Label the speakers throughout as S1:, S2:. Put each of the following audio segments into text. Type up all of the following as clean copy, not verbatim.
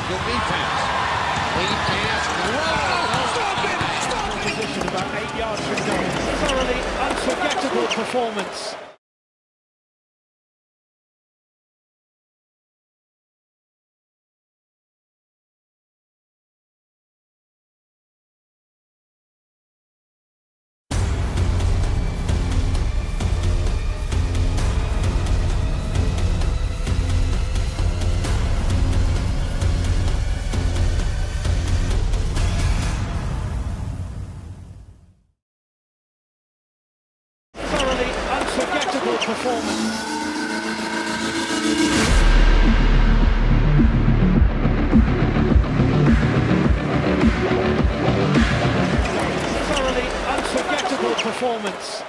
S1: Good lead pass. Lead pass.
S2: Stop it! Stop it! Position about 8 yards from goal. Thoroughly unforgettable performance. Unforgettable performance. Thoroughly unforgettable performance.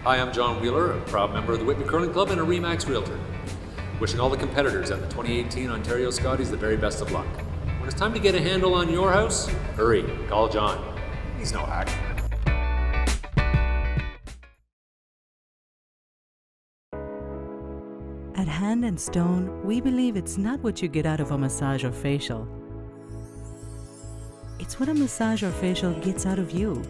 S3: Hi, I'm John Wheeler, a proud member of the Whitby Curling Club and a RE/MAX Realtor. Wishing all the competitors at the 2018 Ontario Scotties the very best of luck. When it's time to get a handle on your house, hurry, call John. He's no hack.
S4: At Hand & Stone, we believe it's not what you get out of a massage or facial. It's what a massage or facial gets out of you.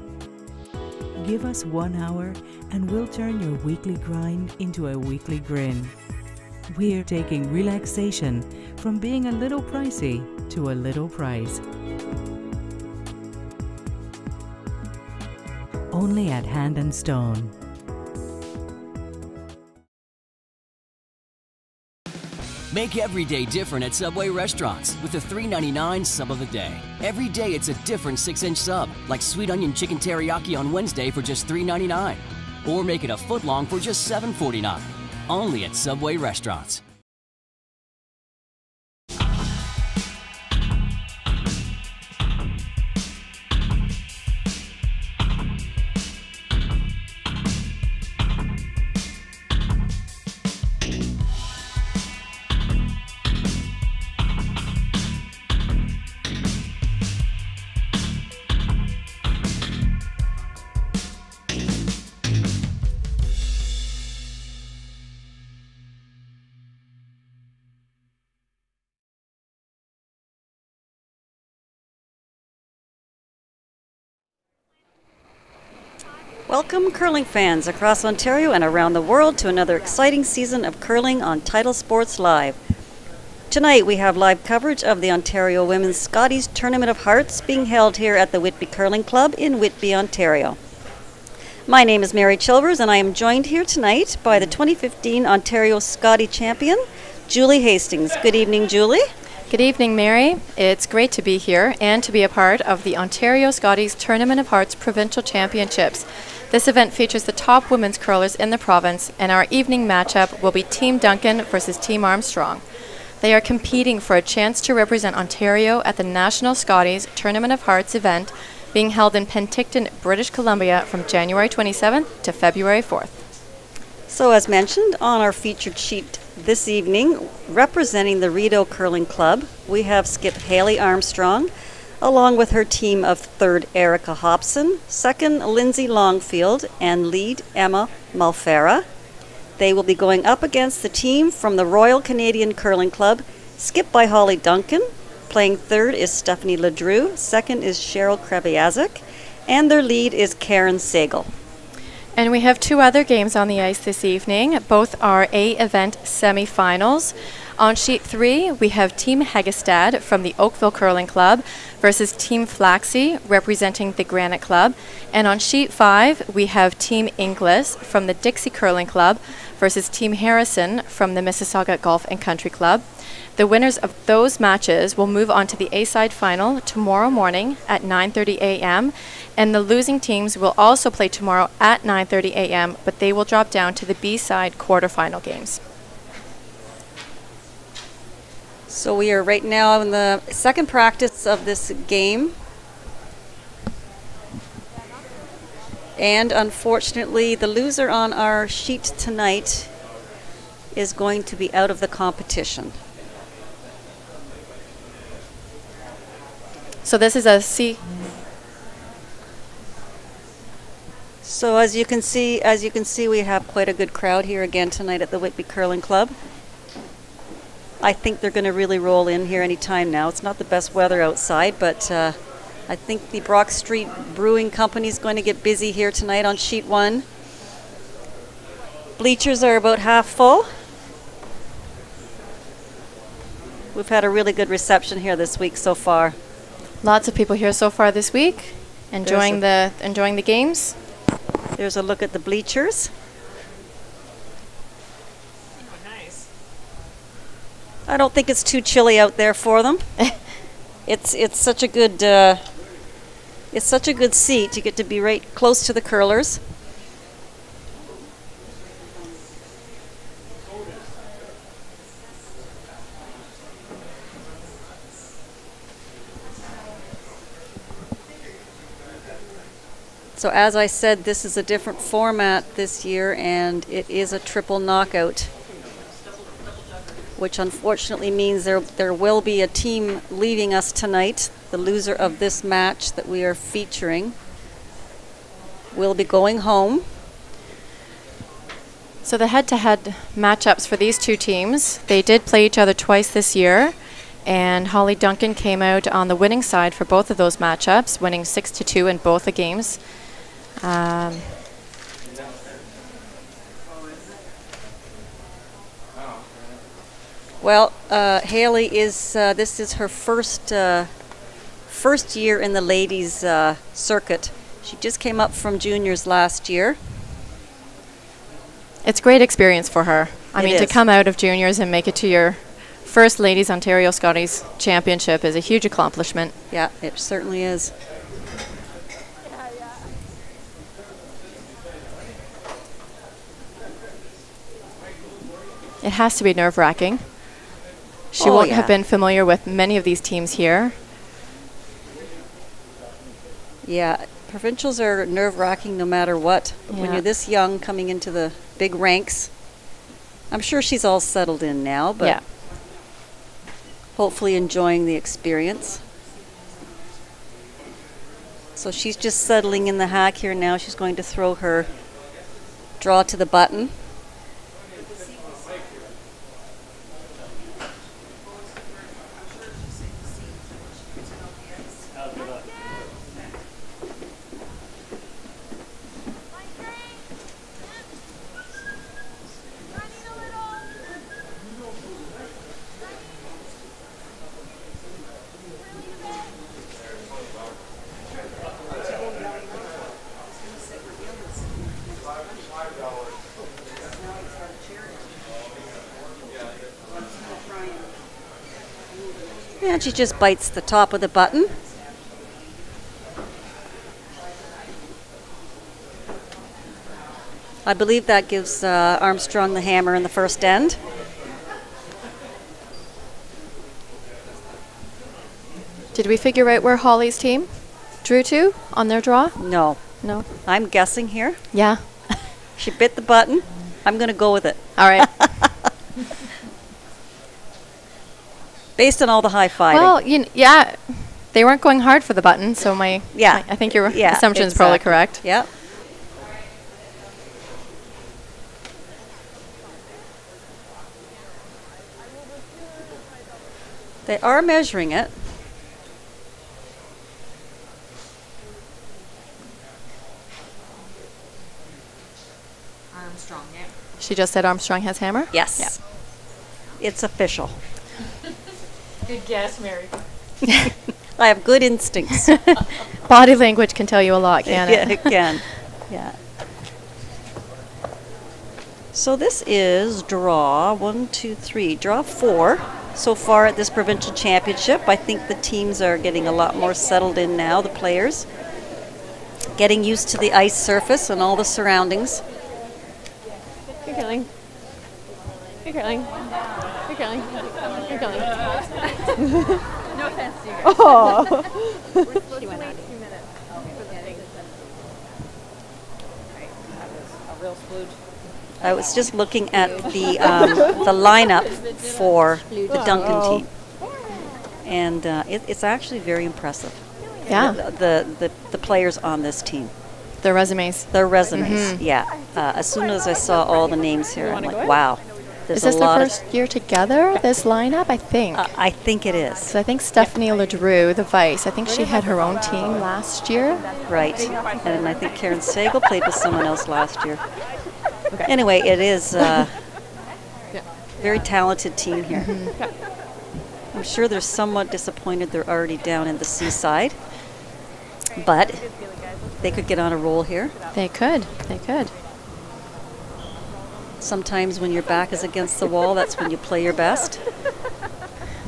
S4: Give us 1 hour and we'll turn your weekly grind into a weekly grin. We're taking relaxation from being a little pricey to a little price. Only at Hand & Stone.
S5: Make every day different at Subway restaurants with the $3.99 sub of the day. Every day it's a different 6-inch sub, like sweet onion chicken teriyaki on Wednesday for just $3.99. Or make it a foot long for just $7.49. Only at Subway restaurants.
S6: Welcome curling fans across Ontario and around the world to another exciting season of curling on Title Sports Live. Tonight we have live coverage of the Ontario Women's Scotties Tournament of Hearts being held here at the Whitby Curling Club in Whitby, Ontario. My name is Mary Chilvers and I am joined here tonight by the 2015 Ontario Scottie champion, Julie Hastings. Good evening, Julie.
S7: Good evening, Mary. It's great to be here and to be a part of the Ontario Scotties Tournament of Hearts Provincial Championships. This event features the top women's curlers in the province, and our evening matchup will be Team Duncan versus Team Armstrong. They are competing for a chance to represent Ontario at the National Scotties Tournament of Hearts event being held in Penticton, British Columbia from January 27th to February 4th.
S6: So as mentioned on our featured sheet this evening, representing the Rideau Curling Club, we have skip Haley Armstrong, along with her team of third Erica Hobson, second Lindsay Longfield, and lead Emma Malfera. They will be going up against the team from the Royal Canadian Curling Club, skipped by Holly Duncan. Playing third is Stephanie Ledrew, second is Cheryl Krebiazik, and their lead is Karen Sagel.
S7: And we have two other games on the ice this evening. Both are A-event semifinals. On sheet 3, we have Team Hegestad from the Oakville Curling Club versus Team Flaxey representing the Granite Club. And on sheet 5, we have Team Inglis from the Dixie Curling Club versus Team Harrison from the Mississauga Golf and Country Club. The winners of those matches will move on to the A-side final tomorrow morning at 9:30 a.m. And the losing teams will also play tomorrow at 9:30 a.m., but they will drop down to the B-side quarterfinal games.
S6: So we are right now in the second practice of this game. And unfortunately, the loser on our sheet tonight is going to be out of the competition.
S7: So this is a C.
S6: So as you can see, we have quite a good crowd here again tonight at the Whitby Curling Club. I think they're going to really roll in here any time now. It's not the best weather outside, but I think the Brock Street Brewing Company is going to get busy here tonight on sheet 1. Bleachers are about half full. We've had a really good reception here this week so far.
S7: Lots of people here so far this week, enjoying the games.
S6: There's a look at the bleachers. I don't think it's too chilly out there for them. It's such a good seat. You get to be right close to the curlers. So as I said, this is a different format this year, and it is a triple knockout, which unfortunately means there will be a team leaving us tonight. The loser of this match that we are featuring will be going home.
S7: So the head-to-head matchups for these two teams, they did play each other twice this year, and Holly Duncan came out on the winning side for both of those matchups, winning 6-2 in both the games.
S6: Well, Haley is this is her first year in the ladies circuit. She just came up from juniors last year.
S7: It's great experience for her. I mean,
S6: It
S7: to
S6: is.
S7: come out of juniors and make it to your first Ladies Ontario Scotties Championship is a huge accomplishment.
S6: Yeah, it certainly is.
S7: It has to be nerve-wracking. She
S6: Oh,
S7: won't
S6: yeah.
S7: have been familiar with many of these teams here.
S6: Yeah, provincials are nerve-wracking no matter what. When
S7: Yeah.
S6: you're this young coming into the big ranks, I'm sure she's all settled in now, but
S7: Yeah.
S6: hopefully enjoying the experience. So she's just settling in the hack here now. She's going to throw her draw to the button. And she just bites the top of the button. I believe that gives Armstrong the hammer in the first end.
S7: Did we figure out where Holly's team drew to on their draw?
S6: No,
S7: No.
S6: I'm guessing here.
S7: Yeah.
S6: She bit the button. I'm going to go with it.
S7: All right.
S6: Based on all the high-fiving.
S7: Well, yeah, they weren't going hard for the button, so I think your
S6: Yeah,
S7: assumption is probably
S6: exactly.
S7: correct.
S6: Yep. They are measuring it.
S8: Armstrong, yeah.
S7: She just said Armstrong has hammer?
S6: Yes.
S7: Yeah.
S6: It's official.
S8: Good guess, Mary.
S6: I have good instincts.
S7: Body language can tell you a lot, can't
S6: Yeah,
S7: it?
S6: it can. Yeah. So this is draw 1, 2, 3, draw 4 so far at this provincial championship. I think the teams are getting a lot more settled in now, the players. Getting used to the ice surface and all the surroundings.
S8: You're killing. You're killing. You're killing. You're killing. No offense to you guys.
S6: Oh.
S8: She went out 2 minutes. Okay. Right. That was a real splooge.
S6: I was just looking at the lineup for the Duncan team, and it's actually very impressive.
S7: Yeah.
S6: The players on this team.
S7: Their resumes.
S6: Their resumes, yeah. As soon as I saw all the names here, I'm like, wow.
S7: Is this their first year together, this lineup? I think.
S6: I think it is.
S7: So I think Stephanie LeDrew, the vice, I think she had her own team last year.
S6: Right. And I think Karen Sagal played with someone else last year. Anyway, it is a very talented team here. I'm sure they're somewhat disappointed they're already down in the Seaside, but they could get on a roll here.
S7: They could. They could.
S6: Sometimes when your back is against the wall, that's when you play your best.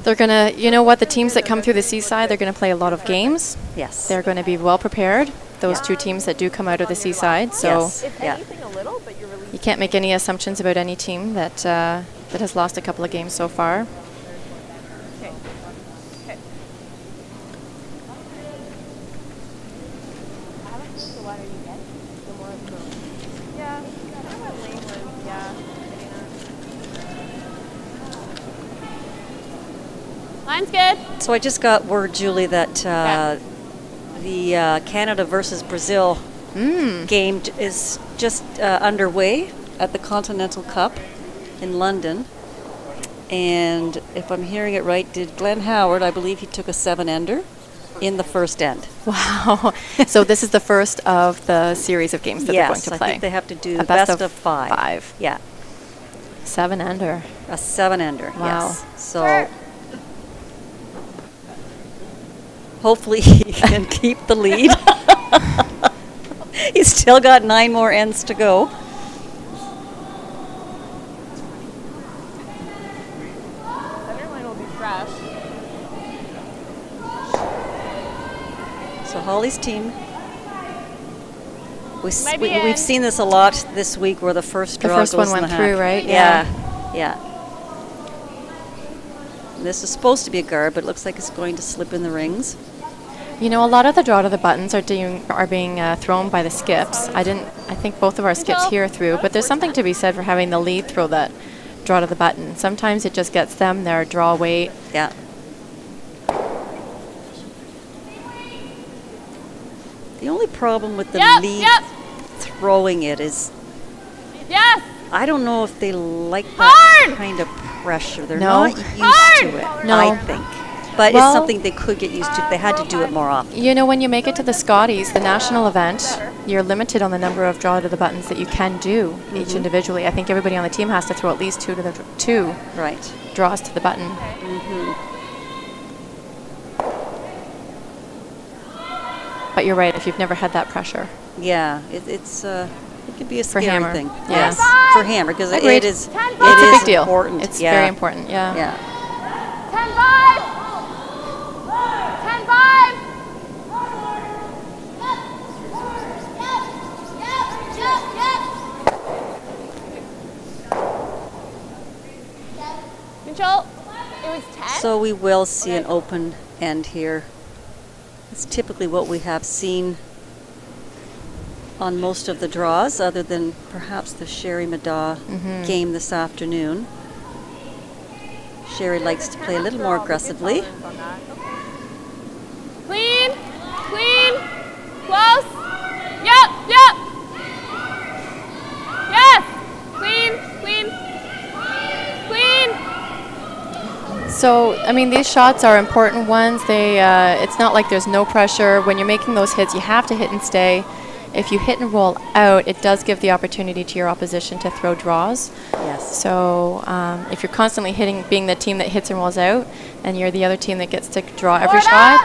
S7: They're going to, you know what, the teams that come through the Seaside, they're going to play a lot of games.
S6: Yes.
S7: They're going to be well prepared, those two teams that do come out of the Seaside. So you can't make any assumptions about any team that, that has lost a couple of games so far.
S8: Line's good.
S6: So I just got word, Julie, that the Canada versus Brazil game is just underway at the Continental Cup in London. And if I'm hearing it right, did Glenn Howard, I believe he took a 7-ender in the first end.
S7: Wow. So this is the first of the series of games that they're going to play.
S6: I think they have to do
S7: a
S6: best of 5. Yeah.
S7: 7-ender.
S6: A 7-ender,
S7: wow.
S6: Yes. So hopefully he can keep the lead. He's still got 9 more ends to go.
S8: Line will be fresh.
S6: So Holly's team. We've seen this a lot this week, where the first draw goes
S7: one
S6: in
S7: went
S6: the
S7: through,
S6: hack.
S7: right?
S6: Yeah. This is supposed to be a guard, but it looks like it's going to slip in the rings.
S7: You know, a lot of the draw to the buttons are being thrown by the skips. I think both of our skips here through, but there's something to be said for having the lead throw that draw to the button. Sometimes it just gets them their draw weight.
S6: Yeah. The only problem with the lead throwing it is, I don't know if they like that kind of pressure. They're not used to it, I think. But it's something they could get used to if they had to do it more often.
S7: You know, when you make it to the Scotties, the national event, you're limited on the number of draw to the buttons that you can do each individually. I think everybody on the team has to throw at least two draws to the button. But you're right, if you've never had that pressure.
S6: Yeah, it could be a scary
S7: hammer
S6: thing.
S7: Yeah.
S6: Yes, for hammer, because it is
S7: it's a big deal.
S6: Important.
S7: It's very important, yeah.
S8: 10-5! 10-5! Control. It was 10?
S6: So we will see an open end here. It's typically what we have seen on most of the draws, other than perhaps the Sherry Madaw game this afternoon. Sherry likes to play a little more aggressively.
S8: Clean, clean, close. Yep. Yes. Clean.
S7: So, I mean, these shots are important ones. It's not like there's no pressure. When you're making those hits, you have to hit and stay. If you hit and roll out, it does give the opportunity to your opposition to throw draws.
S6: Yes.
S7: So if you're constantly being the team that hits and rolls out, and you're the other team that gets to draw every shot,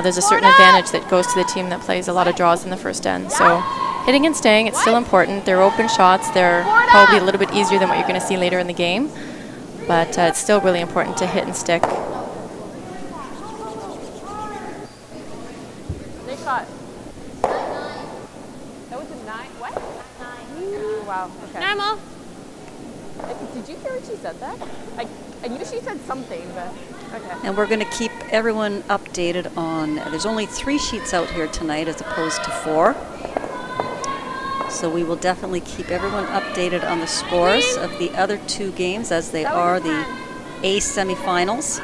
S7: there's a certain advantage that goes to the team that plays a lot of draws in the first end. So hitting and staying, it's still important. They're open shots. They're probably a little bit easier than what you're going to see later in the game. But it's still really important to hit and stick.
S8: Nice shot. That was a 9. What? 9. Wow. Okay. Normal. Did you hear what she said that? I knew she said something, but okay.
S6: And we're going to keep everyone updated on, there's only 3 sheets out here tonight as opposed to 4. So we will definitely keep everyone updated on the scores of the other 2 games, as they are the A semifinals.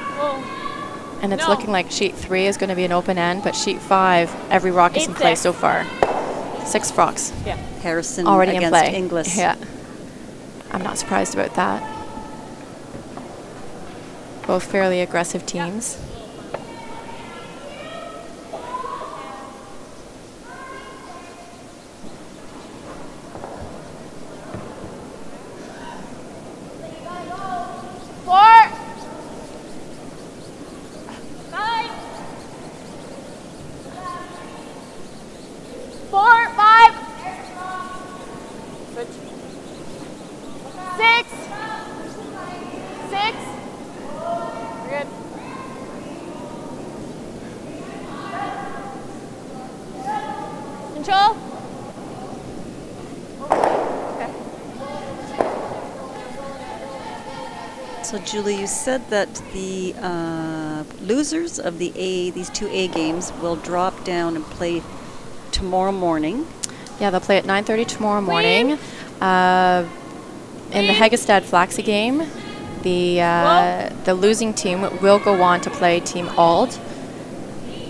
S7: And it's looking like sheet 3 is going to be an open end, but sheet 5, every rock is in play so far. 6 rocks.
S8: Yeah.
S6: Harrison
S7: Already
S6: against
S7: in play.
S6: Inglis.
S7: Yeah. I'm not surprised about that. Both fairly aggressive teams.
S8: Control.
S6: So Julie, you said that the losers of these 2 A games will drop down and play tomorrow morning.
S7: Yeah, they'll play at 9:30 tomorrow morning. In the Hegestad-Flaxey game, the losing team will go on to play Team Ald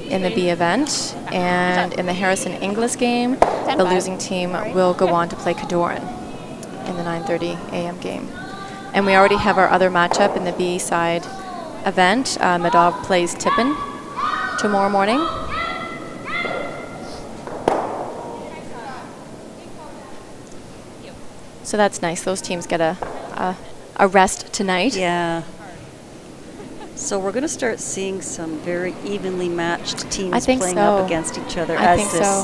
S7: in the B event, and in the Harrison-Inglis game, the losing team will go on to play Cadoran in the 9:30 a.m. game. And we already have our other matchup in the B side event. Medov plays Tippin tomorrow morning. So that's nice. Those teams get a rest tonight.
S6: Yeah. So we're going to start seeing some very evenly matched teams playing up against each other as this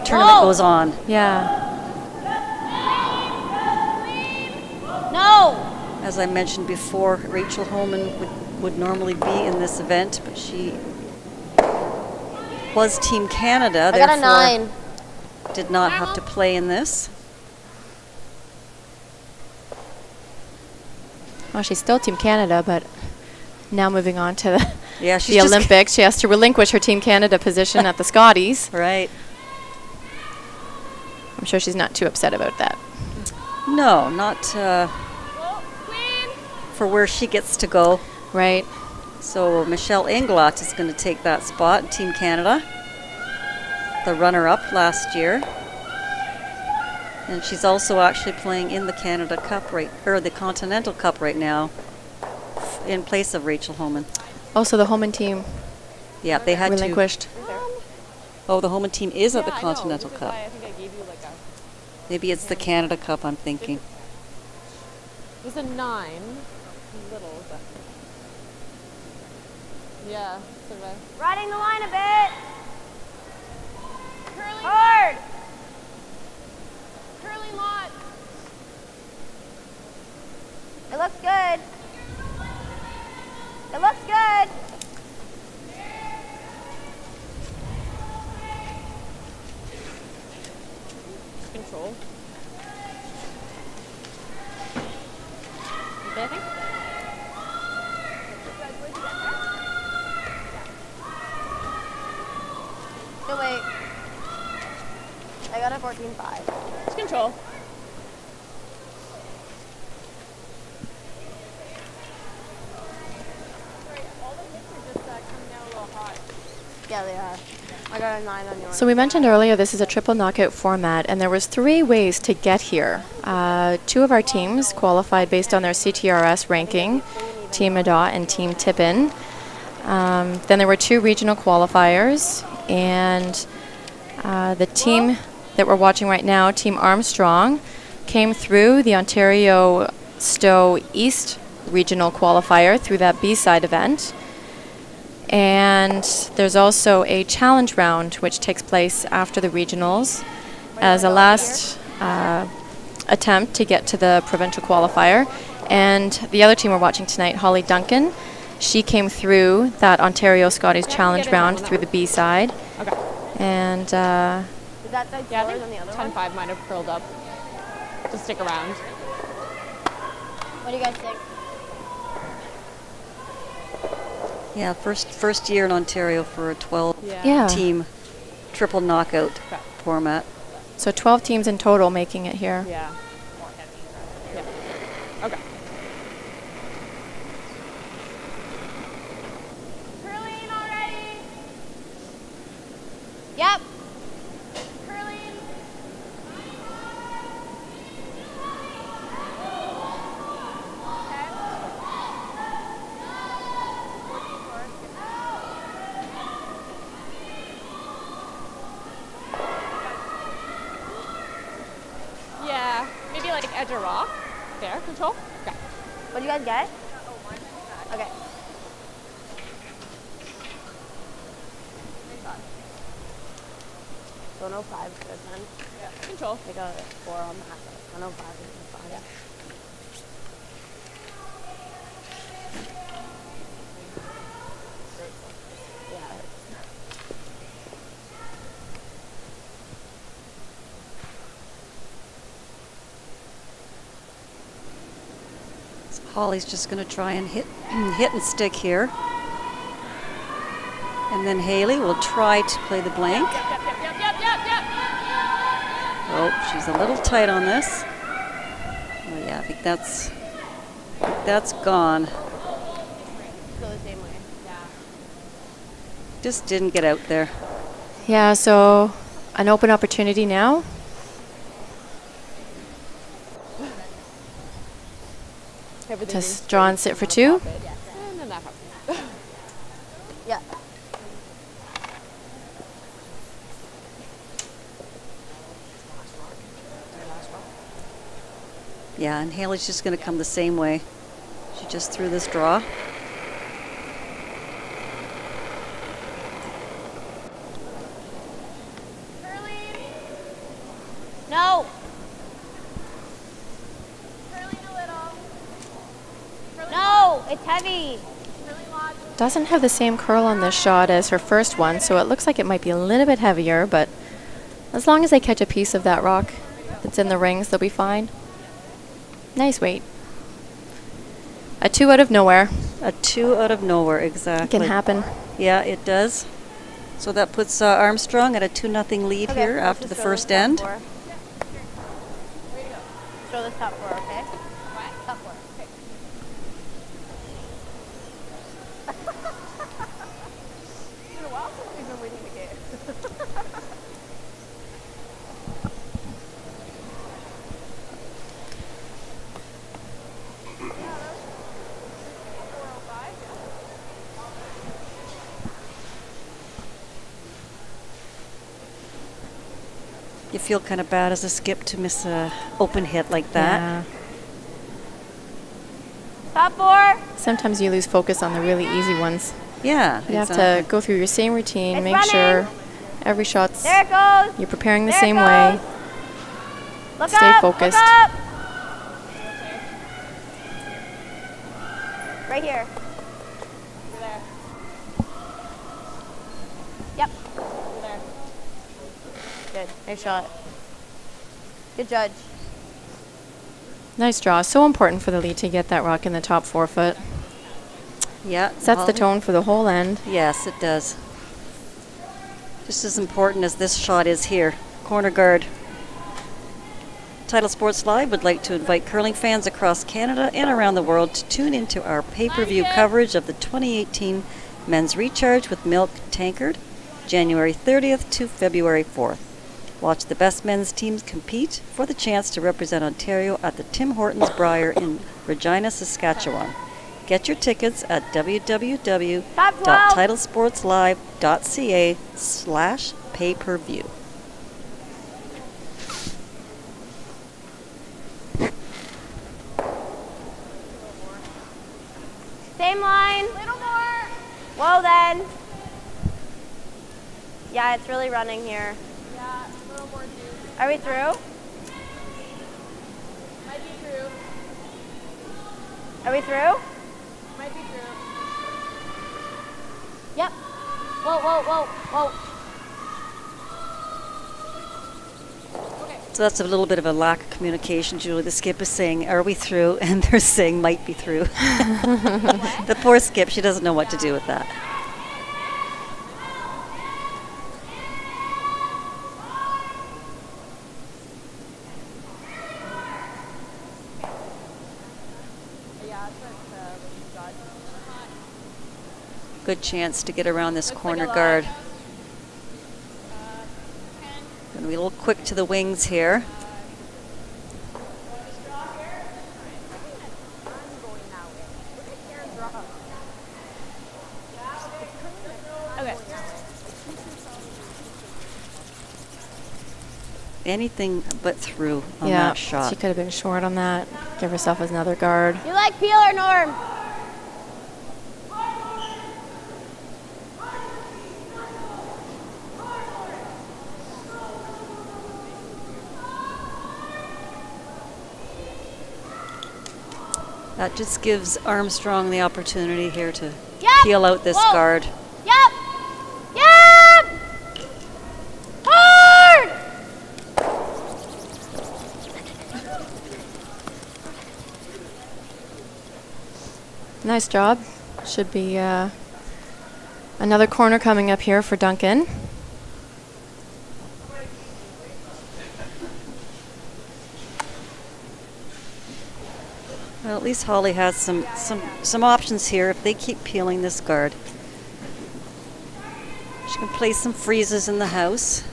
S6: tournament goes on.
S7: Yeah.
S8: No!
S6: As I mentioned before, Rachel Holman would normally be in this event, but she was Team Canada,
S8: I got a 9.
S6: Did not have to play in this.
S7: Well, she's still Team Canada, but now moving on to the Olympics. She has to relinquish her Team Canada position at the Scotties.
S6: Right.
S7: I'm sure she's not too upset about that.
S6: No, not for where she gets to go.
S7: Right.
S6: So Michelle Inglot is going to take that spot, Team Canada, the runner-up last year. And she's also actually playing in the Canada Cup or the Continental Cup right now, in place of Rachel Holman.
S7: Also, the Holman team.
S6: Yeah, they had
S7: relinquished.
S6: Oh, the Holman team is at the Continental Cup.
S8: I think I gave you like a.
S6: Maybe it's the Canada Cup. I'm thinking.
S8: It was a 9. Little, but yeah. Sort of riding the line a bit. Curling hard. Curling lot. It looks good. It looks good. Control. Okay, I think. No, wait. I got a 14.5. It's control. Yeah, they are. I got a 9 on yours.
S7: So we mentioned earlier this is a triple knockout format, and there was 3 ways to get here. 2 of our teams qualified based on their CTRS ranking, Team Medot and Team Tippin. Then there were 2 regional qualifiers, and the team that we're watching right now, Team Armstrong, came through the Ontario Stowe East regional qualifier through that B-side event. And there's also a challenge round which takes place after the regionals as a last attempt to get to the provincial qualifier. And the other team we're watching tonight, Holly Duncan, she came through that Ontario Scotties challenge round through the B side.
S8: Okay.
S7: And
S8: Is that side slower than the other 10-5 might have curled up to stick around. What do you guys think?
S6: Yeah, first year in Ontario for a 12
S7: yeah.
S6: team triple knockout format.
S7: So 12 teams in total making it here.
S8: Yeah. Yeah. Okay.
S9: Curling already? Yep. Curling.
S8: Yeah. Maybe like edge of rock. There, control. Okay.
S9: What do you guys get? Okay. So 105 is good then.
S8: Yeah. Control.
S9: Take a 4 on that. 105 is fine. Yeah.
S6: So Holly's just going to try and hit and stick here. And then Haley will try to play the blank. Oh, she's a little tight on this. Oh yeah, I think that's gone.
S9: Go the same way. Yeah.
S6: Just didn't get out there.
S7: Yeah, so an open opportunity now. Just draw and sit for 2.
S8: And then that happens.
S9: Yeah.
S6: Yeah, and Haley's just going to come the same way. She just threw this draw.
S9: No. No, it's heavy.
S7: Doesn't have the same curl on this shot as her first one, so it looks like it might be a little bit heavier, but as long as they catch a piece of that rock that's in the rings, they'll be fine. Nice weight. A 2 out of nowhere.
S6: A 2 out of nowhere,
S7: It
S6: exactly.
S7: can happen.
S6: Yeah, it does. So that puts Armstrong at a 2-0 lead
S9: Okay,
S6: here
S9: let's
S6: after
S9: just
S6: the
S9: throw
S6: first
S9: this top
S6: end.
S9: 4. Throw this top 4, okay? Top 4. Okay.
S8: It's been a while since we've been winning the game.
S6: You feel kind of bad as a skip to miss a open hit like that.
S7: Yeah.
S9: Top 4.
S7: Sometimes you lose focus on the really easy ones.
S6: Yeah,
S7: You have
S6: exactly.
S7: to go through your same routine,
S9: It's
S7: make
S9: running.
S7: sure every shot's
S9: There it goes.
S7: you're preparing the
S9: There it
S7: same way.
S9: goes. Look
S7: Stay
S9: up,
S7: focused.
S9: Look up. Right here.
S8: Over there.
S9: Yep.
S8: Over there.
S9: Good. Nice shot. Good judge.
S7: Nice draw. So important for the lead to get that rock in the top 4 foot.
S6: Yeah.
S7: Sets the
S6: Holly?
S7: tone for the whole end.
S6: Yes, it does. Just as important as this shot is here. Corner guard. Title Sports Live would like to invite curling fans across Canada and around the world to tune into our pay-per-view coverage of the 2018 Men's Recharge with Milk Tankard, January 30th to February 4th. Watch the best men's teams compete for the chance to represent Ontario at the Tim Hortons Briar in Regina, Saskatchewan. Get your tickets at www.titlesportslive.ca/pay-per-view.
S9: Same line. Little more. Whoa then. Yeah, it's really running here.
S8: Yeah, a little more juice.
S9: Are we through?
S8: Might be through.
S9: Are we through?
S8: Might be through.
S9: Yep. Whoa, whoa, whoa, whoa.
S6: So that's a little bit of a lack of communication, Julie. The skip is saying, "Are we through?" And they're saying, "Might be through." The poor skip, she doesn't know what to do with that. Good chance to get around this corner guard. Going to be a little quick to the wings here. Anything but through on that shot.
S7: She could have been short on that. Give herself another guard.
S9: You like Peel or Norm?
S6: That just gives Armstrong the opportunity here to peel out this guard.
S9: Yep. Yep. Hard.
S7: Nice job. Should be another corner coming up here for Duncan.
S6: Well, at least Holly has some options here if they keep peeling this guard. She can play some freezes in the house.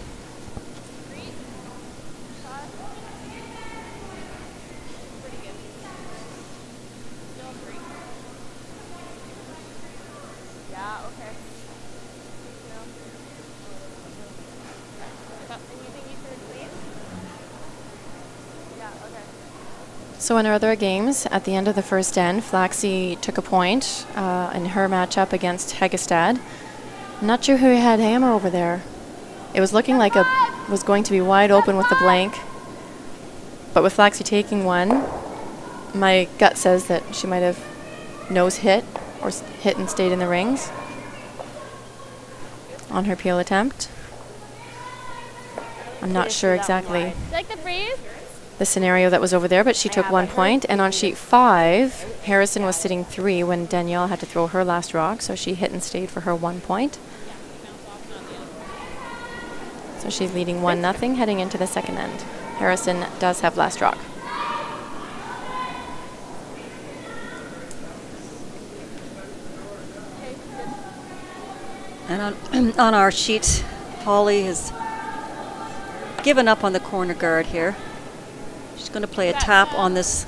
S7: So in our other games, at the end of the first end, Flaxey took a point in her matchup against Hegestad. I'm not sure who had hammer over there. It was looking like it was going to be wide open with the blank. But with Flaxey taking one, my gut says that she might have nose hit or hit and stayed in the rings on her peel attempt. I'm not sure exactly.
S9: You like the freeze?
S7: The scenario that was over there, but she took 1 point. And on sheet 5, Harrison was sitting 3 when Danielle had to throw her last rock, so she hit and stayed for her 1 point. So she's leading 1-0 heading into the second end. Harrison does have last rock.
S6: And on our sheet, Holly has given up on the corner guard here. She's going to play a tap on this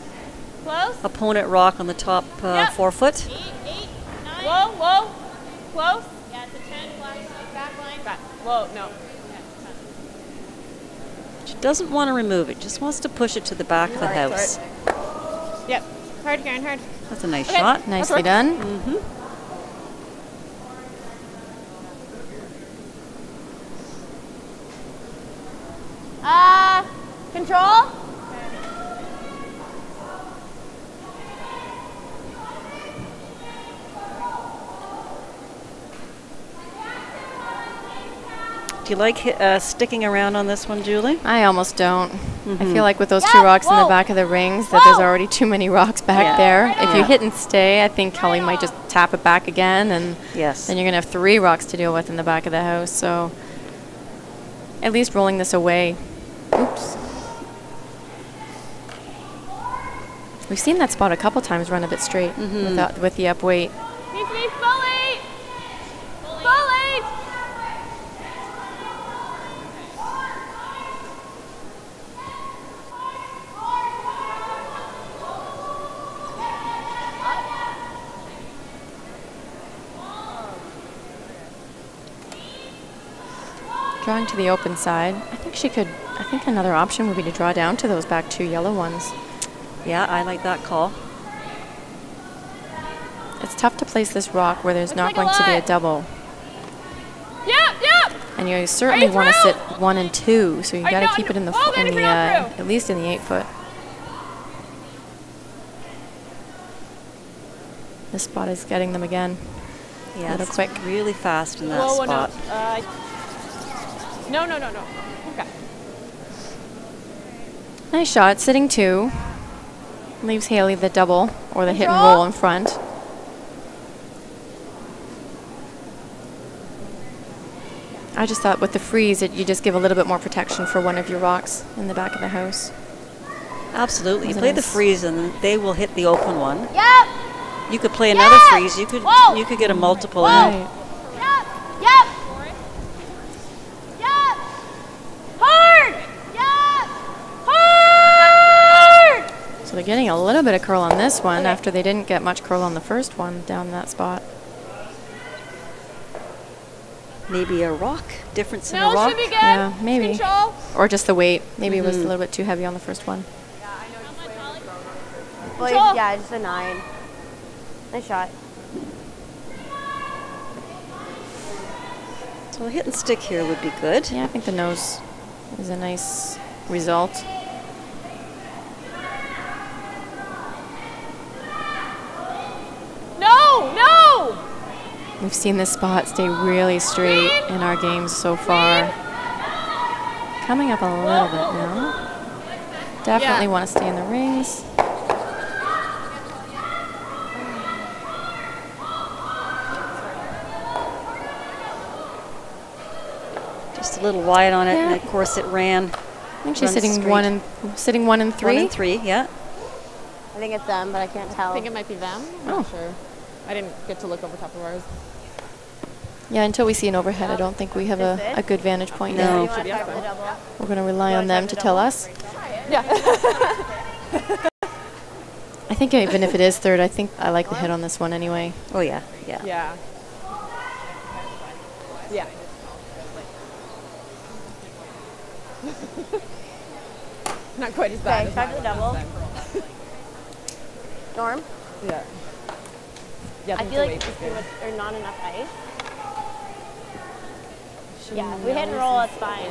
S6: opponent rock on the top 4 foot.
S9: 8, 9. Whoa, whoa. Close. Yeah, it's a 10. Back line. Back. Whoa, no.
S6: She doesn't want to remove it, just wants to push it to the back of the house.
S9: Yep. Hard, Karen, hard.
S6: That's a nice shot.
S7: Nicely done.
S6: Mm-hmm.
S9: Control.
S6: Do you like sticking around on this one, Julie?
S7: I almost don't. I feel like with those 2 rocks in the back of the rings that there's already too many rocks back there. If you hit and stay, I think Kelly might just tap it back again, and then you're going to have 3 rocks to deal with in the back of the house. So at least rolling this away. Oops. We've seen that spot a couple times run a bit straight with the up weight.
S9: Needs to be fully. Fully.
S7: Drawing to the open side. I think another option would be to draw down to those back 2 yellow ones.
S6: Yeah, I like that call.
S7: It's tough to place this rock where there's not going to be a double.
S9: Yep.
S7: And you certainly want to sit 1 and 2, so you got to keep it in the at least in the 8 foot. This spot is getting them again.
S6: Yeah,
S7: a little quick.
S6: Really fast in that spot.
S9: No. Okay.
S7: Nice shot, sitting 2. Leaves Haley the double or the hit and roll in front. I just thought with the freeze, you just give a little bit more protection for one of your rocks in the back of the house.
S6: Absolutely. You play the freeze and they will hit the open one.
S9: Yep.
S6: You could play another freeze. You could get a multiple.
S9: Yep. Yep. Yep. Hard. Yep. Hard.
S7: So they're getting a little bit of curl on this one after they didn't get much curl on the first one down that spot.
S6: Maybe a rock. Difference in a
S9: No,
S6: rock.
S9: should be good.
S7: Yeah, maybe.
S9: Control.
S7: Or just the weight. Maybe it was a little bit too heavy on the first one.
S8: Well, yeah, just a 9. Nice shot.
S6: So a hit and stick here would be good.
S7: Yeah, I think the nose is a nice result.
S9: No, no.
S7: We've seen this spot stay really straight in our games so far. Coming up a little bit now. Definitely want to stay in the rings.
S6: Just a little wide on it, and of course it ran.
S7: I think she's sitting one and 3.
S6: 1 and 3, yeah.
S8: I think it's them, but I can't tell.
S9: I think it might be them. I'm not sure. I didn't get to look over top of ours.
S7: Yeah, until we see an overhead, I don't think we have a good vantage point
S6: No.
S7: yet. We're going to rely on them to tell us.
S9: Yeah.
S7: I think even if it is third, I think I like the hit on this one anyway.
S6: Oh, yeah, yeah.
S9: Yeah. Yeah. Not quite as bad.
S8: Okay, try for the double. Norm?
S9: Yeah. Yeah,
S8: I feel like there's too much, or not enough ice. Yeah, if we hit and roll, it's fine.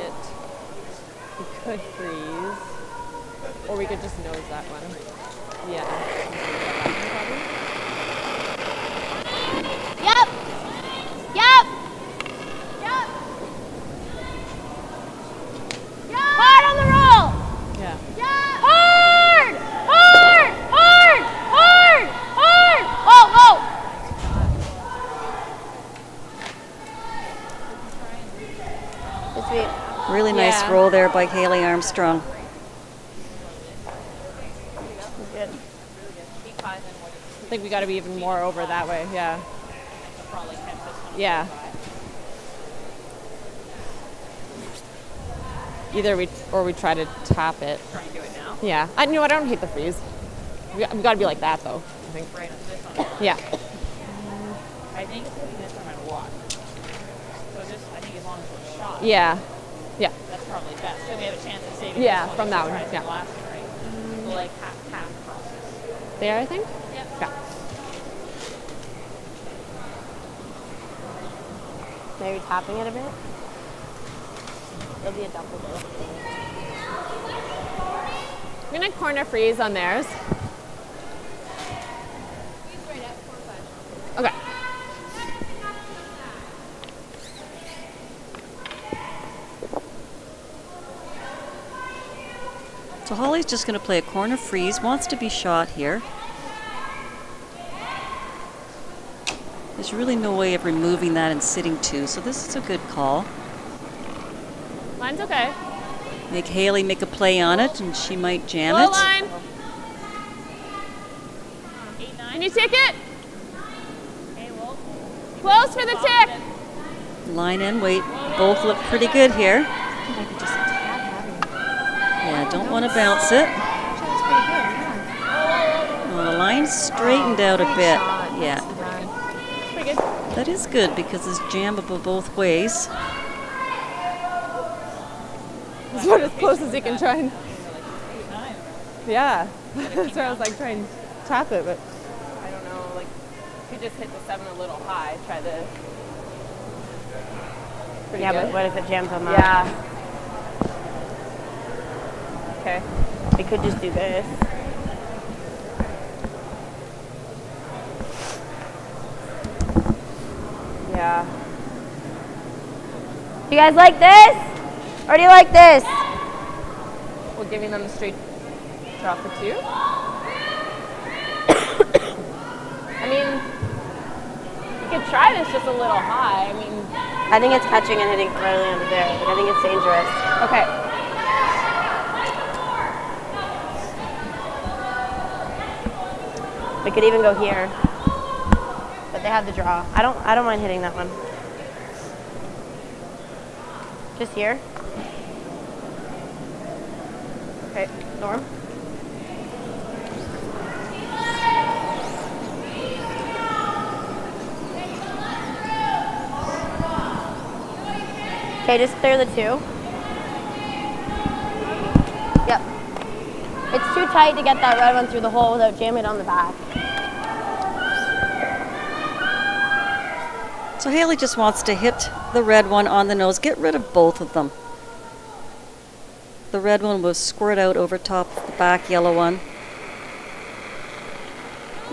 S9: We could freeze, or we could just nose that one. Yeah.
S8: Yep. Yep. Yep. Yep. Hard on the roll.
S9: Yeah.
S8: Yep. Hard. Hard. Hard. Hard. Hard. Oh, oh. It's sweet.
S6: Really nice roll there by Haley Armstrong.
S8: Good.
S9: I think we got to be even more over that way. Yeah. Yeah. Either we try to tap it. Try and do it now. Yeah. I don't hate the freeze. We got to be like that though. I think. Right on this one. Yeah.
S10: I think it's this no matter what. So just I think as long as we're shot.
S9: Yeah. Yeah.
S10: That's probably best. Then we have a chance of saving.
S9: Yeah,
S10: this one
S9: from that one.
S10: right
S9: Yeah.
S10: the last one, right? So like half process.
S9: There, I think.
S10: Yep.
S9: Yeah.
S8: Maybe tapping it a bit. It'll be a double though.
S9: We're gonna corner freeze on theirs. Okay.
S6: So Holly's just going to play a corner freeze, wants to be shot here. There's really no way of removing that and sitting two, so this is a good call.
S9: Line's okay.
S6: Make Haley make a play on it, and she might jam
S9: Low
S6: it.
S9: line. Can you tick it? Close for the tick.
S6: Line and weight both look pretty good here. Yeah, don't want to bounce it. Well, the line's straightened out a bit. Yeah.
S9: Pretty good.
S6: That is good because it's jammable both ways.
S9: It's about as close as you can try and. Yeah. That's why I was like trying to tap it, but I don't know. Like, if you just hit the 7 a little high, try the. Pretty
S8: Yeah,
S9: good.
S8: but what if it jams on that?
S9: Yeah. Okay.
S8: We could just do this.
S9: Yeah.
S8: Do you guys like this? Or do you like this?
S9: We're giving them the straight drop for 2. I mean, you could try this just a little high. I mean,
S8: I think it's catching and hitting right under there. Like, I think it's dangerous.
S9: okay.
S8: We could even go here. But they have the draw. I don't mind hitting that one. Just here. Okay, Norm. Okay, just clear the 2. Yep. It's too tight to get that red one through the hole without jamming it on the back.
S6: So Haley just wants to hit the red one on the nose, get rid of both of them. The red one will squirt out over top of the back yellow one.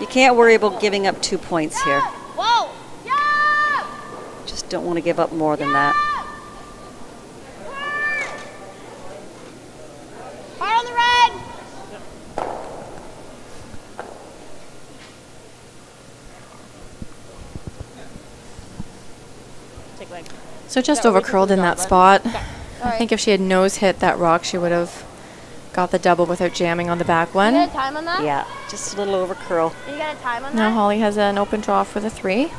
S6: You can't worry about giving up 2 points here.
S8: Whoa! Yeah!
S6: Just don't want to give up more than that.
S8: Hard on the red! Take leg.
S7: So just over curled in that spot. I think if she had nose hit that rock, she would have got the double without jamming on the back
S8: You
S7: one.
S8: got a time on that?
S6: Yeah, just a little over curl.
S8: You got a time on
S7: Now
S8: that?
S7: Holly has an open draw for the 3.
S9: Okay,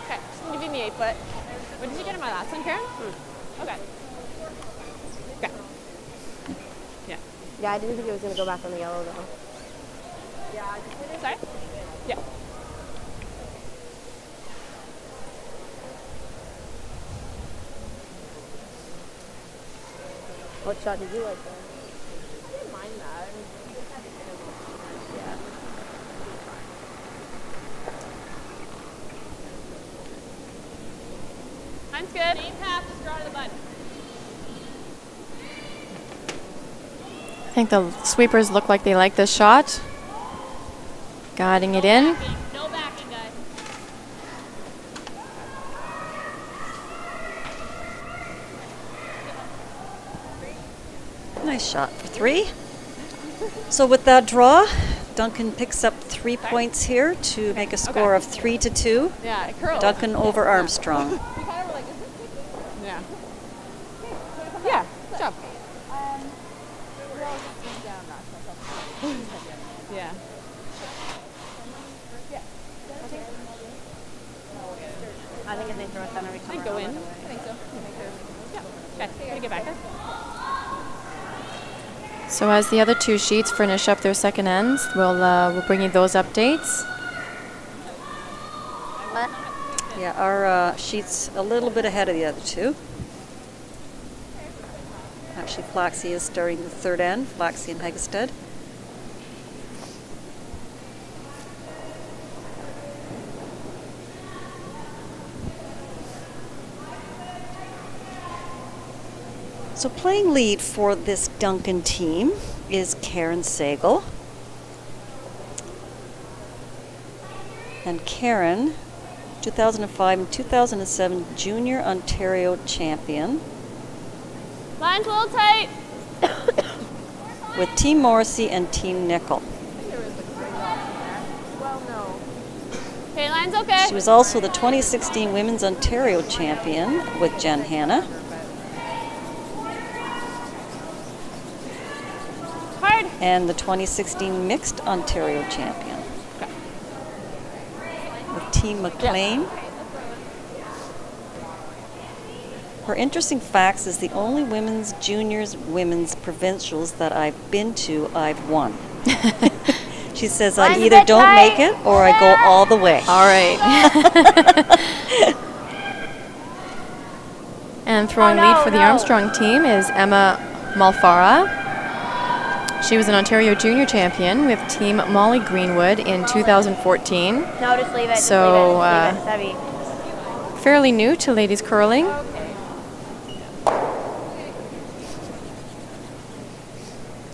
S9: just gonna give you the 8 foot. What did you get in my last one, Karen? Okay. Okay. Yeah.
S8: Yeah, I didn't think it was going to go back on the yellow though.
S9: Sorry? Yeah.
S8: What shot did you like there?
S9: I didn't mind that. You just had to get a little yeah. Mine's good. Same path, just draw to the button.
S7: I think the sweepers look like they like this shot. Guiding it in.
S9: No backing, guys.
S6: Nice shot for 3. So with that draw, Duncan picks up 3 points here to make a score of 3-2.
S9: Yeah, it curls.
S6: Duncan over Armstrong.
S9: We kind of were like, is this big? Yeah. Yeah, good job. Yeah.
S8: I think if they throw it center, we
S9: I think go in. I think so. Yeah. Okay, gotta get back there.
S7: So as the other 2 sheets finish up their second ends, we'll bring you those updates.
S8: What?
S6: Yeah, our sheet's a little bit ahead of the other 2. Actually, Flaxie is starting the third end, Flaxie and Hegestead. So playing lead for this Duncan team is Karen Sagal. And Karen, 2005 and 2007 Junior Ontario champion
S8: Line's a little tight.
S6: with Team Morrissey and Team Nickel.
S9: Well, no.
S8: Okay, line's okay.
S6: She was also the 2016 Women's Ontario champion with Jen Hanna.
S8: Hard.
S6: And the 2016 Mixed Ontario champion with Team McLean. Her interesting facts is the only women's juniors women's provincials that I've been to, I've won. She says I
S8: Mine's a
S6: either
S8: bit
S6: don't
S8: tight.
S6: make it or I go all the way.
S7: All right. And throwing lead for the Armstrong team is Emma Malfara. She was an Ontario junior champion with Team Molly Greenwood in 2014.
S8: No, just leave it.
S7: So,
S8: just leave it. It's heavy.
S7: Fairly new to ladies curling.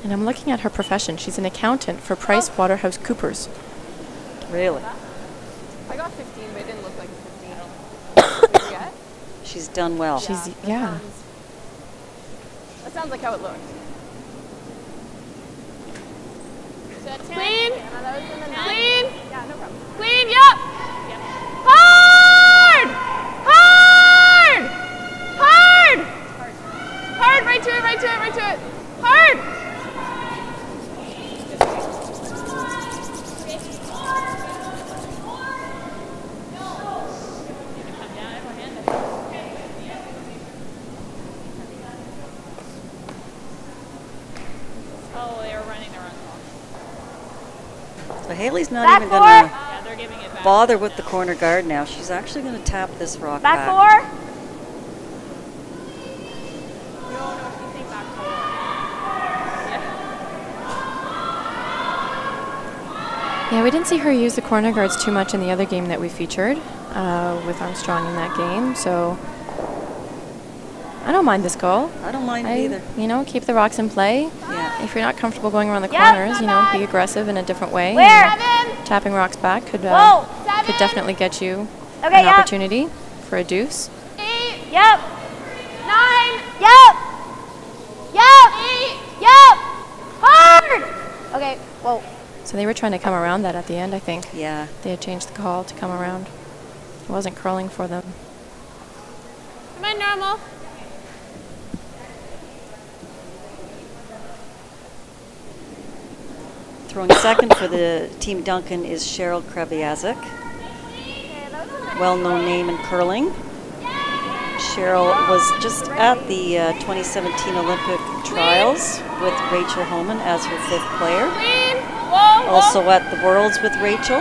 S7: And I'm looking at her profession. She's an accountant for PricewaterhouseCoopers.
S6: Really?
S9: I got 15, but it didn't look like a 15. Yeah?
S6: She's done well.
S7: She's, yeah.
S9: That sounds like how it looked. Clean. Clean. Yeah, no problem. Clean. Yep. Hard. Hard. Hard. Hard. Right to it. Right to it. Right to it. Hard.
S10: Oh, they were running their own clock.
S6: So Haley's not
S8: Back
S6: even
S8: four.
S6: going to
S10: Yeah, they're giving it back.
S6: bother with the corner guard now. She's actually going to tap this rock
S8: Back
S6: back.
S8: four.
S10: No, she's saying back 4.
S7: Yeah, we didn't see her use the corner guards too much in the other game that we featured with Armstrong in that game, so I don't mind this goal.
S6: I don't mind it either.
S7: You know, keep the rocks in play.
S6: Yeah.
S7: If you're not comfortable going around the
S8: Yep,
S7: corners, you know, be aggressive in a different way.
S8: Where?
S7: And tapping rocks back could
S8: Whoa.
S7: could definitely get you
S8: Okay,
S7: an
S8: yep.
S7: opportunity for a deuce.
S8: 8. Yep. 9. Yep. Yep. 8. Yep. Hard. Okay. Whoa.
S7: So they were trying to come around that at the end, I think.
S6: Yeah.
S7: They had changed the call to come around. It wasn't curling for them.
S9: Am I normal?
S6: Throwing second for the Team Duncan is Cheryl Kraviazik. Well-known name in curling. Cheryl was just at the 2017 Olympic trials with Rachel Homan as her 5th player. Also at the Worlds with Rachel.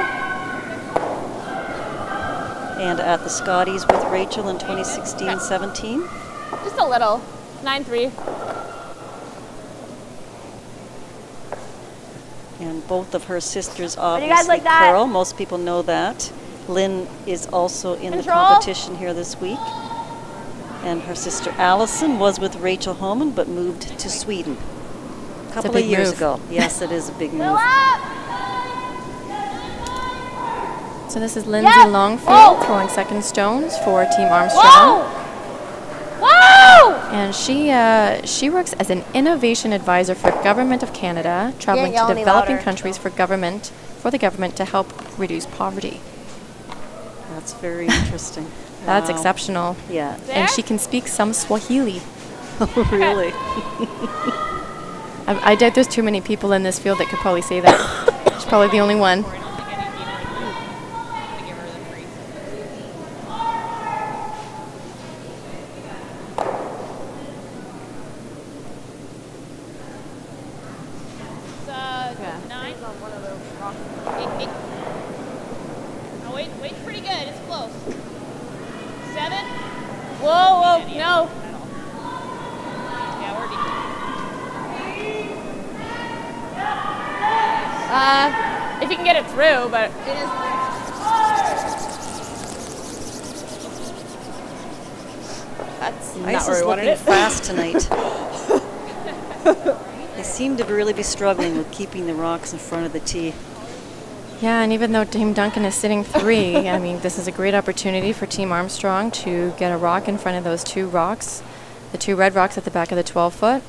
S6: And at the Scotties with Rachel in 2016-17.
S9: Just a little. 9-3.
S6: And both of her sisters
S8: do you guys
S6: obviously
S8: like that?
S6: curl. Most people know that. Lynn is also in the
S8: Control.
S6: competition here this week. And her sister Allison was with Rachel Homan but moved to Sweden a couple of
S7: big
S6: years
S7: move.
S6: ago. Yes, it is a big move.
S7: So this is Lindsay
S8: Yep.
S7: Longfield
S8: Whoa.
S7: throwing second stones for Team Armstrong.
S8: Whoa.
S7: And she works as an innovation advisor for Government of Canada, traveling
S8: yell
S7: to
S8: any
S7: developing
S8: louder.
S7: countries for the government to help reduce poverty.
S6: That's very interesting.
S7: That's
S6: Wow.
S7: exceptional.
S6: Yeah.
S7: And she can speak some Swahili.
S6: Oh, really?
S7: I doubt there's too many people in this field that could probably say that. She's probably the only one.
S10: Oh, wait, pretty good. It's close. 7.
S9: Whoa, no.
S10: Yeah, we're deep.
S9: If you can get it through, but
S10: It is.
S9: that's
S6: Ice
S9: not
S6: is
S9: where we wanted
S6: looking
S9: it.
S6: fast tonight. They seem to really be struggling with keeping the rocks in front of the tee.
S7: Yeah, and even though Team Duncan is sitting 3, I mean, this is a great opportunity for Team Armstrong to get a rock in front of those 2 rocks, the 2 red rocks at the back of the 12-foot.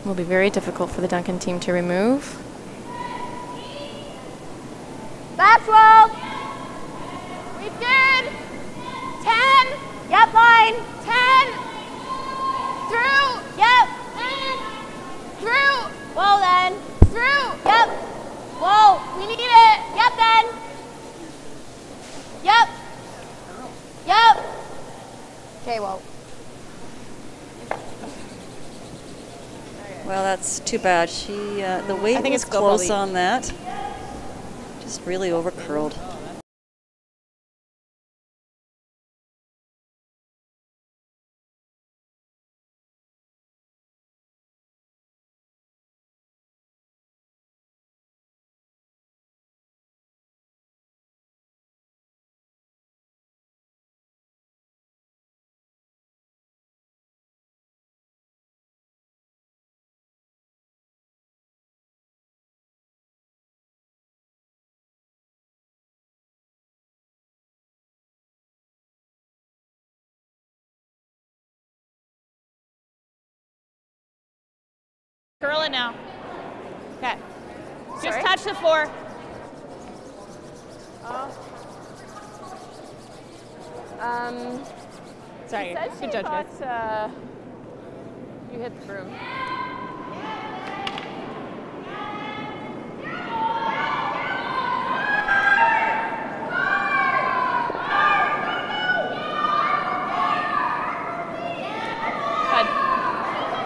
S7: Will be very difficult for the Duncan team to remove.
S8: Back 12. We good. 10. Yep, line. 10. Through. Yep. 10. Through. Whoa, then. Through. Yep. Whoa, we need it. Yep, then. Yep. Yep. Okay, whoa.
S6: Well, that's too bad. She, the weight
S9: I think
S6: was
S9: it's still
S6: close
S9: probably-
S6: on that. Just really over curled.
S10: Curl it now.
S9: Okay.
S10: Just touch the floor.
S9: Sorry. Good judgment. You hit the broom.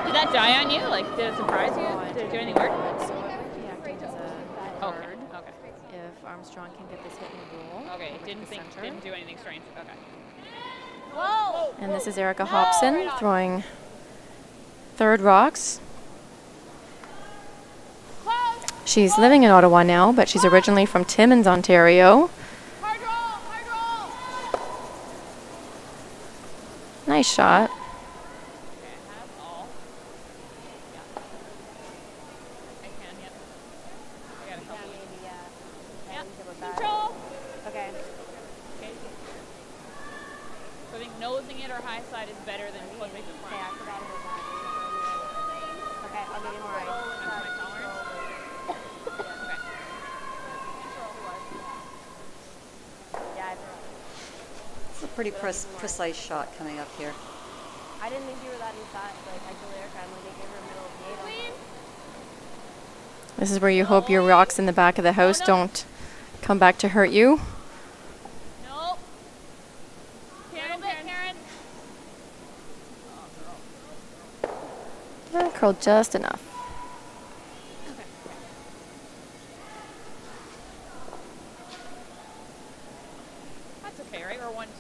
S10: Did that die on behind you? Like, did it surprise you? Did it do anything work?
S7: So it might be acting as a card
S10: Okay.
S7: if Armstrong can get this hit in the roll.
S10: Okay.
S7: with
S10: Didn't
S7: the
S10: think.
S7: center.
S10: Didn't do anything strange. Okay.
S7: And this is Erica Hobson throwing third rocks. She's living in Ottawa now, but she's originally from Timmins, Ontario. Nice shot.
S8: Control. Okay.
S10: So I think nosing it or high side is better than flipping the front.
S8: Yeah, I forgot about that. Okay, I'll give you more ice.
S10: That's my tolerance. Okay.
S8: Yeah,
S6: It's a pretty precise shot coming up here.
S8: I didn't think you were that inside. Like, I told Erica, I'm going to give her a middle of the 8.
S7: This is where you hope your rocks in the back of the house don't come back to hurt you.
S10: Nope. Karen.
S7: Curled just enough.
S10: That's okay, right? Or 1, 2.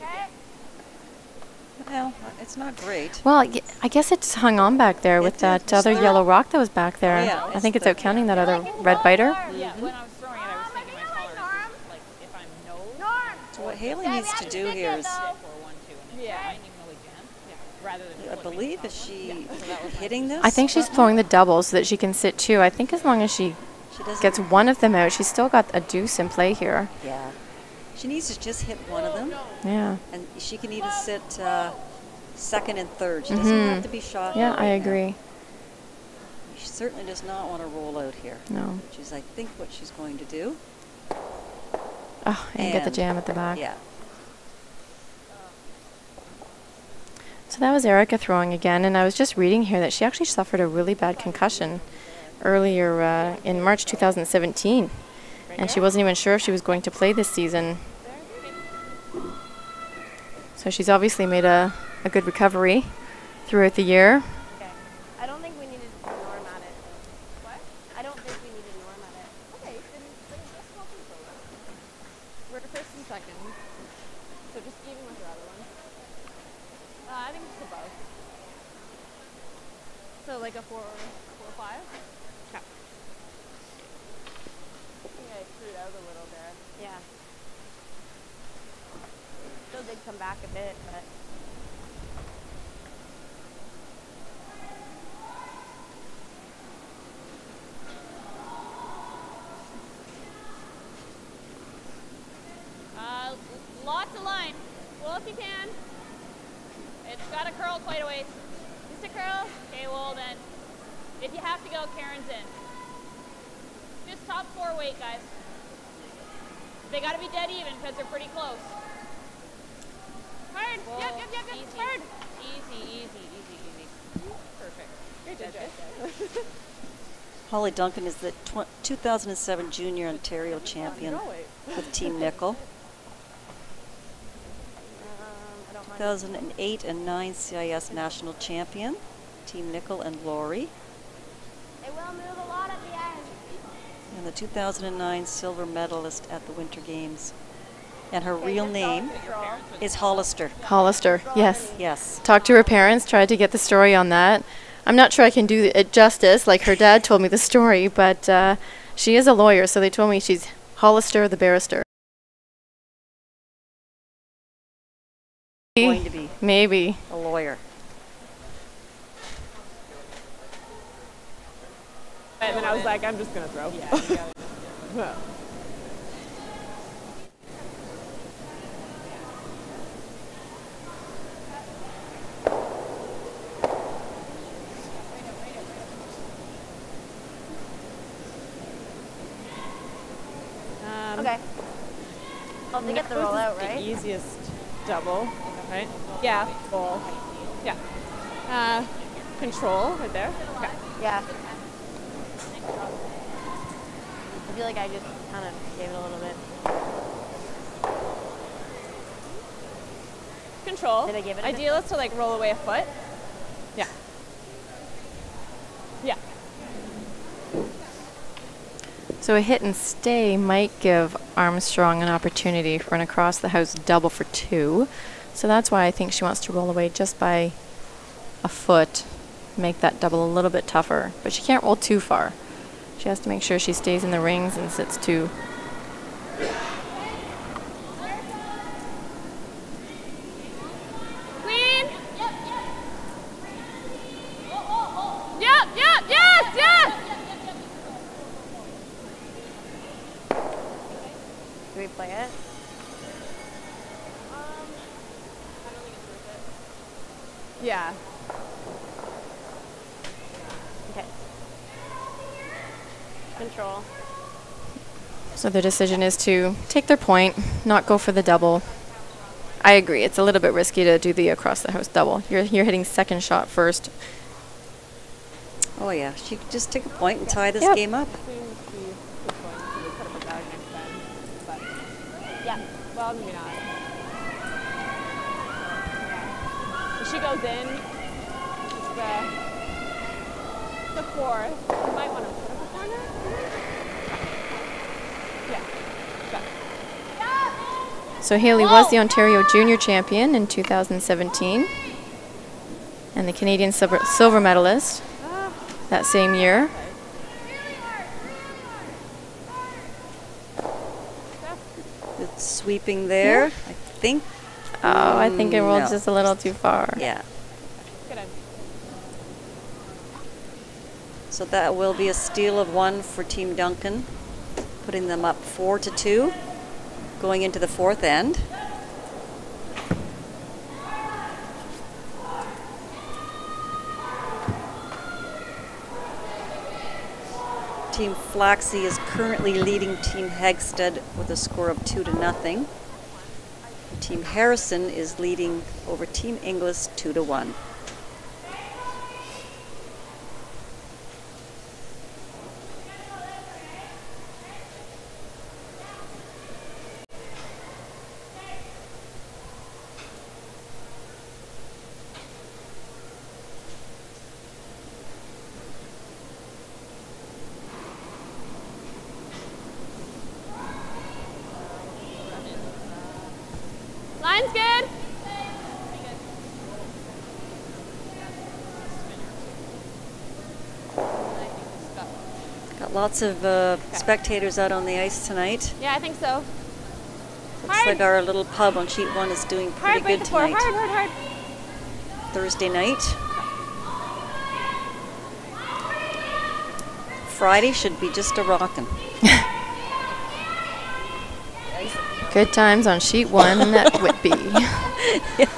S6: Well, it's not great.
S7: Well, I guess it's hung on back there with that other yellow rock that was back there.
S6: Oh, yeah,
S7: I think it's out counting that other red biter.
S10: Yeah, when I was throwing it, I was thinking my tolerance was like if I'm nose.
S6: So what Haley needs to do here is,
S10: Or 1, 2, and I didn't even know again. Yeah. Rather than
S6: I
S10: flipping
S6: believe,
S10: the
S6: is she
S10: top.
S6: hitting this?
S7: I think she's throwing the doubles so that she can sit two. I think as long as she
S6: doesn't-
S7: gets one of them out, she's still got a deuce in play here.
S6: Yeah. She needs to just hit one of them,
S7: Yeah.
S6: and she can even sit second and third. She doesn't have to be shot.
S7: Yeah,
S6: right
S7: I
S6: now.
S7: agree.
S6: She certainly does not want to roll out here.
S7: No.
S6: Which is, I think, what she's going to do.
S7: Oh, and get the jam at the back.
S6: Yeah.
S7: So that was Erica throwing again, and I was just reading here that she actually suffered a really bad concussion earlier in March 2017, and she wasn't even sure if she was going to play this season. So she's obviously made a good recovery throughout the year.
S8: Okay. I don't think we needed to norm at it. What? I don't think we need to norm at it.
S9: Okay, then just help me throw that. We're at first and second. So just even with your other one. I think just above.
S8: So like a 4 or 5?
S9: Okay. I think I screwed out a little there.
S8: Yeah. Still did come back a bit, but
S10: Lots of line. Well, if you can. It's got to curl quite a ways. Just a curl? Okay, well then, if you have to go, Karen's in. Just top 4 weight, guys. They got to be dead even because they're pretty close. Hard.
S8: Whoa.
S10: Yep.
S8: Easy.
S10: Hard. Easy. Perfect.
S9: Great job.
S6: Holly Duncan is the 2007 Junior Ontario champion with Team Nickel. 2008 and 9 CIS national champion, Team Nickel and Laurie.
S8: It will move a lot at the end.
S6: And the 2009 silver medalist at the Winter Games. And her real name is Hollister.
S7: Hollister, yes.
S6: Yes.
S7: Talked to her parents, tried to get the story on that. I'm not sure I can do it justice, like her dad told me the story, but she is a lawyer, so they told me she's Hollister the barrister.
S6: Going to be
S7: maybe
S6: a lawyer.
S9: And then I was like, I'm just going to throw. Yeah,
S8: Okay. I'll get the roll out, right?
S9: The easiest double, right? Yeah, full. Yeah. Control right there. Okay.
S8: Yeah. I feel like I just kind of gave it a little bit.
S9: Control.
S8: Did I give it a
S9: Ideal is to like roll away a foot. Yeah. Yeah.
S7: So a hit and stay might give Armstrong an opportunity for an across the house double for 2. So that's why I think she wants to roll away just by a foot, make that double a little bit tougher. But she can't roll too far. She has to make sure she stays in the rings and sits 2.
S10: Queen. Yep, yep, yes, yes.
S8: Do we play it?
S9: Yeah.
S8: Okay. Control.
S7: So their decision is to take their point, not go for the double. I agree, it's a little bit risky to do the across the house double. You're hitting second shot first.
S6: Oh yeah, she could just take a point and tie this
S7: Yep.
S6: game up.
S9: Yeah. Well, maybe not. If she goes in, it's the 4th. You might want to put up a corner. Yeah.
S7: So Haley was the Ontario Junior Champion in 2017 and the Canadian silver medalist that same year.
S6: Good sweeping there, I think.
S7: Oh, I think it rolled
S6: No.
S7: just a little too far.
S6: Yeah.
S9: Good.
S6: So that will be a steal of 1 for Team Duncan, putting them up 4-2, going into the 4th end. Team Flaxey is currently leading Team Hegstead with a score of 2-0. Team Harrison is leading over Team Inglis 2-1.
S10: Line's good.
S6: Got lots of spectators out on the ice tonight.
S10: Yeah, I think so.
S6: Looks like our little pub on sheet 1 is doing pretty
S10: Hard, break
S6: good
S10: the 4.
S6: tonight.
S10: Hard.
S6: Thursday night. Friday should be just a rockin'.
S7: Good times on sheet 1 at Whitby.
S6: Yeah.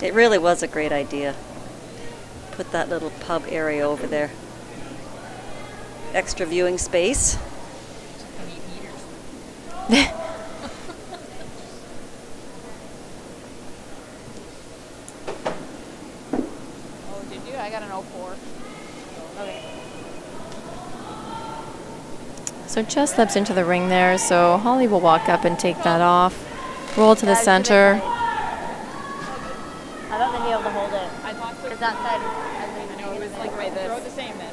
S6: It really was a great idea. Put that little pub area over there. Extra viewing space.
S9: Oh, did you? I got an 04. Okay.
S7: So just slips into the ring there, so Holly will walk up and take that off. Roll to the center.
S8: I thought they'd be able to hold it.
S9: I thought so.
S8: Because that side,
S9: I know, it was like right this. Throw the same then.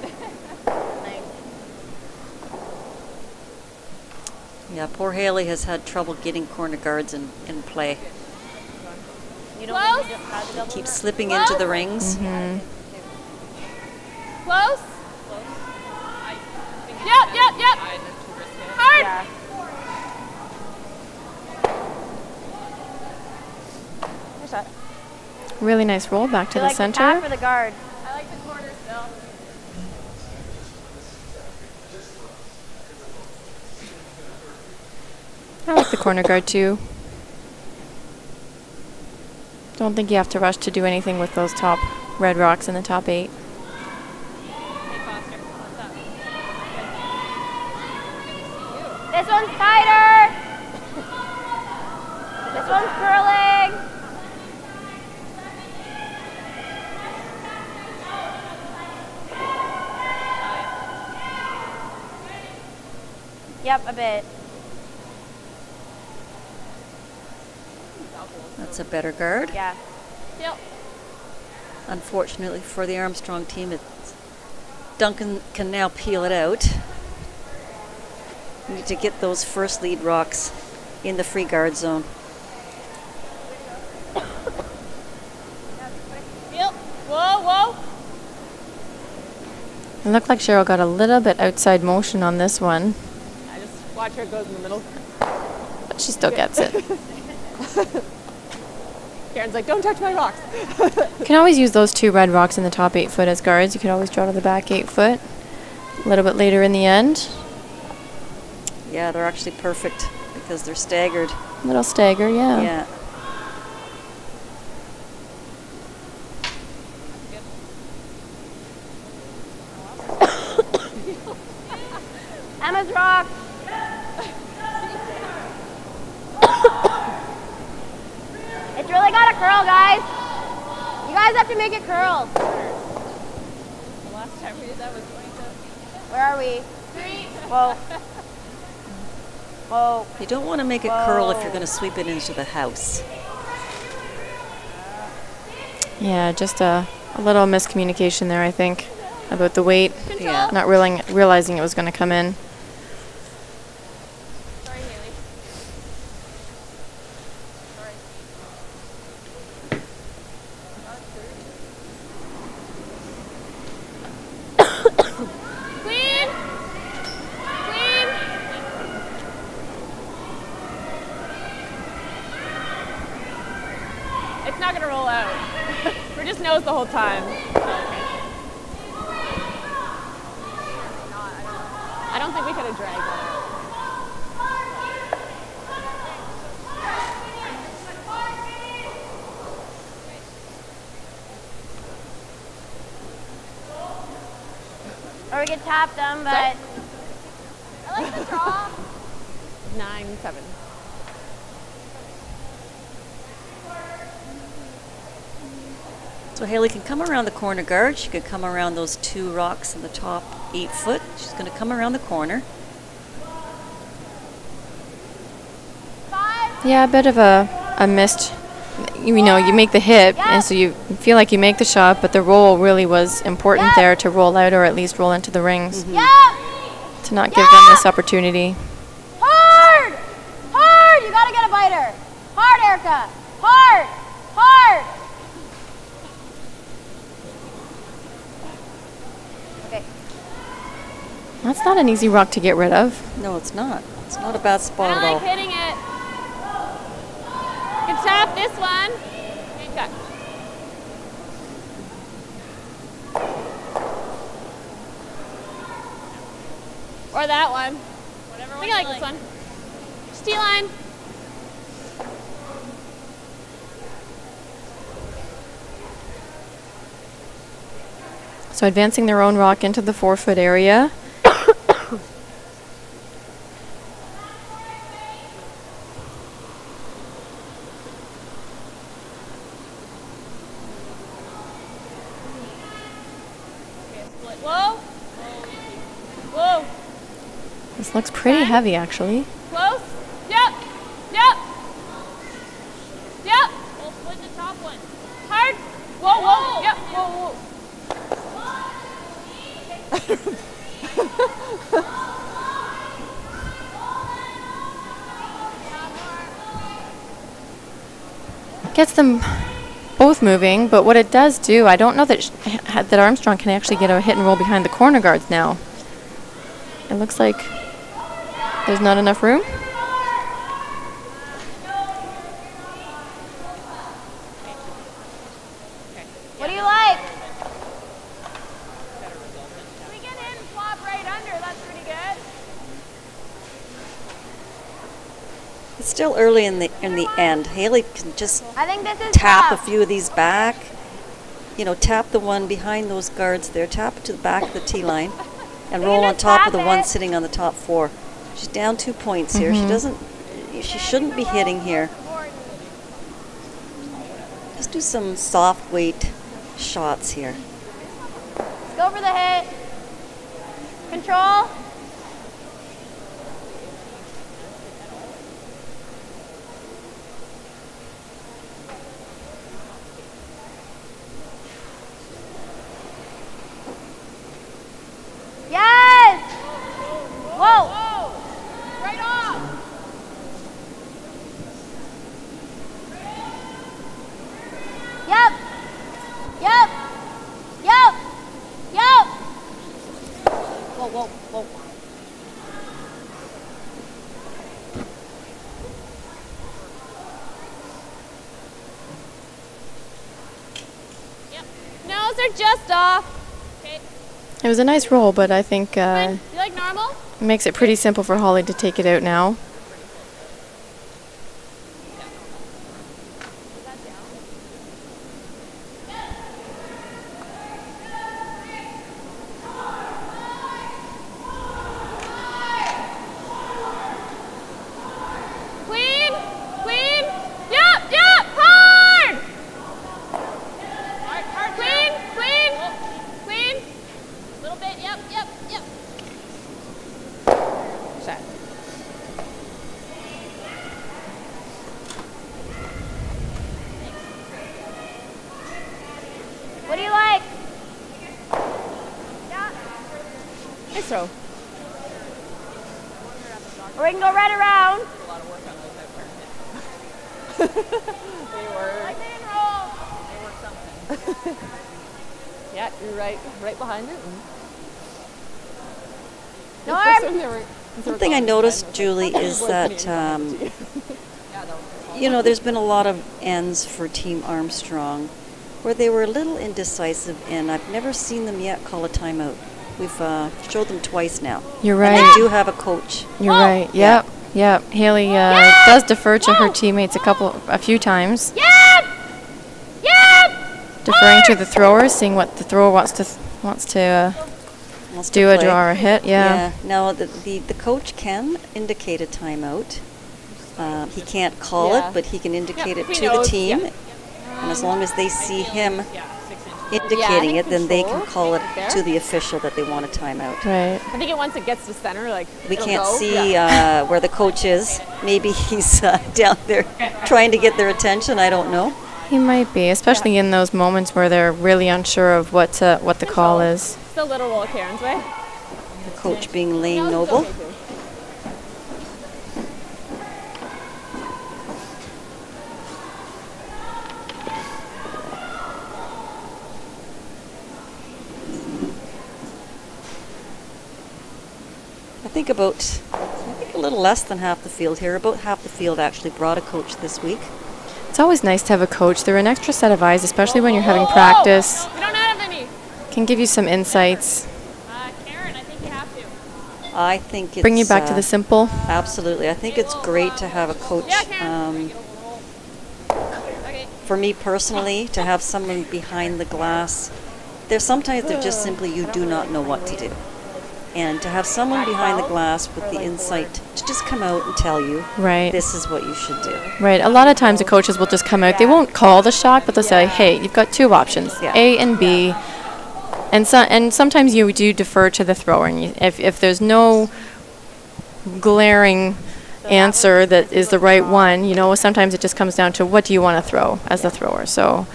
S6: Yeah, poor Haley has had trouble getting corner guards in play.
S8: You don't want me to have the double
S6: Keeps
S8: or-
S6: slipping into the rings.
S10: Close. Yep. Hard.
S8: Yeah. Nice shot.
S7: Really nice roll back to
S8: You
S7: the
S8: like the
S7: center.
S8: tap or the guard?
S10: I like the corner still.
S7: I like the corner guard too. Don't think you have to rush to do anything with those top red rocks in the top 8.
S10: Hey, Foster. What's up?
S8: This one's tighter. This one's curling. Yep, a bit.
S6: That's a better guard.
S8: Yeah.
S10: Yep.
S6: Unfortunately for the Armstrong team, Duncan can now peel it out. We need to get those first lead rocks in the free guard zone.
S10: Whoa, whoa.
S7: It looked like Cheryl got a little bit outside motion on this one.
S9: I just watch her goes in the middle.
S7: But she still gets it.
S9: Karen's like, don't touch my rocks.
S7: You can always use those 2 red rocks in the top 8 foot as guards. You could always draw to the back 8 foot a little bit later in the end.
S6: Yeah, they're actually perfect because they're staggered.
S7: Little stagger, yeah.
S6: Yeah.
S8: Emma's rock. It's really got to curl, guys. You guys have to make it curl.
S10: The last time we did that was 22.
S8: Where are we? 3. Whoa. Whoa.
S6: You don't want to make it curl if you're going to sweep it into the house.
S7: Yeah, just a little miscommunication there, I think, about the weight.
S6: Yeah.
S7: Not realizing it was going to come in.
S10: Sorry, Haley. Sorry. Queen! Queen! It's not going to roll out. We're just nose the whole time. I don't think we could have dragged that out.
S8: Or we could tap them, but
S10: I like the draw.
S9: 9-7.
S6: So Haley can come around the corner guard. She could come around those 2 rocks in the top 8 foot. She's going to come around the corner.
S8: 5.
S7: Yeah, a bit of a missed. You know, you make the hit, and so you feel like you make the shot, but the roll really was important there to roll out or at least roll into the rings.
S8: Yep.
S7: To not give them this opportunity.
S8: Hard. Hard. You got to get a biter. Hard, Erica. Hard. Hard. Okay.
S7: That's not an easy rock to get rid of.
S6: No, it's not. It's not a bad spot at
S10: I
S6: all.
S10: like hitting it. You can tap this one. Okay. Or that one. Whatever one I think I like this one. Just T-line.
S7: So advancing their own rock into the 4 foot area.
S10: Whoa. Whoa.
S7: This looks pretty heavy, actually.
S10: Close. Yep. Yep. Yep. We'll split the top one. Hard. Whoa, whoa. Yep. Whoa, whoa.
S7: Gets them both moving, but what it does do, I don't know that that Armstrong can actually get a hit and roll behind the corner guards now. It looks like there's not enough room.
S8: What do you like? If we get in and flop right under, that's pretty good.
S6: It's still early in the end. Haley can just
S8: I think this is
S6: tap a
S8: tough.
S6: few of these back. You know, tap the one behind those guards there. Tap it to the back of the tee line, and roll on
S8: just
S6: top of
S8: tap
S6: the one
S8: it.
S6: sitting on the top 4. She's down 2 points here. She doesn't. She shouldn't be hitting here. Just do some soft weight shots here.
S8: Go for the hit. Control.
S10: Whoa! Right off! Yep! Yep! Yep! Yep! Whoa, whoa, whoa. Yep. Nose are just off. Okay.
S7: It was a nice roll, but I think
S10: You like normal?
S7: it makes it pretty simple for Holly to take it out now.
S10: Clean! Clean! Yep! Yep! Hard! Hard, clean! Clean! Clean! Little bit, yep, yep, yep.
S8: Shot.
S10: What do you like?
S8: Nice throw.
S10: Or we can go right around.
S8: They were.
S10: Like they roll.
S8: Yeah, you're right behind it.
S10: Norm!
S6: One thing I noticed, Julie, is that, you know, there's been a lot of ends for Team Armstrong where they were a little indecisive, and I've never seen them yet call a timeout. We've showed them twice now.
S7: You're
S6: And
S7: right.
S6: they do have a coach.
S7: You're right. Yep. Yep. Haley does defer to her teammates a few times.
S10: Yep! Yep!
S7: Deferring to the thrower, seeing what the thrower wants to do a
S6: play.
S7: draw or a hit. Yeah.
S6: Now, the coach can indicate a timeout. He can't call it, but he can indicate it to the team. And as long as they see him indicating it, then they can call it to the official that they want a timeout.
S7: Right.
S8: I think once it gets to center, like
S6: We
S8: it'll
S6: can't
S8: go.
S6: see where the coach is. Maybe he's down there trying to get their attention. I don't know.
S7: He might be, especially in those moments where they're really unsure of what the call is.
S8: Still little roll Karen's way.
S6: The coach being Lane Noble. I think a little less than half the field here. About half the field actually brought a coach this week.
S7: It's always nice to have a coach. They're an extra set of eyes, especially when you're having practice.
S10: We don't have any.
S7: Can give you some insights.
S10: Karen, I think you have to.
S6: I think it's
S7: Bring you back to the simple.
S6: Absolutely. I think it's great to have a coach. For me personally, to have someone behind the glass, there's sometimes they're just simply you do not know what to do. And to have someone behind the glass with the insight to just come out and tell you,
S7: Right.
S6: this is what you should do.
S7: Right. A lot of times the coaches will just come out. They won't call the shot, but they'll say, "Hey, you've got two options, A and B." And sometimes you do defer to the thrower. And if there's no glaring answer that is the right one, sometimes it just comes down to what do you want to throw as the thrower. So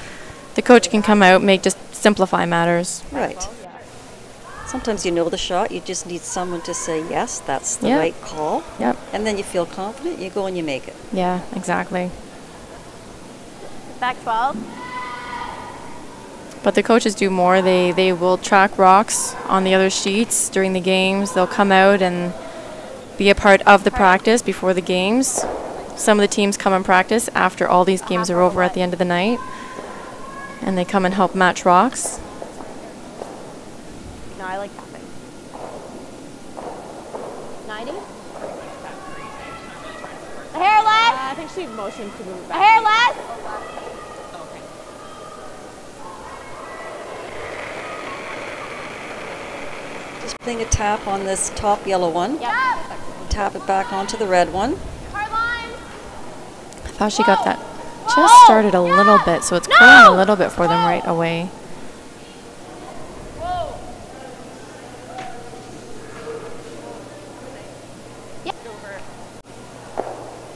S7: the coach can come out, just simplify matters.
S6: Right. Sometimes you know the shot, you just need someone to say, yes, that's the
S7: Yep.
S6: right call.
S7: Yep.
S6: And then you feel confident, you go and you make it.
S7: Yeah, exactly.
S10: Back 12.
S7: But the coaches do more. They will track rocks on the other sheets during the games. They'll come out and be a part of the practice before the games. Some of the teams come and practice after all these games are over at the end of the night. And they come and help match rocks.
S8: No, I like tapping. 90?
S10: A hair less.
S8: I think she motioned to move
S10: A
S8: back.
S10: hair less.
S6: Just putting a tap on this top yellow one.
S10: Yep.
S6: Tap it back onto the red one.
S10: Hard line.
S7: I thought she got that just started a little bit, so it's curling a little bit for them right away.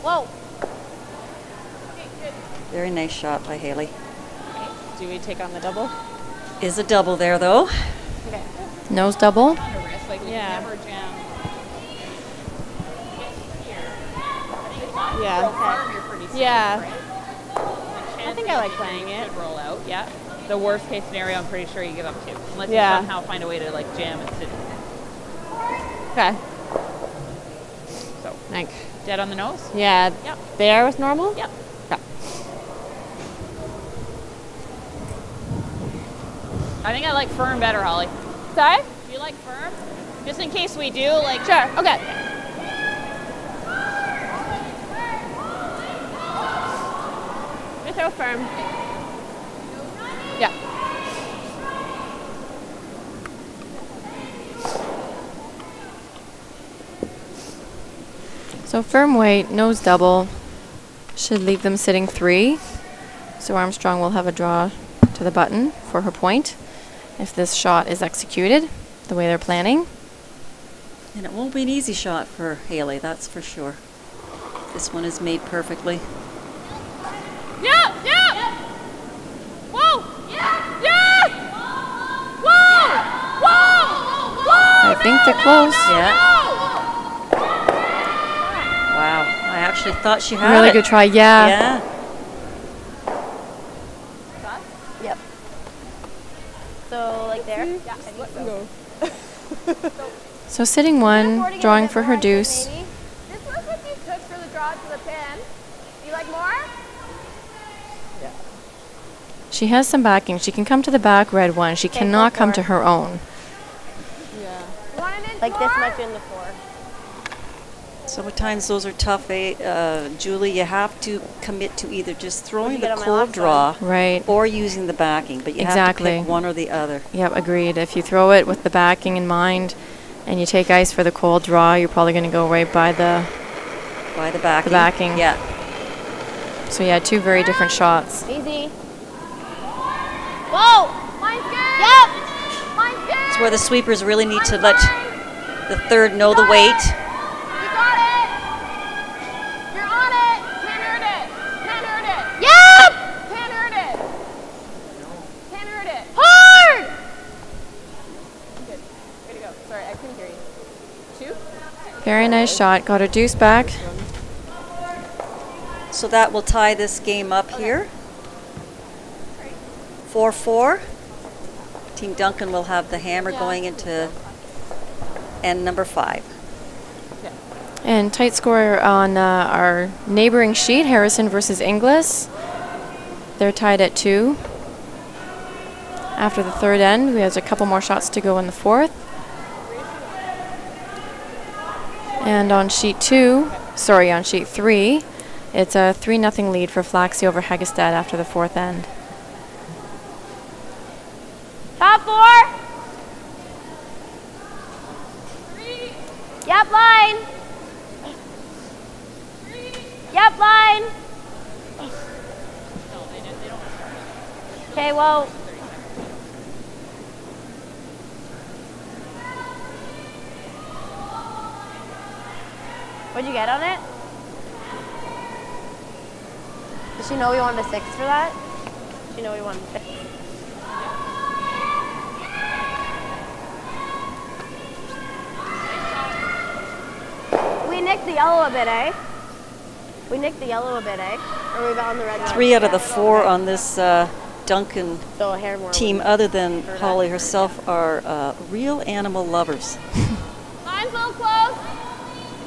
S10: Whoa.
S6: Very nice shot by Haley.
S8: Do we take on the double?
S6: Is a double there though.
S8: Okay.
S7: Nose double.
S8: Yeah. Yeah.
S10: So farm, you're pretty safe,
S8: Yeah.
S10: right?
S8: I think I like playing it.
S10: Should roll out, yeah. The worst case scenario, I'm pretty sure you give up 2. Unless
S8: Yeah.
S10: you somehow find a way to like jam and sit.
S8: Okay.
S10: So,
S8: Like,
S10: dead on the nose?
S8: yeah.
S10: Yep.
S8: There was normal?
S10: Yep.
S8: Okay.
S10: I think I like firm better, Holly.
S8: Sorry?
S10: Do you like firm? Just in case we do, like.
S8: Sure. Okay. I throw firm. Yeah.
S7: So firm weight, nose double, should leave them sitting 3. So Armstrong will have a draw to the button for her point if this shot is executed the way they're planning.
S6: And it won't be an easy shot for Haley, that's for sure. This one is made perfectly.
S10: Yeah! Yeah! Whoa! Yeah! Yeah! Whoa! Whoa! Whoa!
S7: I think they're close.
S6: Yeah. Wow, I actually thought she had
S7: Really
S6: it.
S7: good try, yeah.
S6: Yeah.
S8: Yep. So, like there? Yeah, I think so.
S7: So sitting 1, drawing for her deuce.
S8: This was what you took for the draw to the pin. You like more?
S7: She has some backing. She can come to the back red one. She cannot come to her own.
S8: Yeah. You want it in like this much in the floor.
S6: So at times those are tough, Julie. You have to commit to either just throwing the
S8: get on my
S6: cold
S8: last
S6: draw
S7: Right.
S6: or using the backing, but you have to
S7: Exactly.
S6: pick one or the other.
S7: Yep, agreed. If you throw it with the backing in mind and you take ice for the cold draw, you're probably going to go right by the
S6: By the backing.
S7: backing.
S6: Yeah.
S7: So yeah, 2 very different shots.
S8: Easy. Whoa! Mine's good! Yep! Mine's good!
S6: It's where the sweepers really need to let the third know the weight.
S8: You got it! You're on it! Can't hurt it! Can't hurt it! Yep! Can't hurt it! Can't hurt it! Hard! Good. Way to go. Sorry, I couldn't hear you. 2?
S7: Very nice shot. Got her deuce back.
S6: So that will tie this game up here. 4-4. Team Duncan will have the hammer going into end number 5.
S7: And tight score on our neighboring sheet, Harrison versus Inglis. They're tied at 2. After the third end, we have a couple more shots to go in the 4th. And on sheet 3, it's a 3-0 lead for Flaxey over Hagestad after the 4th end.
S8: Top 4! 3. Yep, line! 3. Yep, line! Okay, well. What'd you get on it? Did she know we wanted a 6 for that? Did she know we wanted a 6? We nicked the yellow a bit, eh? We nicked the yellow a bit, eh? Or we got on the red one?
S6: 3 out of the 4 on this Duncan
S8: So a hair more
S6: team, other than Holly herself, are real animal lovers.
S10: Mine's a little close.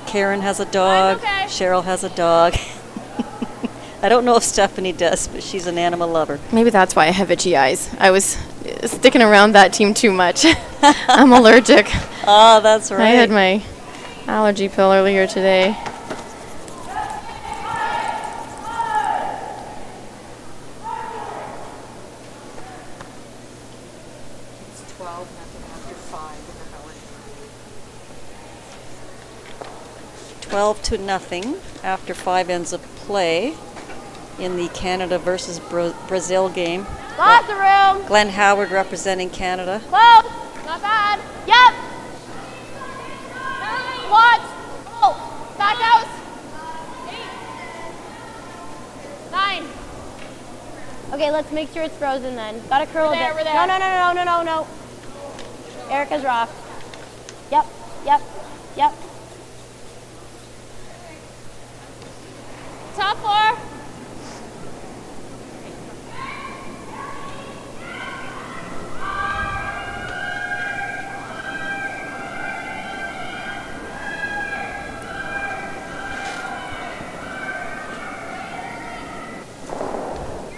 S6: Karen has a dog.
S10: okay.
S6: Cheryl has a dog. I don't know if Stephanie does, but she's an animal lover.
S7: Maybe that's why I have itchy eyes. I was sticking around that team too much. I'm allergic.
S6: Oh, that's right.
S7: I had my allergy pill earlier today.
S11: It's 12, nothing after 5 in the Howard.
S6: 12-0 after 5 ends of play in the Canada versus Brazil game.
S8: Lots of room.
S6: Glenn Howard representing Canada.
S8: Close. Not bad. Yep. Watch. Oh. Back out. 9. Okay, let's make sure it's frozen then. Gotta curl a bit.
S10: We're there.
S8: No. Erica's rock. Yep.
S10: Top 4.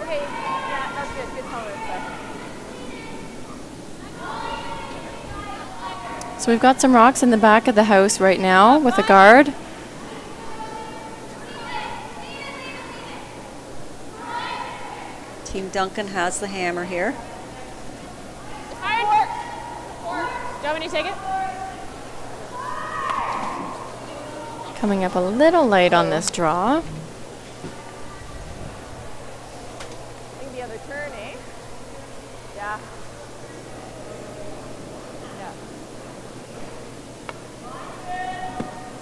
S9: Okay, yeah, that's good. Good tolerance there.
S7: So we've got some rocks in the back of the house right now with a guard.
S6: Team Duncan has the hammer here.
S10: Hard. 4. Do you want me to take it?
S7: Coming up a little light on this draw.
S9: I think the other turn, eh? Yeah. Yeah.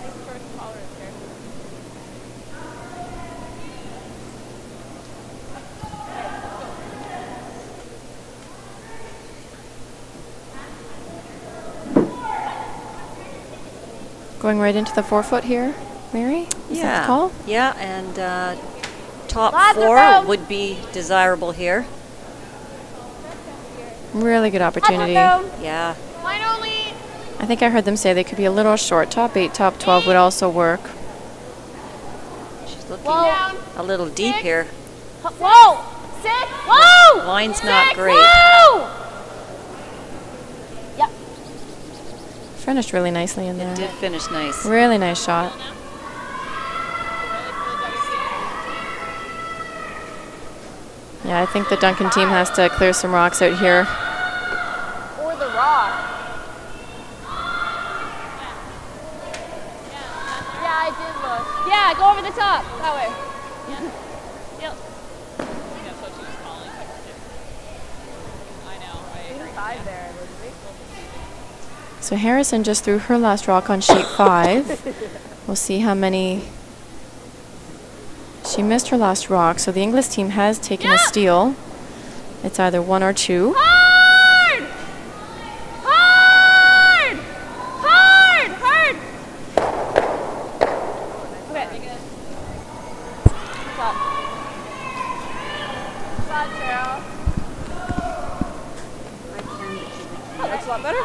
S9: Nice first tolerance here.
S7: Going right into the 4-foot here, Mary? Is that the call?
S6: Yeah, and top
S10: Lots of
S6: 4
S10: room.
S6: would be desirable here.
S7: Really good opportunity.
S6: Yeah.
S10: Line only.
S7: I think I heard them say they could be a little short. Top 8, top 12 would also work.
S6: She's looking
S10: Down.
S6: a little deep here.
S10: Whoa. 6. Whoa.
S6: Line's not
S10: 6.
S6: great.
S10: Whoa. Yep.
S7: Finished really nicely in there.
S6: It did finish nice.
S7: Really nice shot. Yeah, I think the Duncan team has to clear some rocks out here.
S9: Or the rock. Yeah, I did look.
S10: Yeah, go over the top. That way. Yep.
S9: Inside there, Elizabeth.
S7: So Harrison just threw her last rock on sheet 5. We'll see how many. She missed her last rock, so the English team has taken a steal. It's either 1 or 2.
S10: Hard. Hard. Hard. Hard. Okay.
S9: Shot. Shot, Cheryl. That looks a lot better.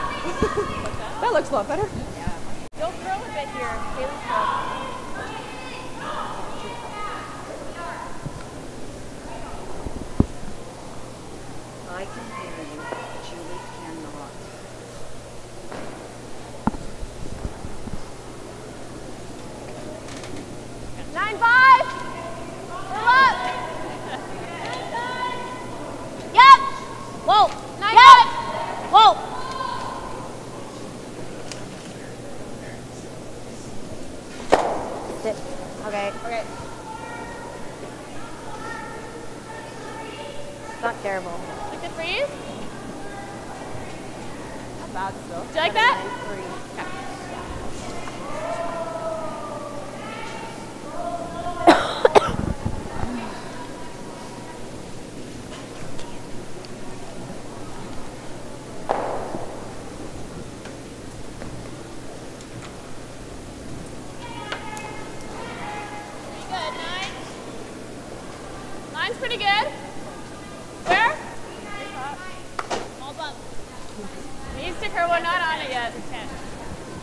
S9: That looks a lot better.
S10: Don't throw a bit here. Haley's throw.
S6: I can hear you. Julie cannot.
S10: 9-5. We're up. Yep. Whoa. 9-5. Whoa. Sit. Okay.
S9: Okay.
S10: It's not terrible. Like the freeze?
S9: Not bad still.
S10: Do you like that?
S9: 7-9-3.
S10: Good. 9. 9's pretty good. Where? Small bump. Needs to curve. We're not on it yet. 10.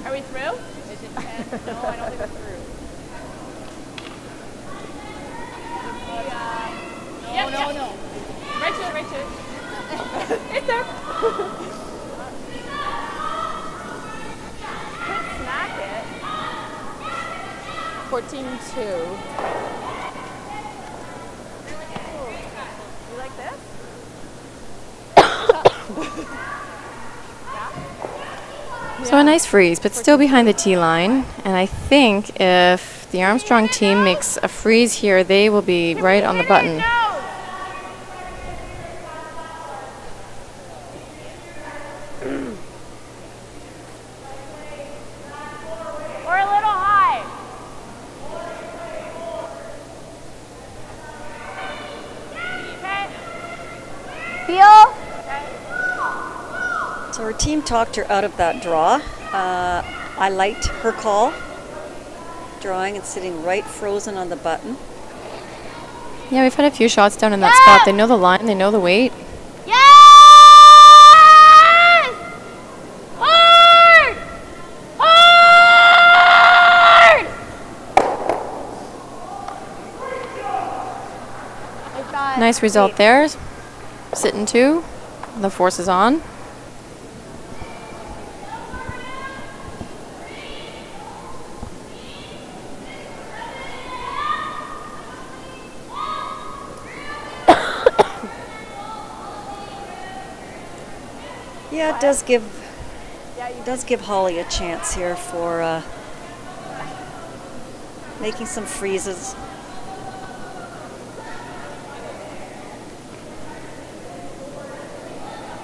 S10: Are we through? Is it 10? No, I don't think we're through. No. Right to it. It's there.
S9: Could smack it. 14-2. You like this?
S7: So a nice freeze, but still behind the tee line. And I think if the Armstrong team makes a freeze here, they will be right on the button.
S10: Or a little high. Okay. Feel.
S6: So her team talked her out of that draw. I liked her call. Drawing and sitting right frozen on the button.
S7: Yeah, we've had a few shots down in that spot. They know the line, they know the weight.
S8: Yes! Hard! Hard!
S7: Nice result there. Sitting 2. The force is on.
S6: Yeah, it does give Holly a chance here for making some freezes.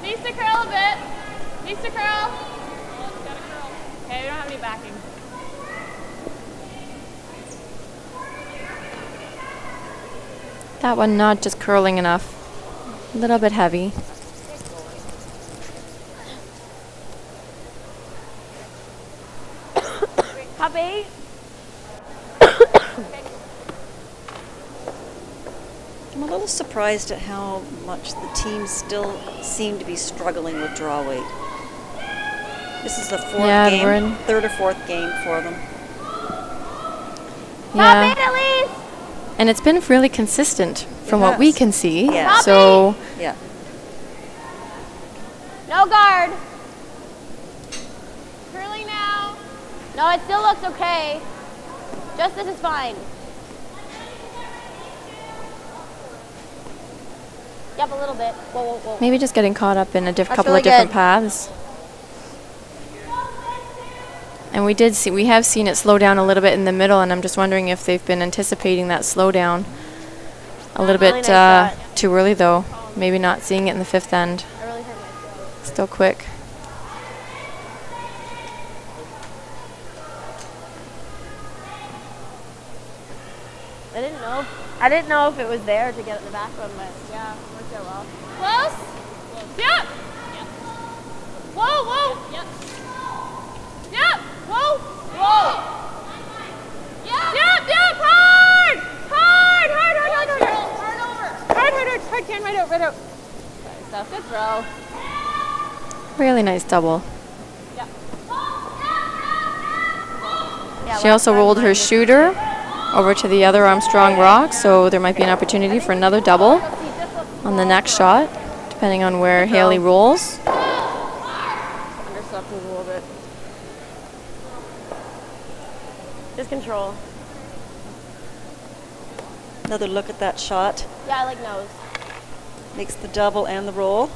S10: Needs to curl a bit. Needs to curl. Oh, it's gotta curl. Okay, we don't have any backing.
S7: That one not just curling enough. A little bit heavy.
S8: Cup 8.
S6: I'm a little surprised at how much the teams still seem to be struggling with draw weight. This is the fourth game, third or fourth game for them.
S7: Yeah.
S8: Cup 8 at least.
S7: And it's been really consistent from what we can see.
S6: Yeah.
S7: So
S6: yeah.
S8: No guard. Curling now. No, it still looks okay. Just this is fine. Yep, a little bit. Whoa, whoa, whoa.
S7: maybe just getting caught up in a couple
S8: really
S7: of different
S8: good.
S7: paths. And we have seen it slow down a little bit in the middle, and I'm just wondering if they've been anticipating that slowdown a little bit too early, though. Maybe not seeing it in the 5th end.
S8: I really hurt my throat.
S7: Still quick.
S8: I didn't know if it was there to get in the back one, but yeah, it worked out well.
S10: Close? Yep. Whoa, whoa. Yep. Yep. Whoa. Whoa. Yep. Yep, yep. Hard. Hard, hard, hard, hard, hard. Hard over. Hard, hard, hard. Hard, Karen. Right out, right out. Sorry, stuff. Good throw.
S7: Really nice double.
S10: Yep.
S7: She also rolled her shooter over to the other Armstrong rock, so there might be an opportunity for another double on the next shot, depending on where Haley rolls.
S8: Underslept a little bit. Just control.
S6: Another look at that shot.
S8: Yeah, I like nose.
S6: Makes the double and the roll.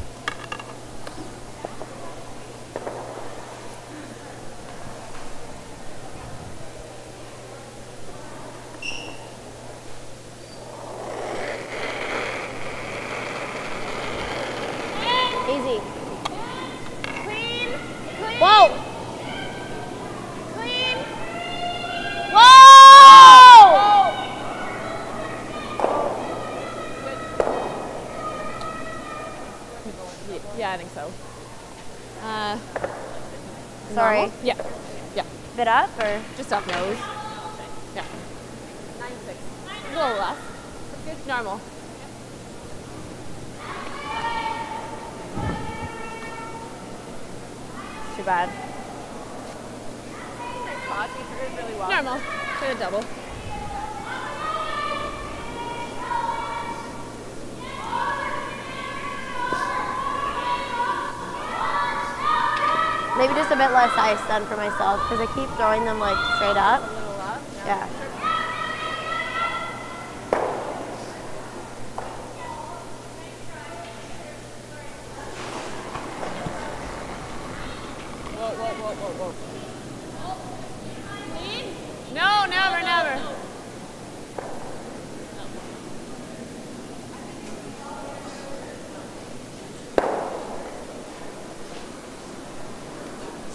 S8: Easy. Clean. Clean. Whoa. Clean. Whoa!
S10: Yeah, I think so.
S8: Sorry.
S10: Normal? Yeah. Yeah.
S8: Bit up or?
S10: Just up nose. Yeah. 9-6. A little less. It's good. Normal.
S8: Too bad.
S10: Nice spot. You did really well. Normal. Should have double.
S8: Maybe just a bit less ice then for myself because I keep throwing them like straight up.
S10: A little up.
S8: Yeah.
S10: Whoa, whoa, whoa, whoa, whoa. No, never, never.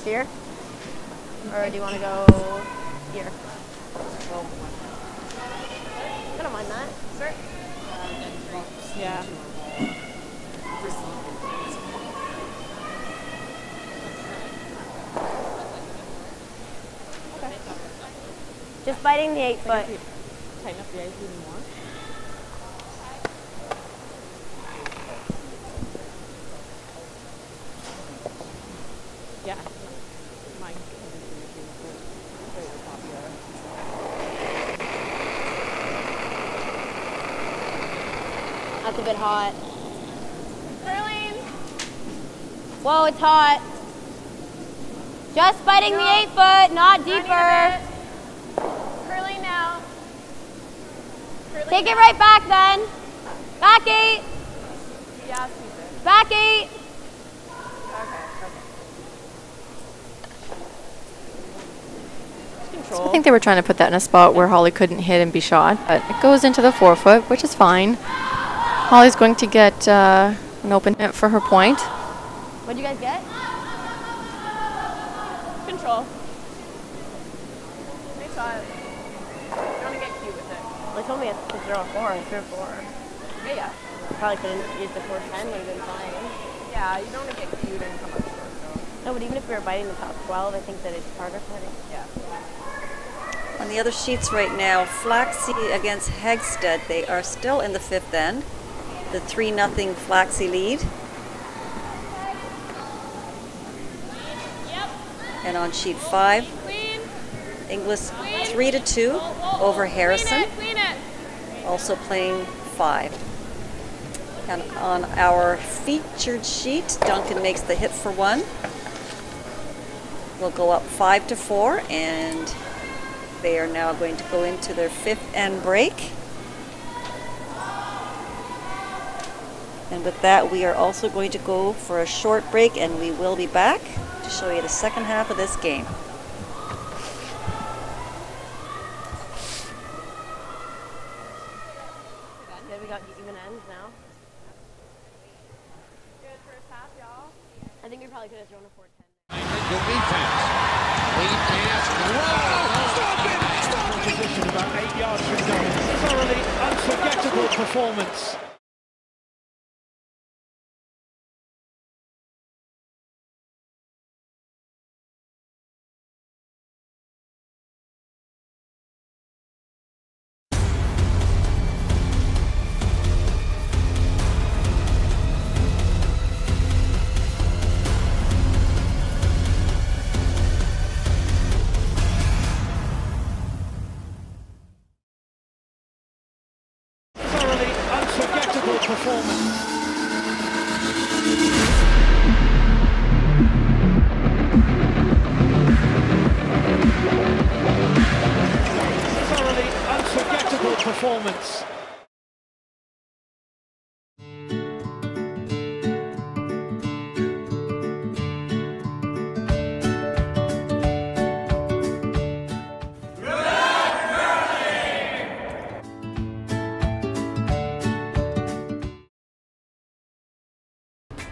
S8: Here? Or do you want to go here? I don't mind that.
S10: Sir? Yeah.
S8: Just biting the 8 foot.
S10: Tighten up the ice even more.
S9: Yeah. My very popular.
S8: That's a bit hot. Curling. Whoa, it's hot. Just fighting the 8 foot, not deeper.
S9: Curling now. Curling
S8: Take
S9: now.
S8: it right back then. Back 8.
S9: Yeah, stupid.
S8: Back 8.
S9: Okay.
S7: So I think they were trying to put that in a spot where Holly couldn't hit and be shot, but it goes into the 4 foot, which is fine. Holly's going to get an open hit for her point.
S8: What'd you guys get?
S9: Control. Nice shot. You want to get cute with it.
S8: Well, they told me to throw a 4 and threw a 4.
S9: Yeah.
S8: Probably couldn't use the 410, would have been fine.
S9: Yeah, you don't want to get cute and come up short, though.
S8: No, but even if we were biting the top 12, I think that it's harder for hitting.
S9: Yeah.
S6: On the other sheets right now, Flaxey against Hegstead. They are still in the 5th end. The 3-0 Flaxey lead.
S10: Yep.
S6: And on sheet 5,
S10: Clean.
S6: Inglis 3-2 over Harrison.
S10: Clean it.
S6: Also playing 5. And on our featured sheet, Duncan makes the hit for 1. We'll go up 5-4, and they are now going to go into their 5th end break. And with that, we are also going to go for a short break, and we will be back to show you the second half of this game.
S8: Good, we got even ends now.
S9: Good first half, y'all.
S8: I think we probably could have thrown a 410.
S1: Good defense. Lead pass. Whoa!
S2: Stop it! Stop it! Position about 8 yards from goal. Thoroughly unforgettable performance. Thoroughly unforgettable performance. Thoroughly unforgettable performance.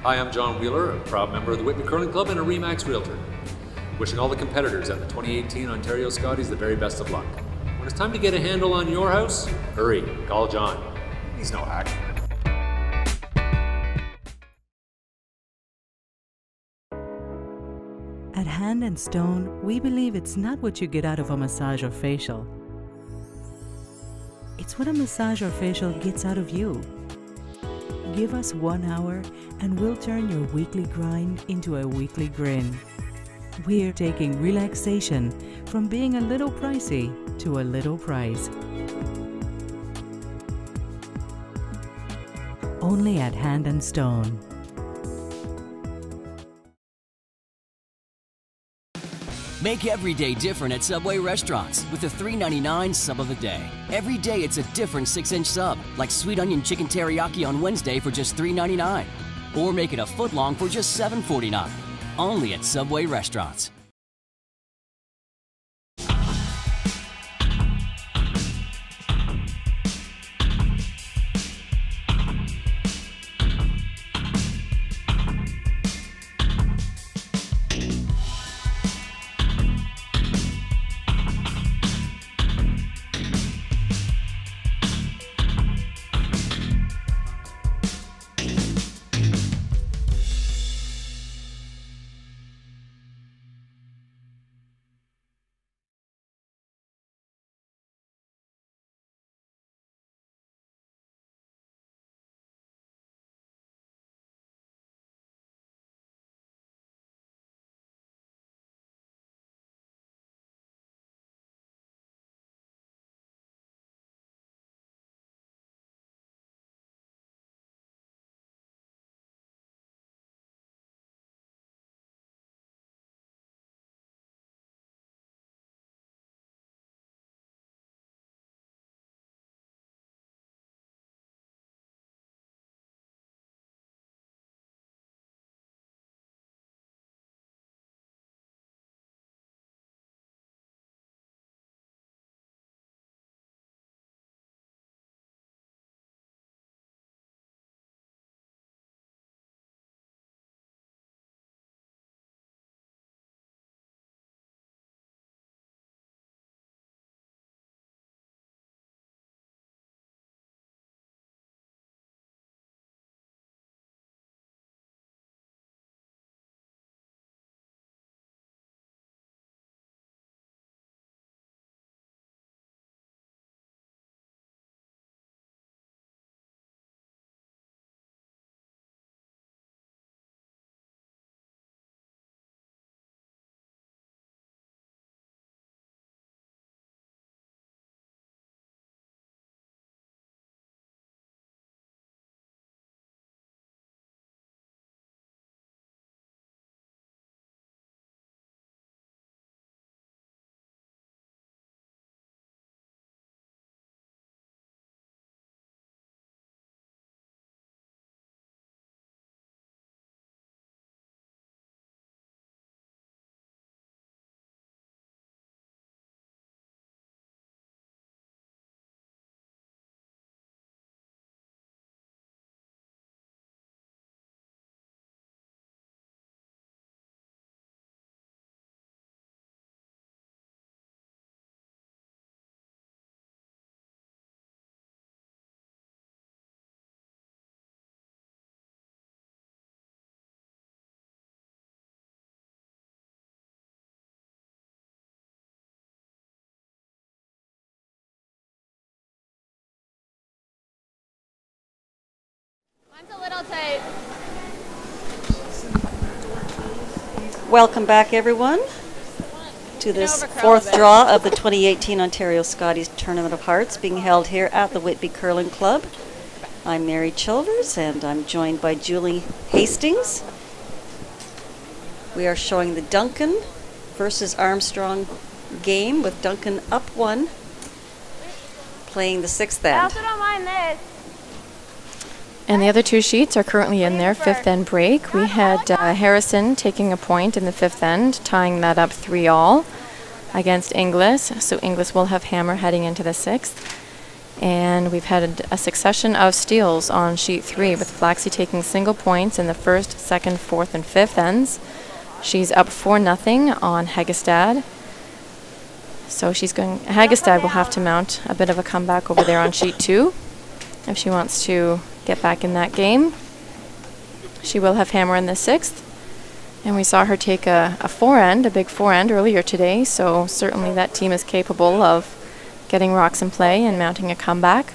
S3: Hi, I'm John Wheeler, a proud member of the Whitby Curling Club and a RE/MAX Realtor. Wishing all the competitors at the 2018 Ontario Scotties the very best of luck. When it's time to get a handle on your house, hurry, call John. He's no hack.
S4: At Hand and Stone, we believe it's not what you get out of a massage or facial. It's what a massage or facial gets out of you. Give us 1 hour and we'll turn your weekly grind into a weekly grin. We're taking relaxation from being a little pricey to a little price. Only at Hand and Stone.
S5: Make every day different at Subway restaurants with the $3.99 sub of the day. Every day it's a different 6-inch sub, like sweet onion chicken teriyaki on Wednesday for just $3.99. Or make it a foot long for just $7.49. Only at Subway restaurants.
S10: Mine's a little tight.
S6: Welcome back, everyone, to this fourth draw of the 2018 Ontario Scotties Tournament of Hearts being held here at the Whitby Curling Club. I'm Mary Chilvers, and I'm joined by Julie Hastings. We are showing the Duncan versus Armstrong game with Duncan up 1, playing the 6th
S8: I
S6: end.
S8: also don't mind this.
S7: And the other two sheets are currently in their 5th end break. We had Harrison taking a point in the 5th end, tying that up 3-all against Inglis. So Inglis will have hammer heading into the 6th. And we've had a succession of steals on sheet 3, with Flaxie taking single points in the 1st, 2nd, 4th, and 5th ends. She's up 4-0 on Hagestad. So Hagestad will have to mount a bit of a comeback over there on sheet 2 if she wants to get back in that game. She will have hammer in the 6th. And we saw her take a big 4-end earlier today, so certainly that team is capable of getting rocks in play and mounting a comeback.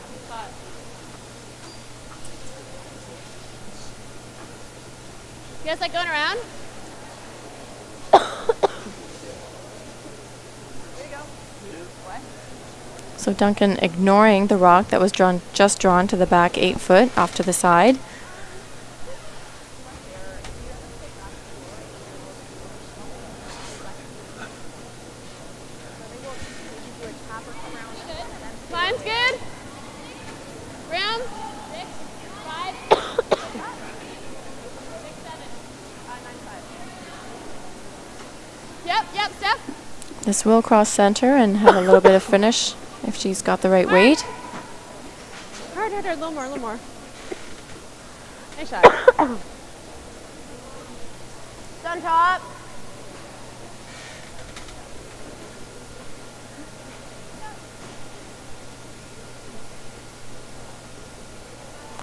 S10: You guys like going around?
S7: So Duncan ignoring the rock that was just drawn to the back 8 foot off to the side.
S10: Mine's good. Room. 6, 5, 6, 7, 9, 5. Yep, Steph.
S7: This will cross center and have a little bit of finish if she's got the right weight.
S10: Hard, a little more. Nice shot.
S8: It's on top.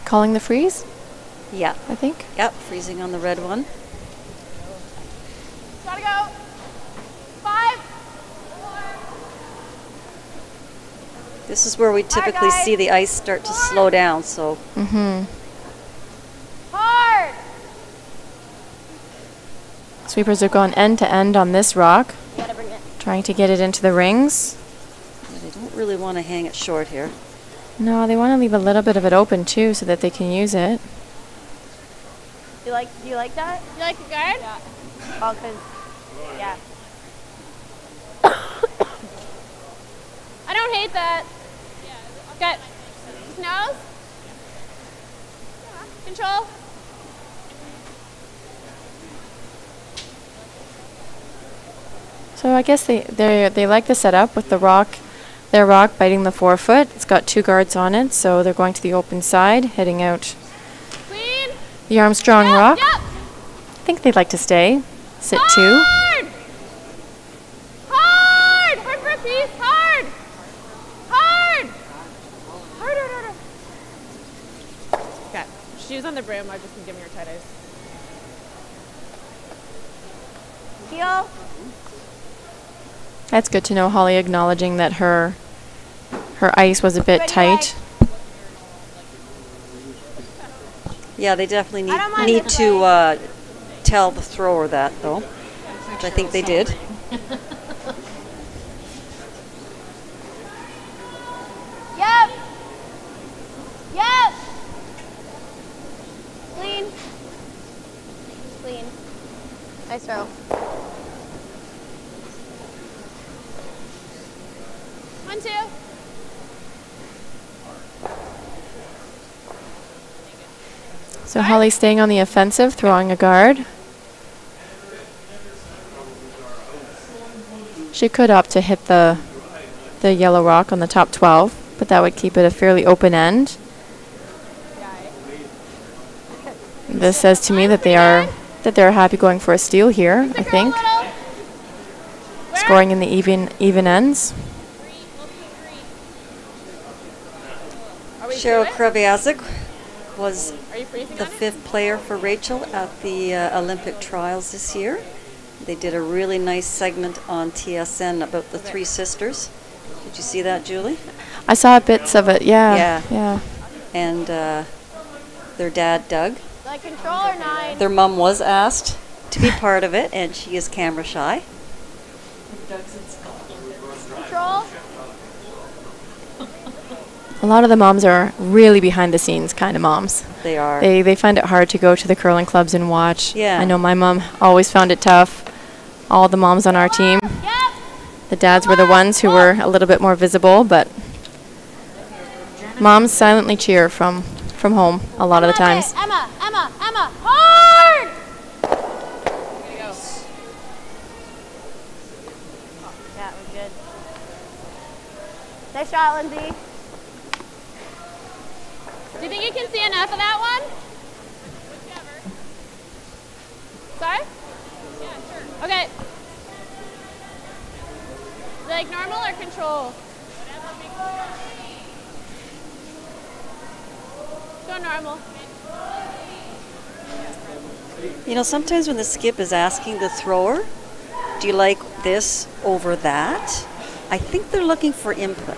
S7: Calling the freeze,
S6: Yeah.
S7: I think.
S6: Yep, freezing on the red one.
S10: Gotta go. 5.
S6: This is where we typically see the ice start to slow down, so
S8: Hard.
S7: Sweepers have gone end to end on this rock,
S8: You gotta bring it.
S7: trying to get it into the rings.
S6: yeah, they don't really want to hang it short here.
S7: No, they want to leave a little bit of it open too so that they can use it.
S8: Do you like that?
S10: You like the guard?
S8: Yeah. Oh, 'cause yeah.
S10: I don't hate that. Got nose. Control.
S7: So I guess they like the setup with the rock, their rock biting the 4 foot. It's got 2 guards on it, so they're going to the open side, heading out
S10: Clean.
S7: the Armstrong rock.
S10: Yep.
S7: I think they'd like to stay, sit 2.
S10: Hard. Hard. Hard for a piece. Hard. Hard. Harder. Okay. Shoes on the brim. I just can give me your tight eyes.
S8: Heel.
S7: That's good to know. Holly acknowledging that her ice was a bit tight.
S6: Yeah, they definitely
S8: I don't mind
S6: need
S8: this
S6: to tell the thrower that, though, which I think they did.
S8: Yep. Yep. Clean. Nice throw.
S10: One, 2.
S7: So Holly staying on the offensive, throwing a guard. She could opt to hit the yellow rock on the top 12, but that would keep it a fairly open end. This says to me that they're happy going for a steal here, I think. Scoring in the even ends.
S6: Cheryl Kraviazik was
S10: Are you freezing
S6: the
S10: on it?
S6: 5th player for Rachel at the Olympic trials this year. They did a really nice segment on TSN about the 3 sisters. Did you see that, Julie?
S7: I saw bits of it, yeah.
S6: Yeah. And their dad, Doug.
S8: Like control or 9?
S6: Their mom was asked to be part of it, and she is camera shy.
S8: Control?
S7: A lot of the moms are really behind the scenes kind of moms.
S6: They are.
S7: They find it hard to go to the curling clubs and watch.
S6: Yeah.
S7: I know my mom always found it tough. All the moms on our team.
S8: Yep.
S7: The dads were the ones who were a little bit more visible, but moms silently cheer from home a lot of the times.
S8: Emma, hard! That was good. Nice shot, Lindsay.
S10: Do you think you can see enough of that one? Sorry? Yeah, sure. Okay. Like normal or control? Go normal.
S6: You know, sometimes when the skip is asking the thrower, do you like this over that? I think they're looking for input.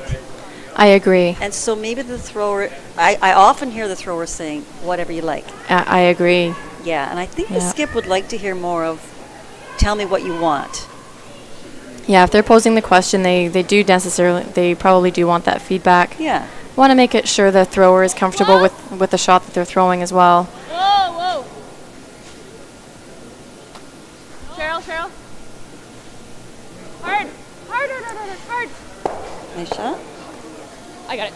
S7: I agree.
S6: And so maybe the thrower, I often hear the thrower saying, whatever you like.
S7: I agree.
S6: Yeah, and I think the skip would like to hear more of, tell me what you want.
S7: Yeah, if they're posing the question, they probably do want that feedback.
S6: Yeah.
S7: Want to make it sure the thrower is comfortable with the shot that they're throwing as well.
S10: Whoa. Cheryl. Hard.
S6: Nice shot.
S10: I got it.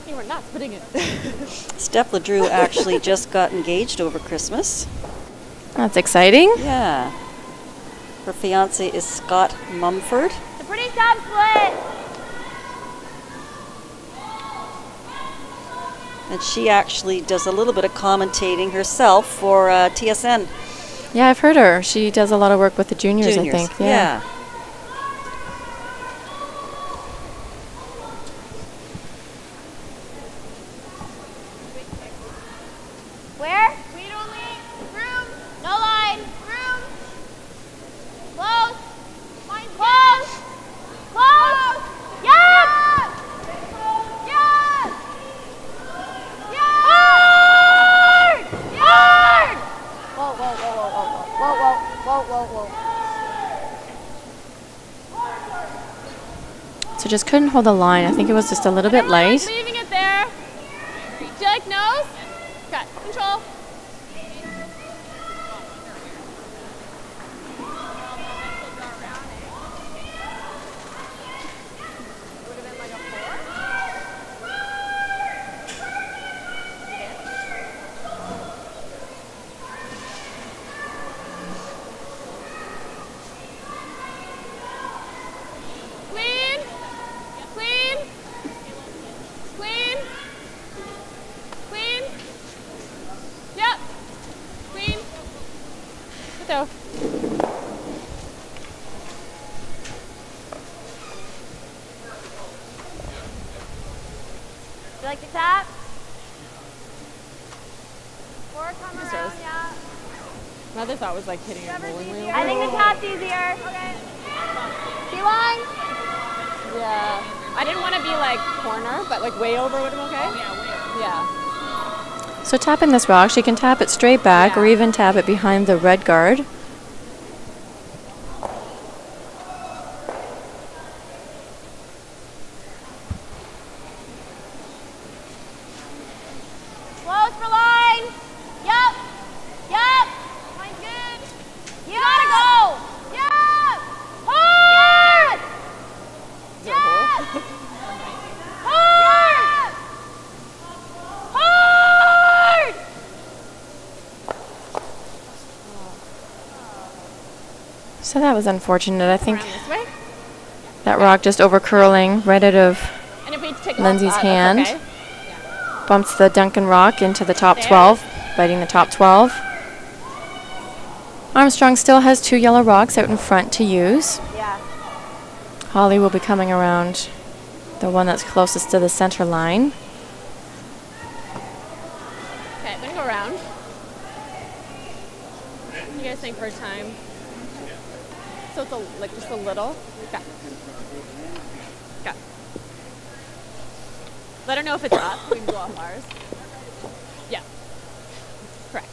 S10: You were not putting it.
S6: Steph LeDrew actually just got engaged over Christmas.
S7: That's exciting.
S6: Yeah. Her fiance is Scott Mumford.
S8: It's a pretty tough split.
S6: And she actually does a little bit of commentating herself for TSN.
S7: Yeah, I've heard her. She does a lot of work with the juniors. I think.
S6: Yeah.
S8: Where? Lead only. Room. No line. Room. Close. Close. Yes! Yes! Hard! Hard! Whoa.
S7: So just couldn't hold the line. I think it was just a little bit light.
S10: Leaving it there. Do you like nose? Okay, control.
S8: You like to tap? Or come around, yeah.
S9: My other thought was like hitting a bowling wheel.
S8: I think the tap's easier. Okay. T-line?
S9: Yeah. I didn't want to be like corner, but like way over would have been okay?
S10: Yeah, way over.
S9: Yeah.
S7: So tapping this rock, she can tap it straight back or even tap it behind the red guard.
S8: Close for line. Yup. Line's good. You gotta go. Yup. Hard. Yup. Hard. Hard.
S7: So that was unfortunate. I think that rock just over curling right out of
S10: And if we take
S7: Lindsay's hand.
S10: Okay.
S7: Bumps the Duncan rock into the top 12, biting the top 12. Armstrong still has 2 yellow rocks out in front to use.
S8: Yeah.
S7: Holly will be coming around the one that's closest to the center line.
S10: Okay, I'm gonna go around. What do you guys think first time? So it's like just a little. Okay. Let her know if it's up. We can go off ours. Yeah. Correct.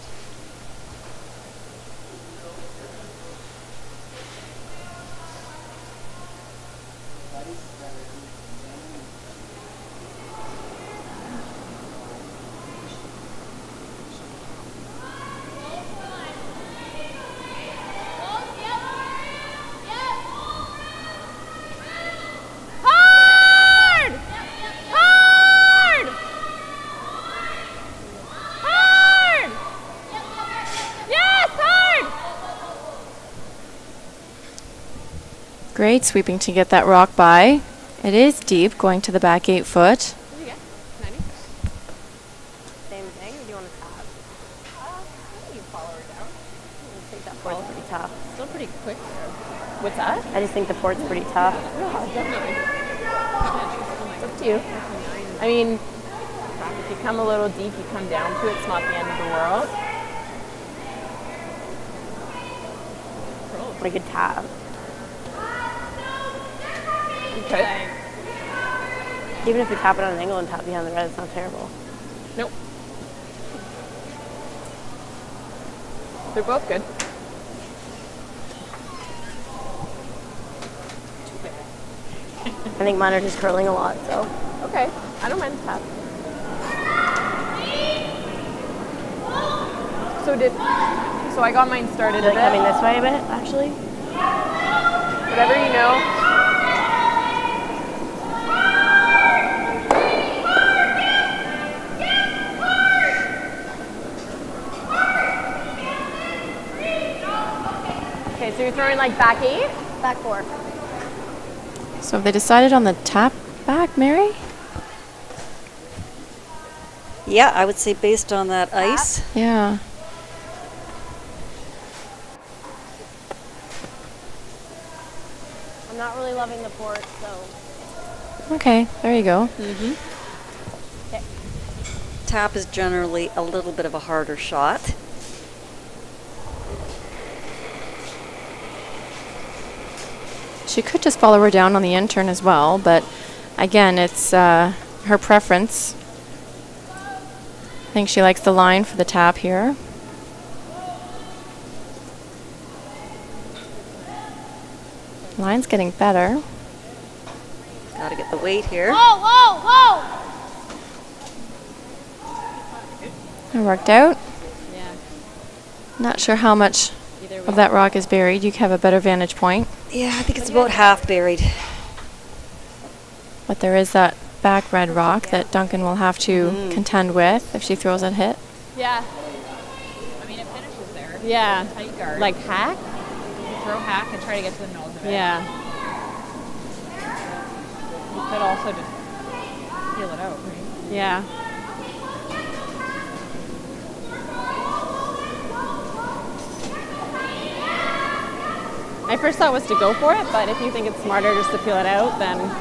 S7: Great sweeping to get that rock by. It is deep, going to the back 8 foot.
S9: What do you get? 90? Same thing, or do you want to tap? I think you follow her down. I think that port's pretty tough.
S10: Still pretty quick.
S9: What's that? I just think the port's pretty tough.
S10: Yeah, definitely.
S9: It's up to you. I mean, if you come a little deep, you come down to it, it's not the end of the world. What a good tap. Okay. Even if you tap it on an angle and tap behind the red, it's not terrible.
S10: Nope.
S9: They're both good. I think mine are just curling a lot, so. Okay, I don't mind the tap. So I got mine started a bit. Coming this way a bit, actually. Whatever you know. Okay, so you're throwing like back 8? Back 4.
S7: So have they decided on the tap back, Mary?
S6: Yeah, I would say based on that ice.
S7: Yeah.
S9: I'm not really loving the port, so.
S7: Okay, there you go.
S9: Okay.
S6: Tap is generally a little bit of a harder shot.
S7: She could just follow her down on the in-turn as well, but again, it's her preference. I think she likes the line for the tap here. Line's getting better.
S6: Got to get the weight here.
S8: Whoa, whoa, whoa!
S7: It worked out.
S10: Yeah.
S7: Not sure how much of that rock is buried. You have a better vantage point.
S6: Yeah, I think it's about half buried.
S7: But there is that back red rock that Duncan will have to contend with if she throws it hit.
S10: Yeah. I mean, it finishes there.
S9: Yeah.
S10: Tight guard.
S9: Like hack?
S10: You throw hack and try to get to the nose of it.
S9: Yeah.
S10: You could also just peel it out, right?
S9: Yeah. My first thought was to go for it, but if you think it's smarter just to peel it out, then.
S10: If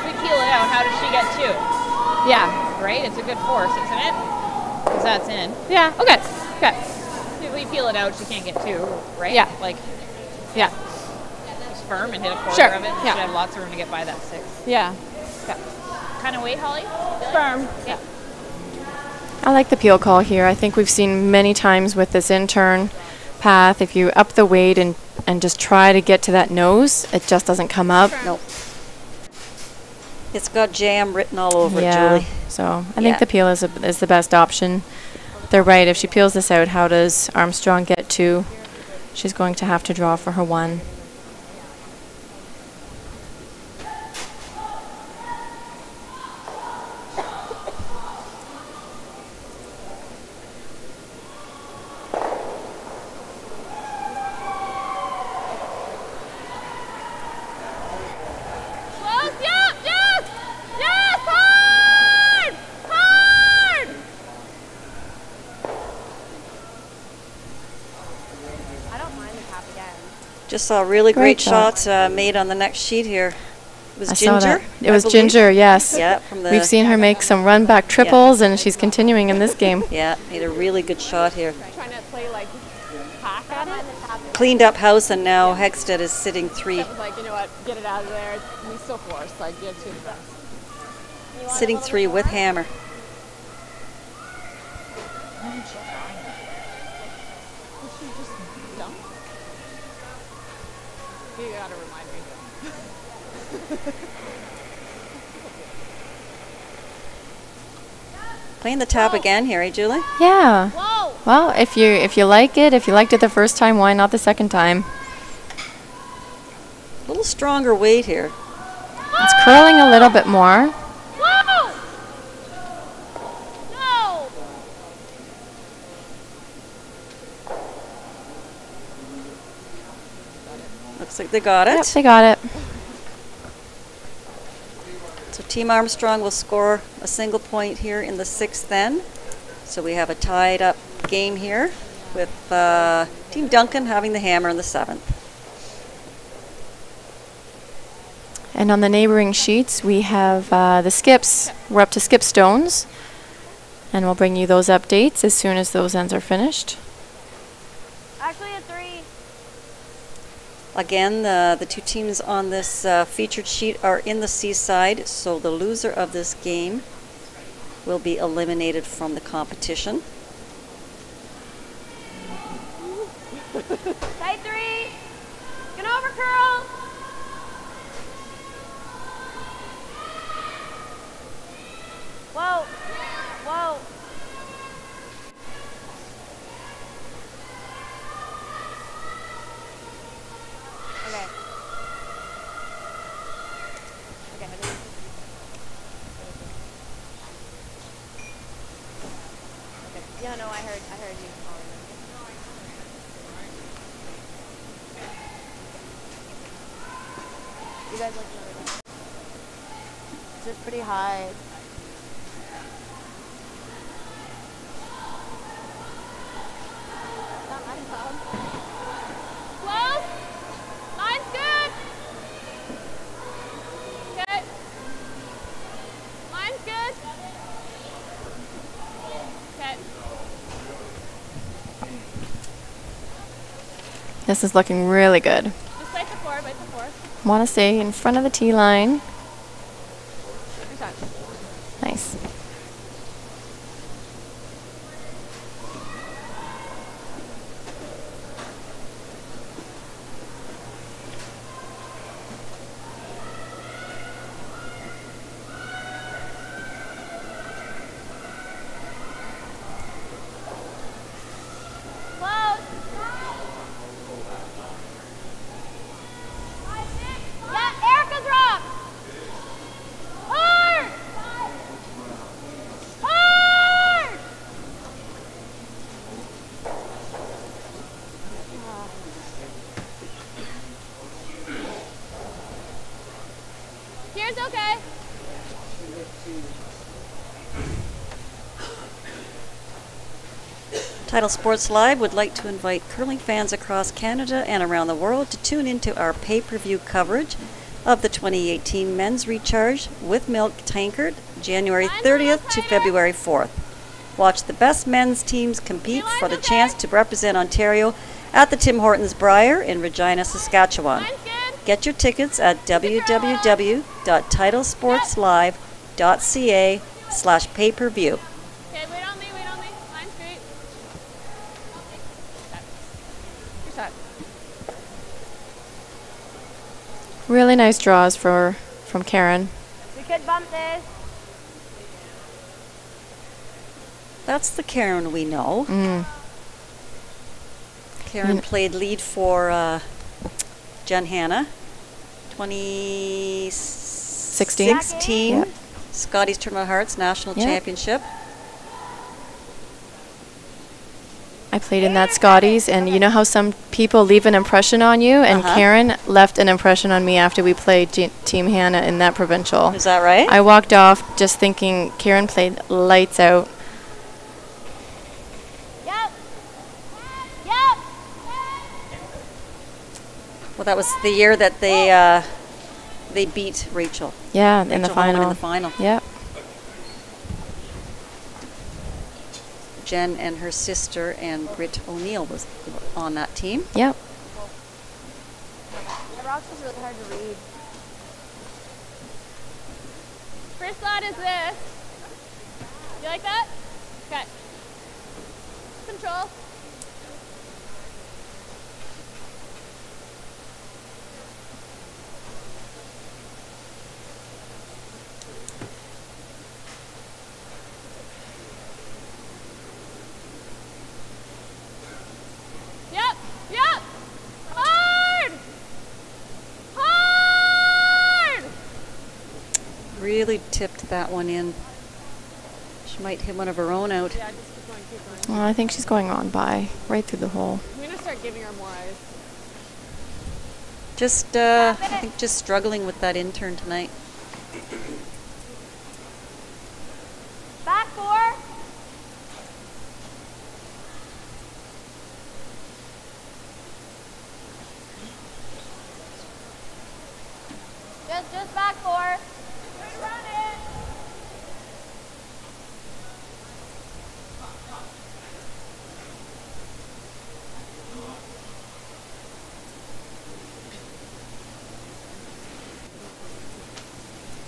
S10: we peel it out, how does she get 2?
S9: Yeah.
S10: Right? It's a good force, isn't it? Because that's in.
S9: Yeah. Okay. Okay.
S10: If we peel it out, she can't get 2, right?
S9: Yeah.
S10: Like,
S9: Yeah.
S10: just firm and hit a quarter
S9: Sure.
S10: of it.
S9: Yeah.
S10: Should have lots of room to get by that 6.
S9: Yeah. Okay.
S10: Kind of weight, Holly?
S9: Firm.
S10: Yeah.
S7: I like the peel call here. I think we've seen many times with this in-turn path, if you up the weight and just try to get to that nose, it just doesn't come up.
S6: Nope. It's got jam written all over it, Julie.
S7: So I think the peel is the best option. They're right. If she peels this out, how does Armstrong get 2? She's going to have to draw for her 1.
S6: Just saw a really great
S7: shot.
S6: shot made on the next sheet here. It was
S7: I saw
S6: Ginger.
S7: that. It was Ginger, yes.
S6: Yeah, from the
S7: We've seen her make some run back triples, and she's continuing in this game.
S6: Yeah, made a really good shot here.
S9: Trying to play like hack at it.
S6: Cleaned up house, and now Hegstead is sitting 3.
S9: Like, you know what, get it out of there. We still force, like, get to the best.
S6: sitting 3 with hammer.
S9: You gotta remind me.
S6: Playing the tab again here, eh, Julie?
S7: Yeah.
S9: Whoa!
S7: Well, if you like it, if you liked it the first time, why not the second time?
S6: A little stronger weight here.
S7: It's curling a little bit more.
S9: Whoa! No!
S6: Looks like they got it.
S7: Yep, they got it.
S6: So Team Armstrong will score a single point here in the 6th then. So we have a tied up game here with Team Duncan having the hammer in the 7th.
S7: And on the neighboring sheets, we have the skips. We're up to skip stones. And we'll bring you those updates as soon as those ends are finished.
S9: Actually, a 3.
S6: Again, the 2 teams on this featured sheet are in the Seaside, so the loser of this game will be eliminated from the competition.
S9: Tight 3. Get over, curl. Whoa. Whoa. Okay. Okay, ready? Okay. Yeah, no, I heard you calling them. You guys like another one? It's just pretty high. Not mine, Bob. Close. Line's good. Okay. Line's good. Okay.
S7: This is looking really good.
S9: Just bite the 4, bite the 4.
S7: Want to stay in front of the tee line.
S9: Reset.
S7: Nice.
S9: Close. Yeah, Erica's rock. Hard. Hard. Here's okay.
S6: Title Sports Live would like to invite curling fans across Canada and around the world to tune into our pay-per-view coverage of the 2018 Men's Recharge with Milk Tankard, January 30th to February 4th. Watch the best men's teams compete for the chance to represent Ontario at the Tim Hortons Briar in Regina, Saskatchewan. Get your tickets at www.titlesportslive.ca/pay-per-view.
S9: Okay, wait on me, wait on me. Line's great. Reset.
S7: Really nice draws from Karen.
S9: We could bump this.
S6: That's the Karen we know.
S7: Mm.
S6: Karen played lead for Jen Hanna, 2016
S7: Yep.
S6: Scotties Tournament of Hearts National
S7: Yep.
S6: Championship.
S7: I played in that Scotties, and you know how some people leave an impression on you, and Karen left an impression on me after we played Team Hannah in that provincial.
S6: Is that right?
S7: I walked off just thinking Karen played lights out.
S9: Yep. Yep.
S6: Well, that was the year that they beat Rachel.
S7: Yeah,
S6: Rachel
S7: in the
S6: Holman
S7: final.
S6: in the final.
S7: Yep.
S6: Jen and her sister and Britt O'Neill was on that team.
S7: Yep.
S9: The rocks was really hard to read.
S10: First thought is this. You like that? Okay. Control. Yep, yep. Hard! Hard!
S6: Really tipped that one in. She might hit one of her own out.
S9: Yeah, just keep going, keep going.
S7: Well, I think she's going on by, right through the hole.
S9: I'm going to start giving her more ice.
S6: Just, I think just struggling with that intern tonight.
S10: Back 4. Just back 4. Run it.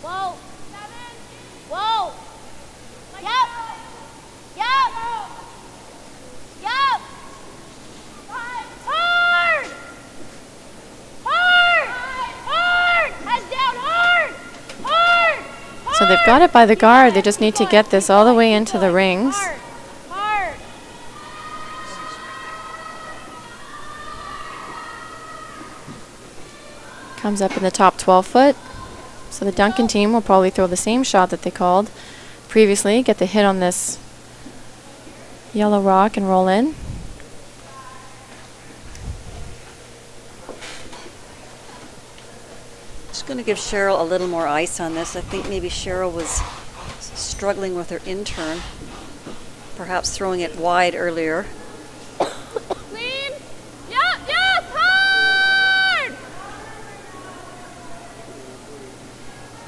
S10: Whoa. 7. Whoa. Yep. Yep. Yep. Hard. Hard. Hard. Head down. Hard. Hard.
S7: So they've got it by the guard. They just need to get this all the way into the rings.
S10: Hard. Hard.
S7: Comes up in the top 12 foot. So the Duncan team will probably throw the same shot that they called previously, get the hit on this yellow rock and roll in.
S6: Just going to give Cheryl a little more ice on this. I think maybe Cheryl was struggling with her intern, perhaps throwing it wide earlier.
S10: Clean. Yep. Yes. Hard.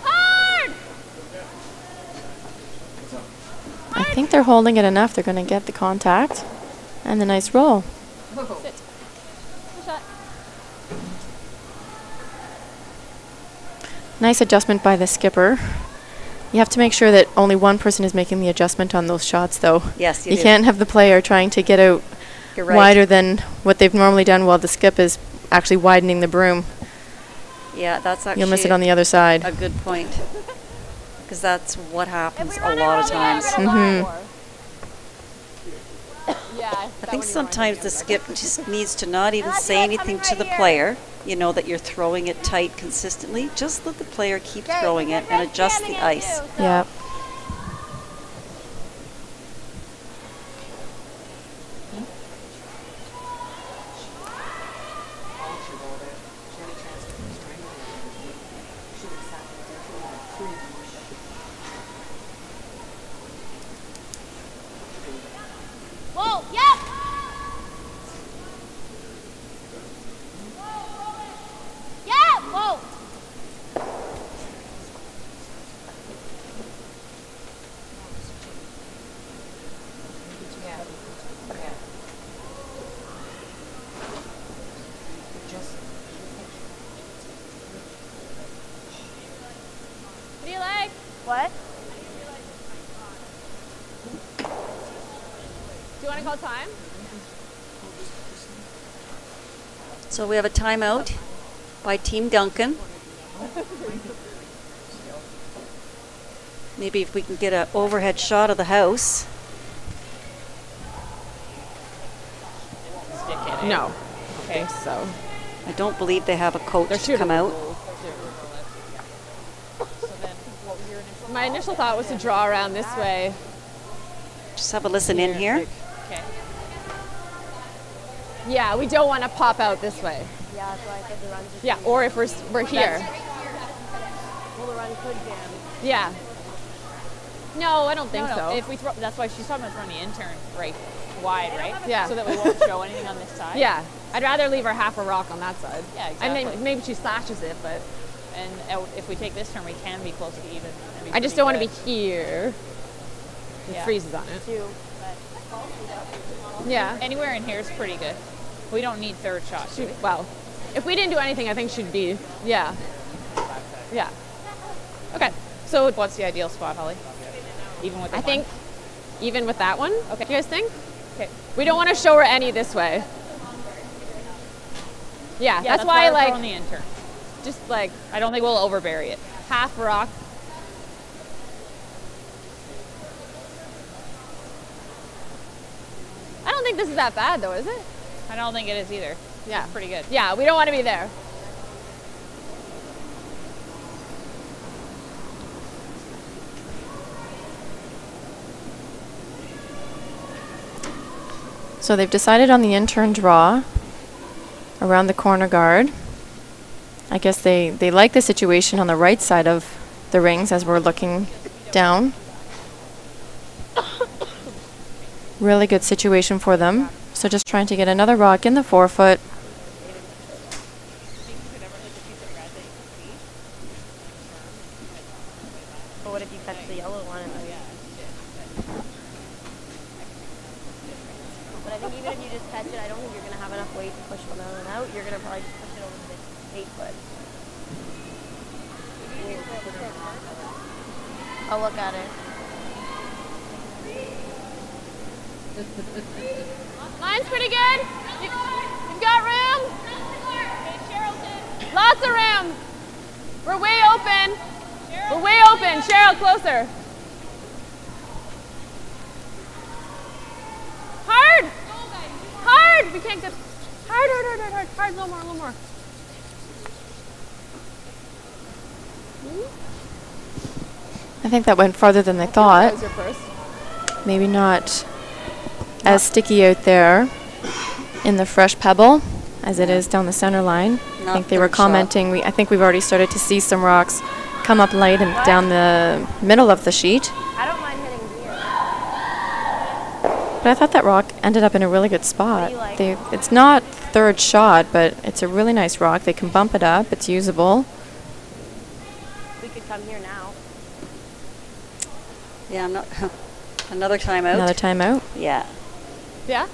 S10: Hard.
S7: I think they're holding it enough. They're going to get the contact and the nice roll.
S10: Sit. Good shot.
S7: Nice adjustment by the skipper. You have to make sure that only one person is making the adjustment on those shots, though.
S6: Yes,
S7: you can't have the player trying to get out
S6: You're right.
S7: wider than what they've normally done while the skip is actually widening the broom.
S6: Yeah, that's actually
S7: You'll miss it on the other side.
S6: a good point. Because that's what happens
S10: If we
S6: a
S10: run it
S6: lot of
S10: wrong, we're
S6: times.
S10: gonna
S7: Mhm.
S10: line.
S9: Yeah.
S6: I think sometimes the skip just needs to not even say anything to the player, you know, that you're throwing it tight consistently. Just let the player keep throwing it and adjust the ice.
S7: Yep.
S10: Whoa. Yep. Yeah. Whoa. What do you like? What? Do you want to call time?
S6: So we have a timeout by Team Duncan. Maybe if we can get an overhead shot of the house.
S9: No. I think so.
S6: I don't believe they have a coach
S9: They're
S6: to come out.
S9: My initial thought was to draw around this way.
S6: Just have a listen in here.
S9: Okay. Yeah, we don't want to pop out this way.
S8: Yeah, that's why I said the run.
S9: Yeah, or if we're here.
S8: Well, the run could jam.
S9: Yeah. No, I don't think
S10: No,
S9: so.
S10: if we throw, that's why she's talking about throwing the intern right wide, right?
S9: Yeah.
S10: So that we won't show anything on this side.
S9: Yeah, I'd rather leave her half a rock on that side.
S10: Yeah,
S9: I mean,
S10: exactly.
S9: maybe she slashes it, but
S10: And if we take this turn, we can be close to even. That'd be
S9: I just
S10: pretty
S9: don't want to be
S10: good.
S9: here. It
S10: Yeah.
S9: freezes on it. Yeah.
S10: Anywhere in here is pretty good. We don't need third shots. do we?
S9: Well, if we didn't do anything, I think she'd be, yeah. Yeah. Okay, so
S10: So
S9: What's the ideal spot, Holly? Even with the
S10: I
S9: one?
S10: think even with that one.
S9: Okay.
S10: Do you guys think?
S9: Okay.
S10: We don't want to show her any this way. Yeah,
S9: Yeah,
S10: that's why
S9: we're
S10: like
S9: on the intern.
S10: just like
S9: I don't think we'll overbury it.
S10: half rock. I don't think this is that bad though, is it?
S9: I don't think it is either.
S10: Yeah.
S9: It's pretty good.
S10: Yeah, we don't want to be there.
S7: So they've decided on the intern draw around the corner guard. I guess they like the situation on the right side of the rings as we're looking down. Really good situation for them. So just trying to get another rock in the 4-foot.
S12: But what if you catch the yellow one? But I think even if you just catch it, I don't think you're going to have enough weight to push one out. You're going to probably just push it over to the 8-foot. I'll look at it.
S10: Line's pretty good. You've got room. Lots of room. We're way open. We're way open. Cheryl, closer. Hard. Hard. We can't get hard, hard, hard, hard, hard, hard. A little more, a little more.
S7: I think that went farther than they thought.
S10: That was your first.
S7: Maybe not as sticky out there in the fresh pebble as it is down the center line. I think they were commenting. I think we've already started to see some rocks come up light and down the middle of the sheet.
S12: I don't mind hitting here.
S7: But I thought that rock ended up in a really good spot.
S12: What do you like?
S7: It's not third shot, but it's a really nice rock. They can bump it up. It's usable.
S12: We could come here now.
S6: Yeah, I'm not. Another timeout.
S7: Another timeout.
S6: Yeah.
S10: Yeah.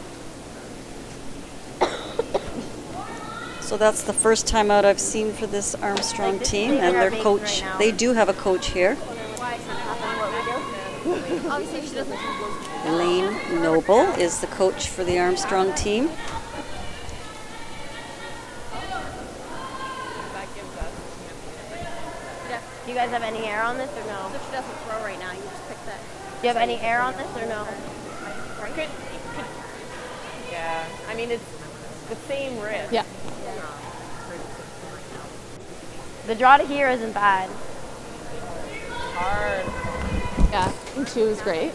S6: So that's the first timeout I've seen for this Armstrong team, and their coach. They do have a coach here.
S12: Obviously, she doesn't.
S6: Elaine Noble is the coach for the Armstrong team.
S12: Do you guys have any air on this or no?
S8: So she doesn't throw right now. You just pick that.
S12: Do you have any air on this or no?
S9: Yeah. I mean, it's the same wrist.
S10: Yeah.
S12: The draw to here isn't bad.
S9: Hard.
S10: Yeah. And 2 is great.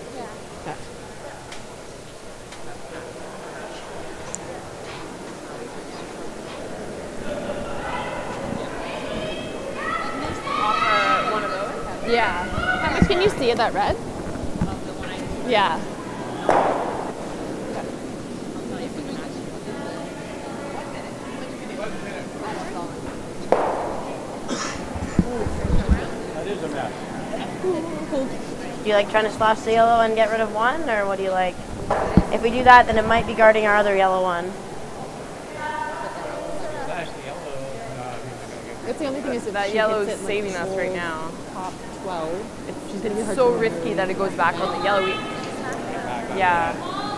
S9: Offer one of those.
S10: Yeah. How much can you see of that red? Yeah.
S12: Do you like trying to slash the yellow and get rid of one, or what do you like? If we do that, then it might be guarding our other yellow one.
S10: That's the only thing is
S9: That yellow's saving us right now.
S10: Top 12.
S9: It's so risky that it goes back on the yellow. Yeah.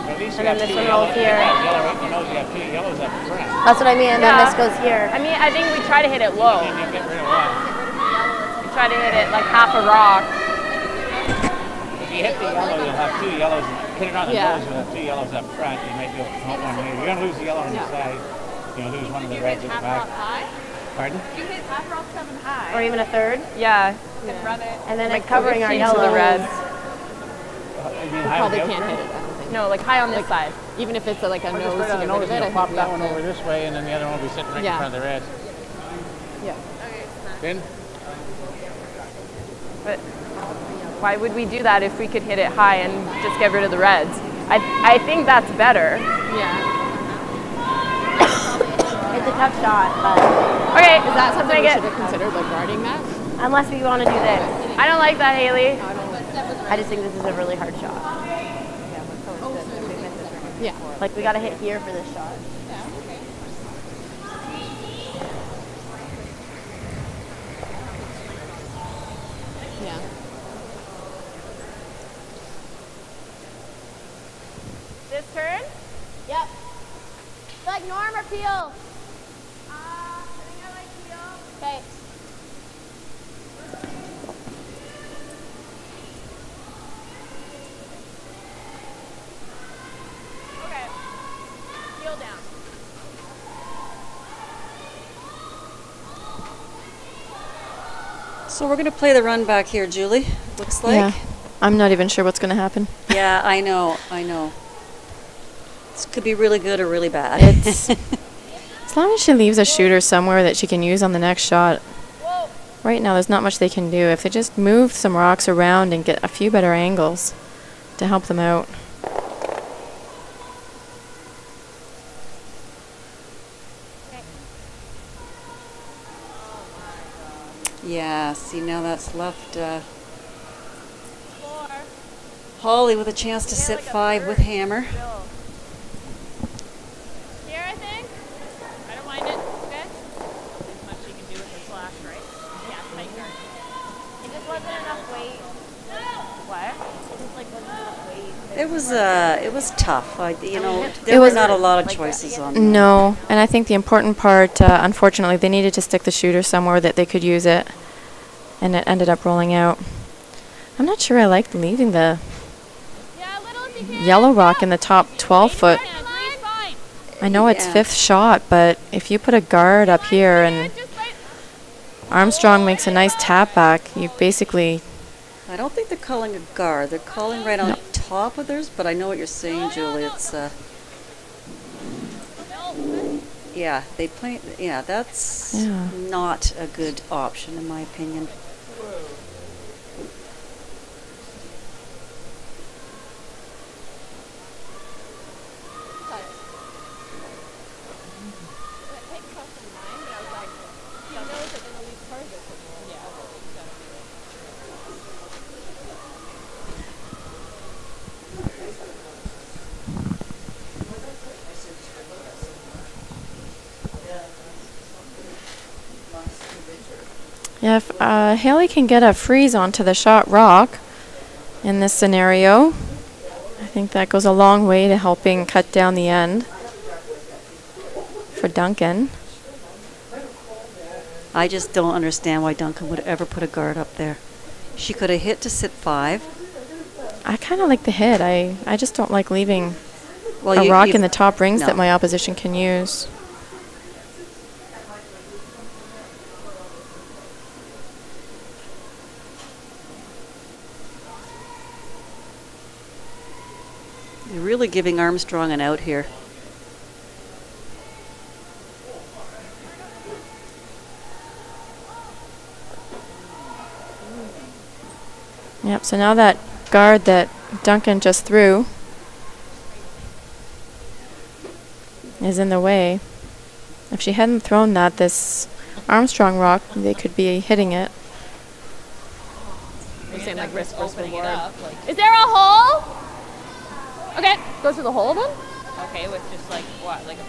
S12: And then this one rolls here.
S1: You know you have 2 yellows up front.
S12: That's what I mean, and then
S9: Yeah.
S12: this goes here.
S9: I mean, I think we try to hit it low.
S1: And you get rid of one.
S9: We try to hit it like half a rock.
S1: If you hit the yellow, you'll have 2 yellows. Hit it on the
S10: Yeah.
S1: nose, you'll have 2 yellows up front. You might be able to put one here. You're going to lose the yellow on the side. You'll lose one of the reds at the back. Pardon?
S8: You hit half rock 7 high.
S12: Or even a third.
S9: Yeah.
S8: Run it.
S12: And then
S9: Like
S12: it's covering our
S9: to
S12: yellow.
S9: the reds.
S1: You mean high
S10: Probably
S1: on the
S10: can't
S1: outside?
S10: hit it, I don't think.
S9: No, like high on this side.
S10: Even if it's like a
S1: Or
S10: nose
S1: just
S10: to
S1: right on the
S10: get rid
S1: nose,
S10: of it, I
S1: you'll
S10: think
S1: pop
S10: we
S1: that
S10: have
S1: one
S10: to-
S1: over this way, and then the other one will be sitting right
S10: Yeah.
S1: in front of the reds.
S10: Yeah.
S1: Good?
S9: But why would we do that if we could hit it high and just get rid of the reds? I think that's better.
S10: Yeah.
S12: It's a tough shot, but
S9: Okay,
S10: Is that something
S9: make
S10: we
S9: it.
S10: should have considered, like guarding that?
S12: unless we want to do this.
S9: I don't like that, Haley.
S12: I just think this is a really hard shot.
S10: Yeah.
S12: Like, we got to hit here for this shot.
S10: Yeah.
S8: like Norm or Peel? I think I like Peel. Okay. Okay. Heel down.
S6: So we're going to play the run back here, Julie. Looks like.
S7: Yeah. I'm not even sure what's going to happen.
S6: Yeah, I know. This could be really good or really bad.
S7: It's as long as she leaves a shooter somewhere that she can use on the next shot. Right now, there's not much they can do. If they just move some rocks around and get a few better angles to help them out.
S6: Yeah, see, now that's left Holly with a chance to sit 5 with hammer.
S10: Here, I think. I don't mind it. Okay. There's much you can do with the slash, right? Yeah, tight guard.
S12: It just wasn't enough weight.
S10: What?
S12: It just like wasn't enough weight.
S6: It was tough. There was not a lot of choices on that.
S7: No, and I think the important part, unfortunately, they needed to stick the shooter somewhere that they could use it, and it ended up rolling out. I'm not sure I like leaving the yellow rock in the top 12 foot. I know it's 5th shot, but if you put a guard up here and Armstrong makes a nice tap back, you basically...
S6: I don't think they're calling a guard. They're calling right on top of theirs, but I know what you're saying, Julie. It's yeah, they play. Yeah, that's not a good option in my opinion.
S7: Yeah, if Haley can get a freeze onto the shot rock in this scenario, I think that goes a long way to helping cut down the end for Duncan.
S6: I just don't understand why Duncan would ever put a guard up there. She could have hit to sit 5.
S7: I kind of like the hit. I just don't like leaving a rock in the top rings that my opposition can use.
S6: You're really giving Armstrong an out here.
S7: Yep, so now that guard that Duncan just threw is in the way. If she hadn't thrown that, this Armstrong rock, they could be hitting it.
S9: You're saying like risk versus reward.
S10: Is there a hole? Okay.
S9: Go through the hole then?
S10: Okay, with just like what? Like a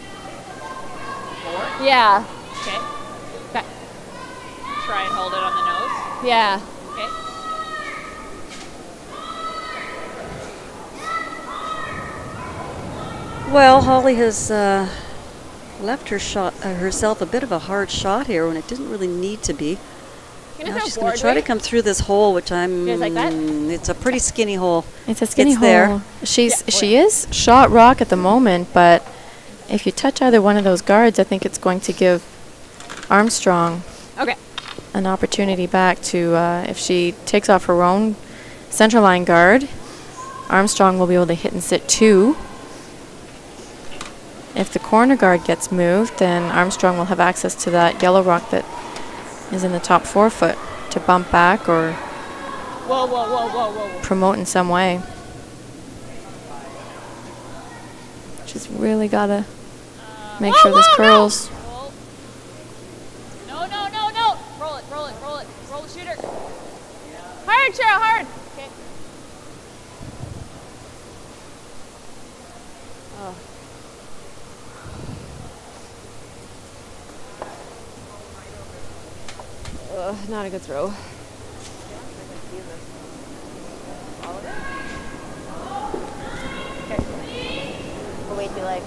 S10: board?
S9: Yeah.
S10: Okay. Okay. Try and hold it on the nose.
S9: Yeah.
S10: Okay.
S6: Well, Holly has left herself a bit of a hard shot here when it didn't really need to be. Now she's going to try to come through this hole, which it's a pretty skinny hole.
S7: It's a skinny hole.
S6: There.
S7: She is shot rock at the moment, but if you touch either one of those guards, I think it's going to give Armstrong an opportunity back to, if she takes off her own center line guard, Armstrong will be able to hit and sit 2. If the corner guard gets moved, then Armstrong will have access to that yellow rock that is in the top 4 foot to bump back or promote in some way. She's really got to make sure this curls.
S10: No. Roll it. Roll the shooter. Hard, Cheryl, hard. Okay.
S9: Not a good throw.
S12: Okay. We'll wait feel like.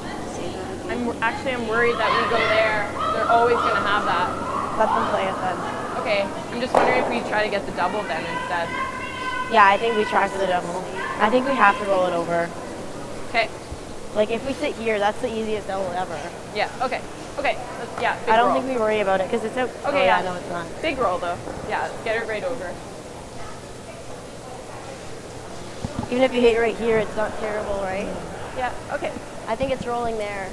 S9: I'm worried that we go there. They're always going to have that.
S12: Let them play it then.
S9: Okay, I'm just wondering if we try to get the double then instead.
S12: Yeah, I think we try for the double. I think we have to roll it over.
S9: Okay.
S12: Like if we sit here, that's the easiest double ever.
S9: Yeah, okay. Okay, yeah, big
S12: I don't
S9: roll.
S12: think we worry about it because it's out.
S9: Okay,
S12: oh,
S9: yeah.
S12: No, it's not.
S9: Big roll though. Yeah, get it right over.
S12: Even if you hit right here, it's not terrible, right?
S9: Yeah, okay.
S12: I think it's rolling there.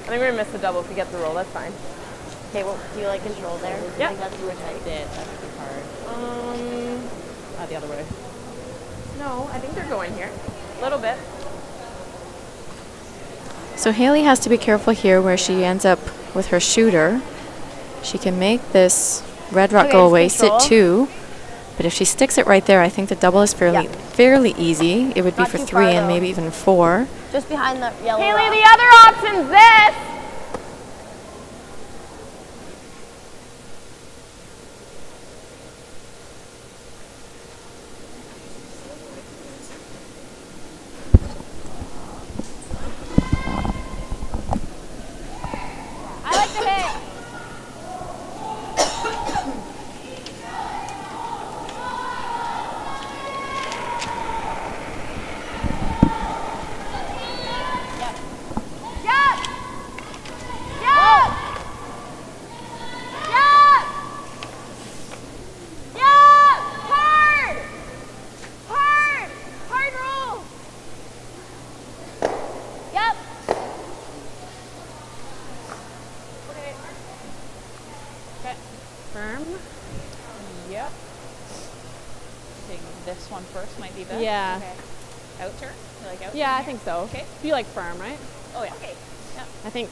S9: I think we're gonna miss the double if we get the roll, that's fine.
S12: Okay, well, do you like control there?
S9: Yeah.
S12: I think that's protect it. That would be hard.
S9: The other way. No, I think they're going here. A little bit.
S7: So Haley has to be careful here where she ends up with her shooter. She can make this red rock go away, sit 2. But if she sticks it right there, I think the double is fairly easy. It would be for 3 and maybe even 4.
S12: Just behind the yellow
S9: Haley,
S12: rock.
S9: the other option's this! I like to hit.
S10: This one first might be best.
S9: Yeah.
S10: Okay. Out turn? You like out turn
S9: Yeah, I
S10: here?
S9: think so.
S10: Okay.
S9: You like firm, right?
S10: Oh yeah. Okay. Yeah.
S9: I think.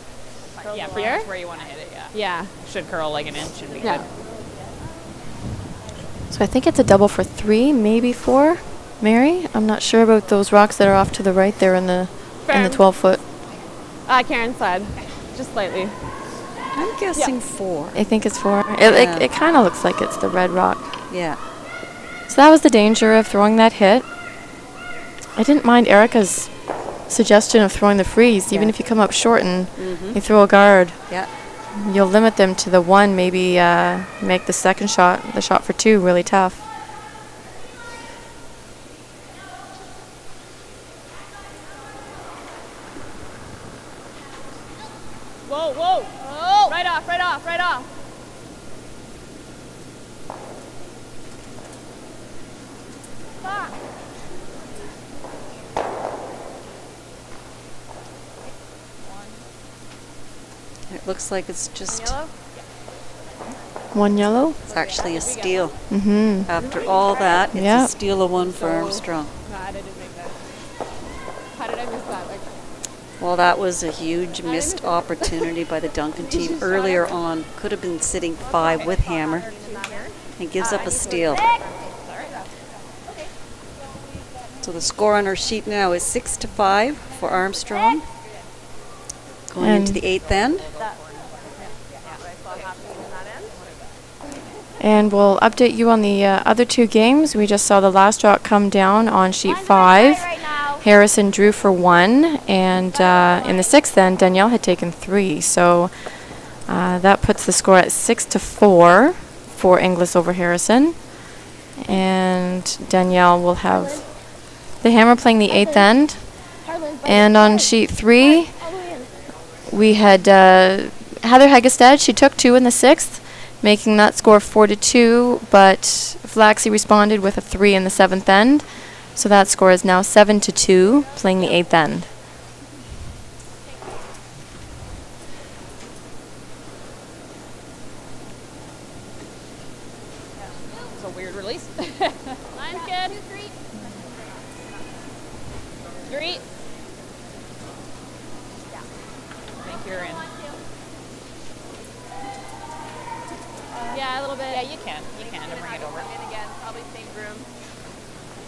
S10: Yeah,
S9: for
S10: for
S9: here?
S10: where you want to hit it, yeah.
S9: Yeah.
S10: Should curl like an inch and be
S9: Yeah.
S10: good.
S7: So I think it's a double for 3, maybe 4. Mary, I'm not sure about those rocks that are off to the right there in the 12-foot.
S9: Karen's side, just slightly.
S6: I'm guessing 4.
S7: I think it's 4. It kind of looks like it's the red rock.
S6: Yeah.
S7: So that was the danger of throwing that hit. I didn't mind Erica's suggestion of throwing the freeze. Even if you come up short and you throw a guard, you'll limit them to the 1, maybe make the second shot, the shot for 2, really tough.
S10: Whoa, whoa! Oh. Right off, right off, right off. Fuck.
S6: It looks like it's just...
S10: Yellow?
S7: 1 yellow?
S6: It's actually a steal.
S7: Mm-hmm.
S6: After all that, it's a steal of 1 for Armstrong.
S9: God, I didn't make that. How did I miss that? Like,
S6: Well, that was a huge missed opportunity by the Duncan team earlier on. Could have been sitting 5 with hammer. And gives up a steal. So the score on our sheet now is 6-5 for Armstrong. Going into the 8th end.
S7: And we'll update you on the other 2 games. We just saw the last rock come down on sheet 5. Harrison drew for 1, and in the 6th end, Danielle had taken 3. So that puts the score at 6-4 for Inglis over Harrison. And Danielle will have the hammer playing the 8th end. And on sheet 3, we had Heather Hegestad. She took 2 in the 6th, making that score 4-2, but Flaxie responded with a 3 in the 7th end. So that score is now 7-2, playing the 8th end.
S10: It's a weird release. Line's good. 3. Yeah. I think you're in. Yeah, a little bit. Yeah, you can. You can to bring it over.
S9: In again, probably same room.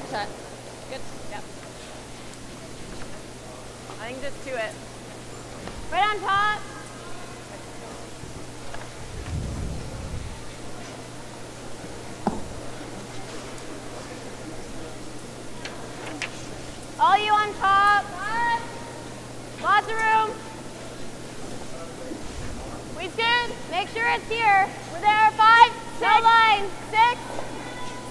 S10: Shut. Good. Yep.
S9: I think just to it.
S10: Right on top.
S8: All you on top. it's here. We're there. 5, 6. No line. 6,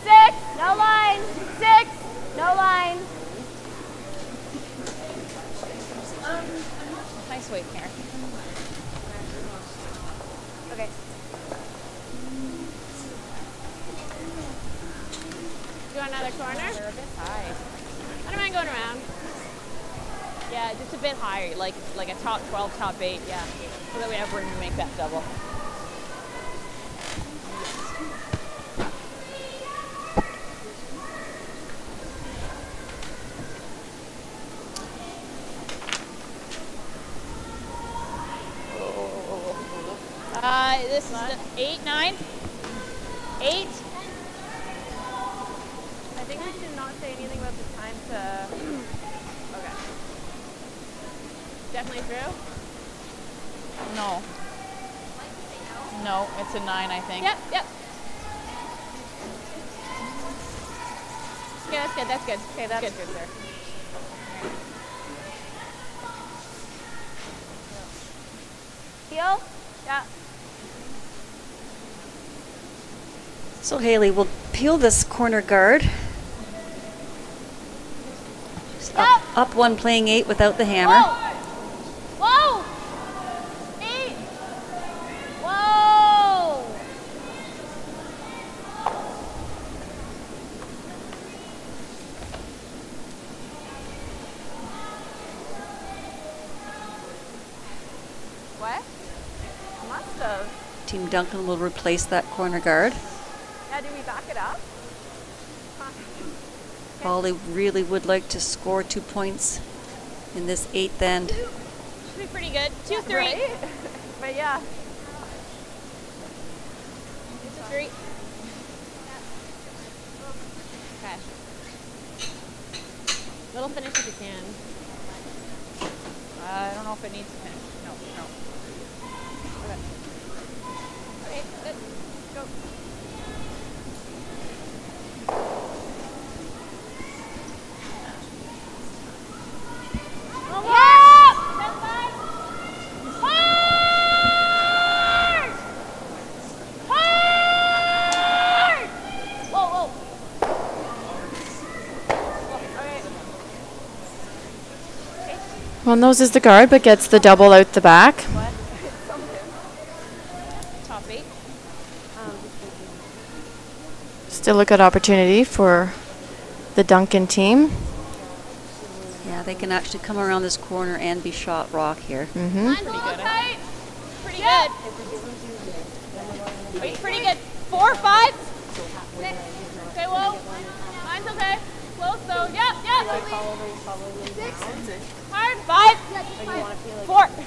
S8: 6. No line. 6. No line.
S10: Nice weight, Karen.
S8: Okay. Do another corner?
S10: They're a bit high.
S8: I don't mind going around.
S10: Yeah, just a bit higher, like a top 12, top 8, yeah. So that we have room to make that double. This is the 8, 9, 8.
S12: I think we should not say anything about the time to... Okay.
S10: Definitely through? No. No, it's a 9, I think. Yep, yep. Okay, that's good, that's good. Okay, that's good, sir.
S8: Heel? Yeah.
S6: So Haley, we'll peel this corner guard. Up one, playing 8 without the hammer.
S8: Whoa! 8! Whoa!
S12: What? Must have.
S6: Team Duncan will replace that corner guard.
S12: Yeah, do we back it up?
S6: Holly really would like to score 2 points in this 8th end.
S10: Should be pretty good. 2, 3.
S12: Right? But yeah.
S10: 2, 3. Okay. Little finish if you can. I don't know if it needs to finish. No, no. Okay. Okay, good. Go.
S7: Well, noses the guard, but gets the double out the back.
S10: Top 8.
S7: Still a good opportunity for the Duncan team.
S6: Yeah, they can actually come around this corner and be shot rock here.
S7: Mm-hmm.
S10: Pretty good. Pretty good. Wait, pretty good. 4, 5. 6. Okay, whoa. Mine's okay. Close though. Yep, yep. 6. Hard. 5. 4. Okay.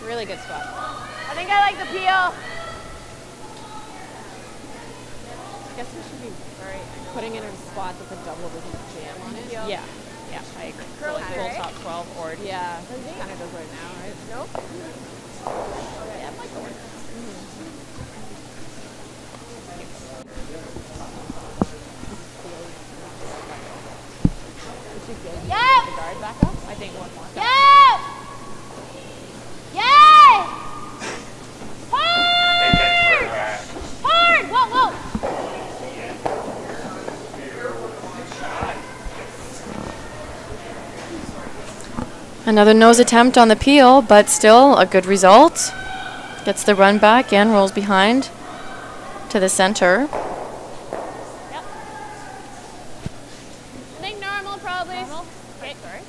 S10: Really good spot.
S8: I think I like the peel.
S9: I guess we should be putting it in a spot that the double doesn't jam on it.
S10: Yeah. Yeah, I agree. So like full top 12 or
S9: Yeah, it kind of does right now, right?
S8: Nope.
S10: yeah, it might go work.
S8: Yep.
S10: The guard back up. I think one more.
S8: Yep. Yay! Hard! Hard! Whoa, whoa!
S7: Another nose attempt on the peel, but still a good result. Gets the run back and rolls behind to the center.
S8: Yep. I think normal, probably.
S10: Normal?
S8: Okay.
S10: Sorry.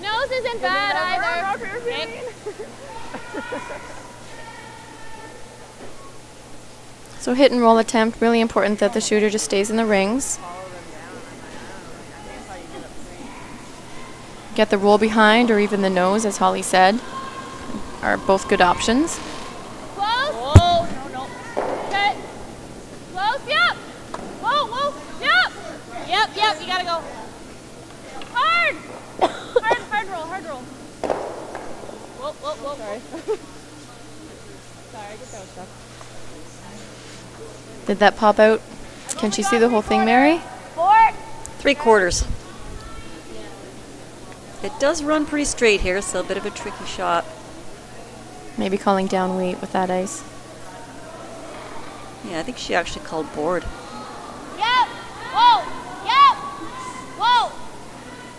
S8: Nose isn't bad either. Okay.
S7: So hit and roll attempt, really important that the shooter just stays in the rings. Get the roll behind or even the nose, as Holly said, are both good options.
S8: Close.
S10: Whoa. No, no.
S8: Okay. Close. Yep. Whoa, whoa. Yep.
S10: Yep, yep, you gotta go.
S8: Hard. Hard roll, hard roll.
S10: Whoa, whoa, whoa.
S9: Sorry. Sorry, I guess I was stuck.
S7: Did that pop out, Can she see the whole thing, Mary?
S6: 3/4. It does run pretty straight here, so a bit of a tricky shot.
S7: Maybe calling down weight with that ice.
S6: Yeah, I think she actually called board.
S8: Yep. Whoa. Yep. Whoa.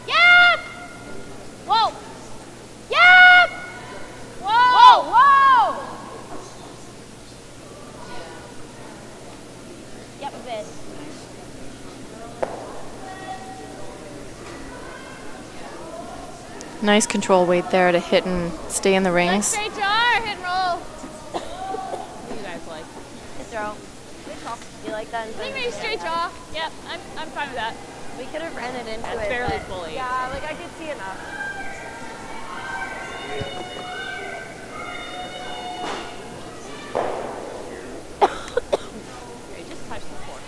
S8: Yep. Whoa. Yep. Whoa. Whoa. Yep, a bit.
S7: Nice control weight there to hit and stay in the
S10: Good
S7: rings.
S10: straight jar, hit and roll. What do you guys like?
S12: Good throw. You like that?
S10: I think maybe straight jaw. Yep, I'm fine with that.
S12: We could have ran it into
S10: That's
S12: it.
S10: fairly
S12: but
S10: fully.
S12: Yeah, like I could see enough.
S10: Okay, just touch the fork.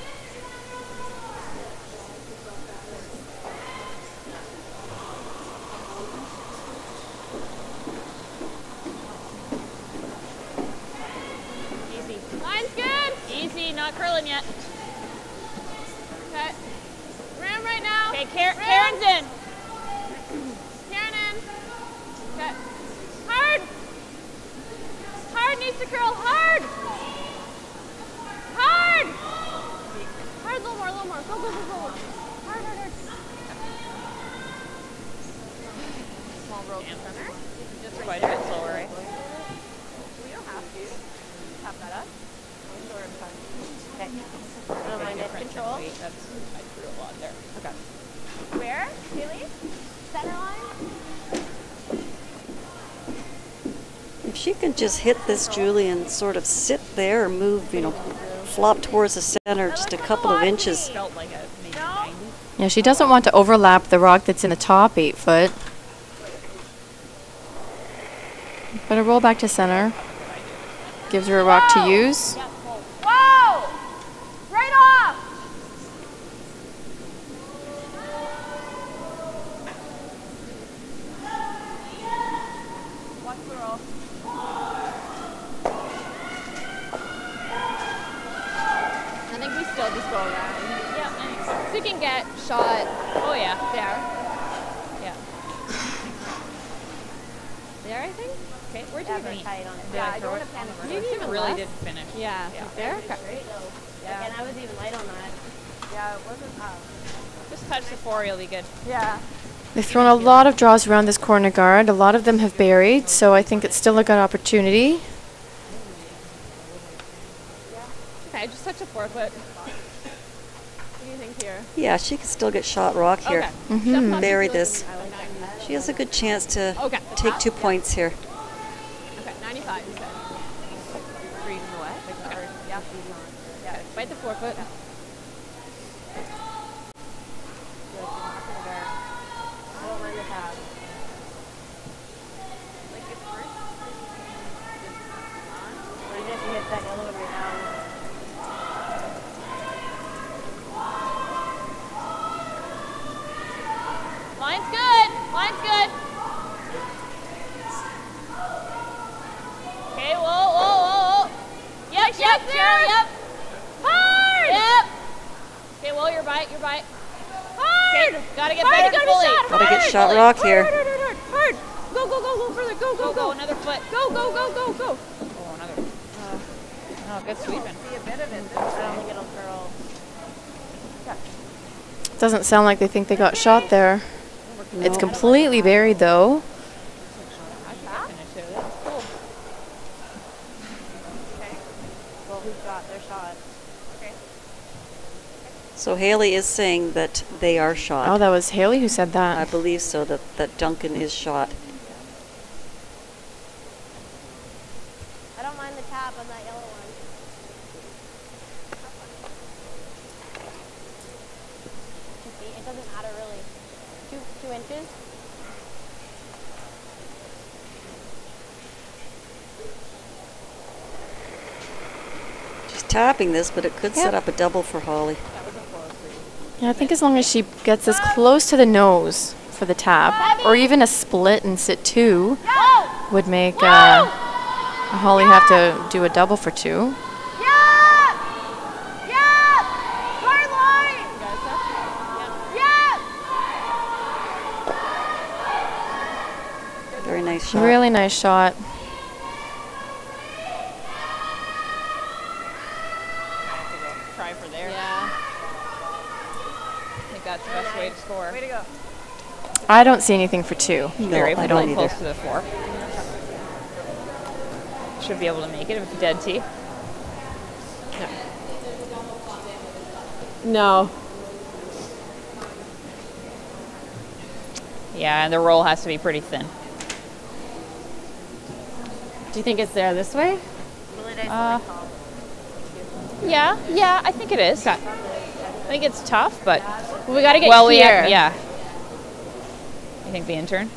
S10: Easy. Line's good. Easy, not curling yet. Okay. Ram right now. Okay, Karen's in. Karen in. Okay. Hard. Hard needs to curl. Hard. Hard. Hard, a little more, a little more. Go, go, go, go. Hard, hard, hard. Small rope center. Just quite a bit slower, right?
S12: We don't have to. Tap that up. Okay. I don't mind it. Control.
S10: I threw a lot there. Okay.
S12: Where? Haley? Center line?
S6: If she can just hit this, Julie, and sort of sit there or move, you know, flop towards the center just a couple of inches.
S10: Felt like a maybe 90.
S7: Yeah, she doesn't want to overlap the rock that's in the top 8 foot. But a roll back to center gives her a rock to use.
S8: Whoa! Right off!
S10: Watch the roll.
S9: I think we still just go around.
S10: Yeah, thanks.
S9: So you can get shot
S10: Oh yeah.
S9: there.
S10: Yeah.
S9: There, I think?
S10: Okay, where'd
S12: Yeah,
S10: you
S12: they're
S10: meet?
S12: tight on it.
S10: Did
S12: Yeah,
S10: I
S12: I
S10: throw
S12: don't
S10: it
S12: want to panic.
S10: on the
S9: Maybe
S10: road?
S9: even
S10: really
S9: less.
S10: didn't finish.
S9: Yeah.
S10: Yeah.
S9: There?
S12: Straight though.
S9: Yeah.
S12: Like, and I was even light on that. Yeah, it wasn't up.
S10: Just touch the 4, you'll be good.
S9: Yeah.
S7: They've thrown a lot of draws around this corner guard. A lot of them have buried, so I think it's still a good opportunity.
S9: Okay, just touch a 4 foot. What do you think here?
S6: Yeah, she can still get shot rock here.
S7: Mhm.
S6: Bury this. She has a good chance to
S9: Okay.
S6: take 2 points here.
S9: Okay, 95 instead.
S10: Freezing the wet?
S9: Okay. Yeah. Yeah. Bite the 4 foot.
S12: I don't mind the tap. Like it's first. Or you just hit that yellow every now.
S10: Line's good. Line's good. Okay, whoa, whoa, whoa, whoa. Yep, yep, Cheryl, yep. Hard! Yep. Okay, well, your bite, your bite. Hard! Okay, gotta get
S8: Hard,
S10: better
S8: gotta
S10: fully.
S8: shot,
S6: Gotta get
S8: hard,
S6: shot
S10: fully.
S6: rock here.
S8: Hard, hard, hard, hard. Go, go, go, go further. Go, go,
S10: Go,
S8: go.
S10: another foot.
S8: Go, go, go, go, go.
S10: Oh, another. Oh, good sweeping.
S12: See a bit of it. I don't think it'll curl.
S7: Doesn't sound like they think they got shot there. It's completely buried though.
S10: I think I finished it. That was cool.
S12: Okay. Well, who's got their shot?
S10: Okay.
S6: So Haley is saying that they are shot.
S7: Oh, that was Haley who said
S6: I
S7: that.
S6: believe so, that Duncan is shot.
S12: I don't mind the tap on that yellow one. It doesn't matter really. 2 inches.
S6: She's tapping this, but it could set up a double for Holly.
S7: Yeah, I think as long as she gets as close to the nose for the tap, or even a split and sit 2, would make Holly have to do a double for 2.
S8: Yeah! Yeah!
S6: shot.
S7: Really nice shot.
S10: Try for there. Yeah. I think that's the best way to score. Way to go.
S7: I don't see anything for 2.
S6: No,
S10: Very
S6: I don't
S10: close
S6: either.
S10: to the 4. Should be able to make it if it's dead tee.
S11: No.
S10: Yeah, and the roll has to be pretty thin.
S11: Do you think it's there this way?
S10: Yeah, I think it is. I think it's tough, but
S11: Well, we got to get
S10: well,
S11: here.
S10: yeah. You think the intern?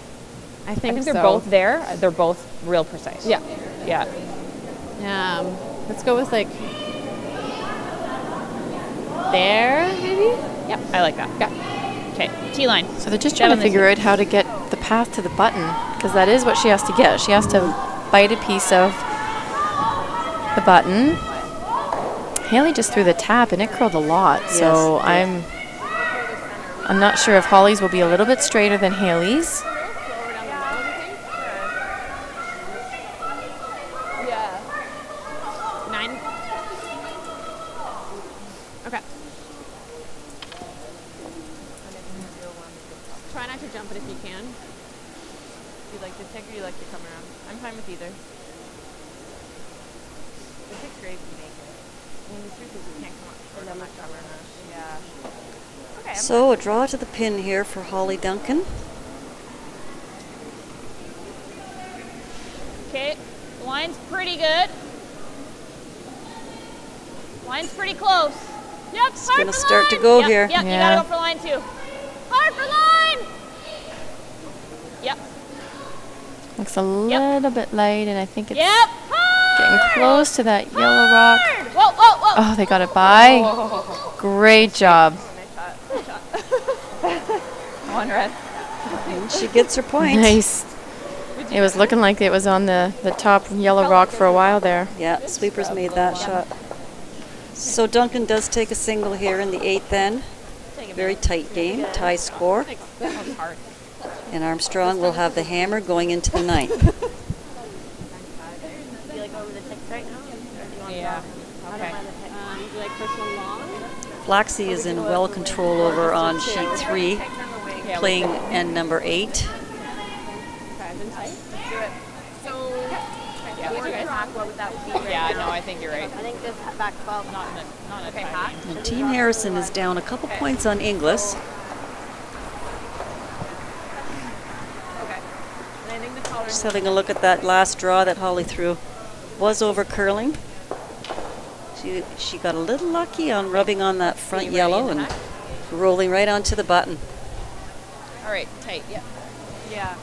S11: I think so.
S10: they're both there. They're both real precise.
S11: Yeah.
S10: Yeah.
S11: Let's go with like there, maybe?
S10: Yep, I like that.
S11: Yeah.
S10: Okay, tee line.
S7: So they're just trying to figure out how to get the path to the button, because that is what she has to get. She has to bite a piece of the button. Haley just threw the tap and it curled a lot.
S6: Yes,
S7: so
S6: yeah.
S7: I'm not sure if Holly's will be a little bit straighter than Haley's.
S9: Yeah. 9. Okay. Try not to jump it if you can. You like to take or you like to come around? I'm fine with either. The 6th grade can make it. I mean, the truth is you can't come up short on that cover mesh. Yeah. Okay.
S6: So a draw to the pin here for Holly Duncan.
S10: Okay, line's pretty good. Line's pretty close. Yep,
S6: It's going to start to go here.
S10: Yep, you gotta go for line 2. Hard for line! Yep.
S7: Looks a little bit light, and I think it's
S10: Yep.
S7: getting close to that yellow rock.
S10: Whoa, whoa, whoa.
S7: Oh, they got it by. Great job.
S10: One red.
S6: And she gets her point.
S7: Nice. It was looking like it was on the top yellow rock for a while there.
S6: Yeah, sweepers made that shot. So Duncan does take a single here in the 8th end. Very tight game, tie score.
S10: That was hard.
S6: And Armstrong will have the hammer going into the 9th.
S12: Do you like over the ticks right now? Or do you want
S10: Yeah. Okay.
S12: do you like
S9: first one long?
S6: Flaxie is in well control over on sheet 3, playing end number 8.
S9: Okay, then tight. Let's do it. So,
S10: Yeah,
S9: four track, what would that be?
S10: Yeah, no, I think you're right.
S12: I think this back 12.
S10: Not in a
S9: Okay,
S10: tight
S9: Pat.
S10: game.
S6: And Team Harrison is down a couple points on Inglis.
S9: Okay. And I think the color.
S6: Just having a look at that last draw that Holly threw. Was over curling. She got a little lucky on rubbing on that front yellow and rolling right onto the button.
S10: All right, tight, yeah.
S9: Yeah.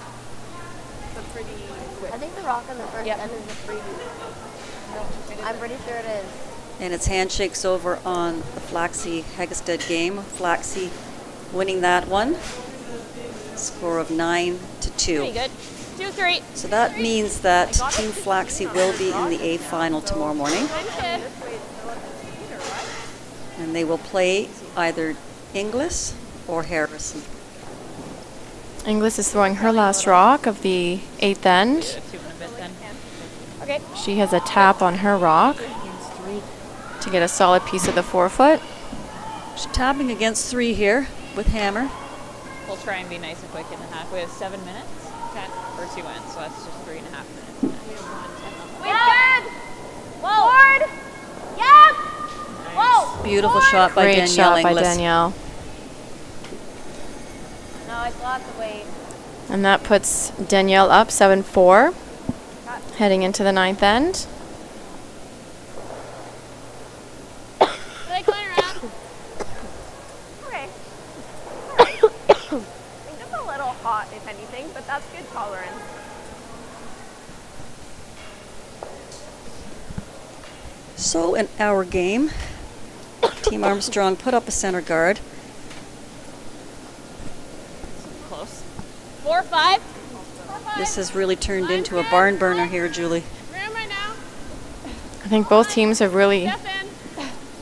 S9: So pretty quick.
S12: I think the rock on the first end is a freebie. I'm pretty sure it is.
S6: And it's handshakes over on the Flaxie Hegestead game. Flaxie winning that one. Score of 9-2.
S10: Pretty good. 2-3.
S6: So that means that Team Flaxie will be in the A final tomorrow morning. And they will play either Inglis or Harrison.
S7: Inglis is throwing her last rock of the 8th end.
S10: 2 and a bit then. Okay.
S7: She has a tap on her rock to get a solid piece of the 4-foot.
S6: She's tapping against 3 here with hammer.
S10: We'll try and be nice and quick in the half. We have 7 minutes. Okay. Or 2 ends, so that's just 3.5 minutes.
S8: Good. Forward. Yep. Whoa.
S6: Beautiful shot by
S7: Great
S6: Danielle
S7: shot by
S6: Inglis.
S7: Danielle.
S12: No, it's lots of weight.
S7: And that puts Danielle up 7-4, heading into the 9th end.
S8: Like going around. Okay. I think it's a little hot, if anything, but that's good tolerance.
S6: So in our game, Team Armstrong put up a center guard.
S10: Close. 4-5.
S6: This has really turned into a barn burner here, Julie.
S8: Room right now.
S7: I think both teams have really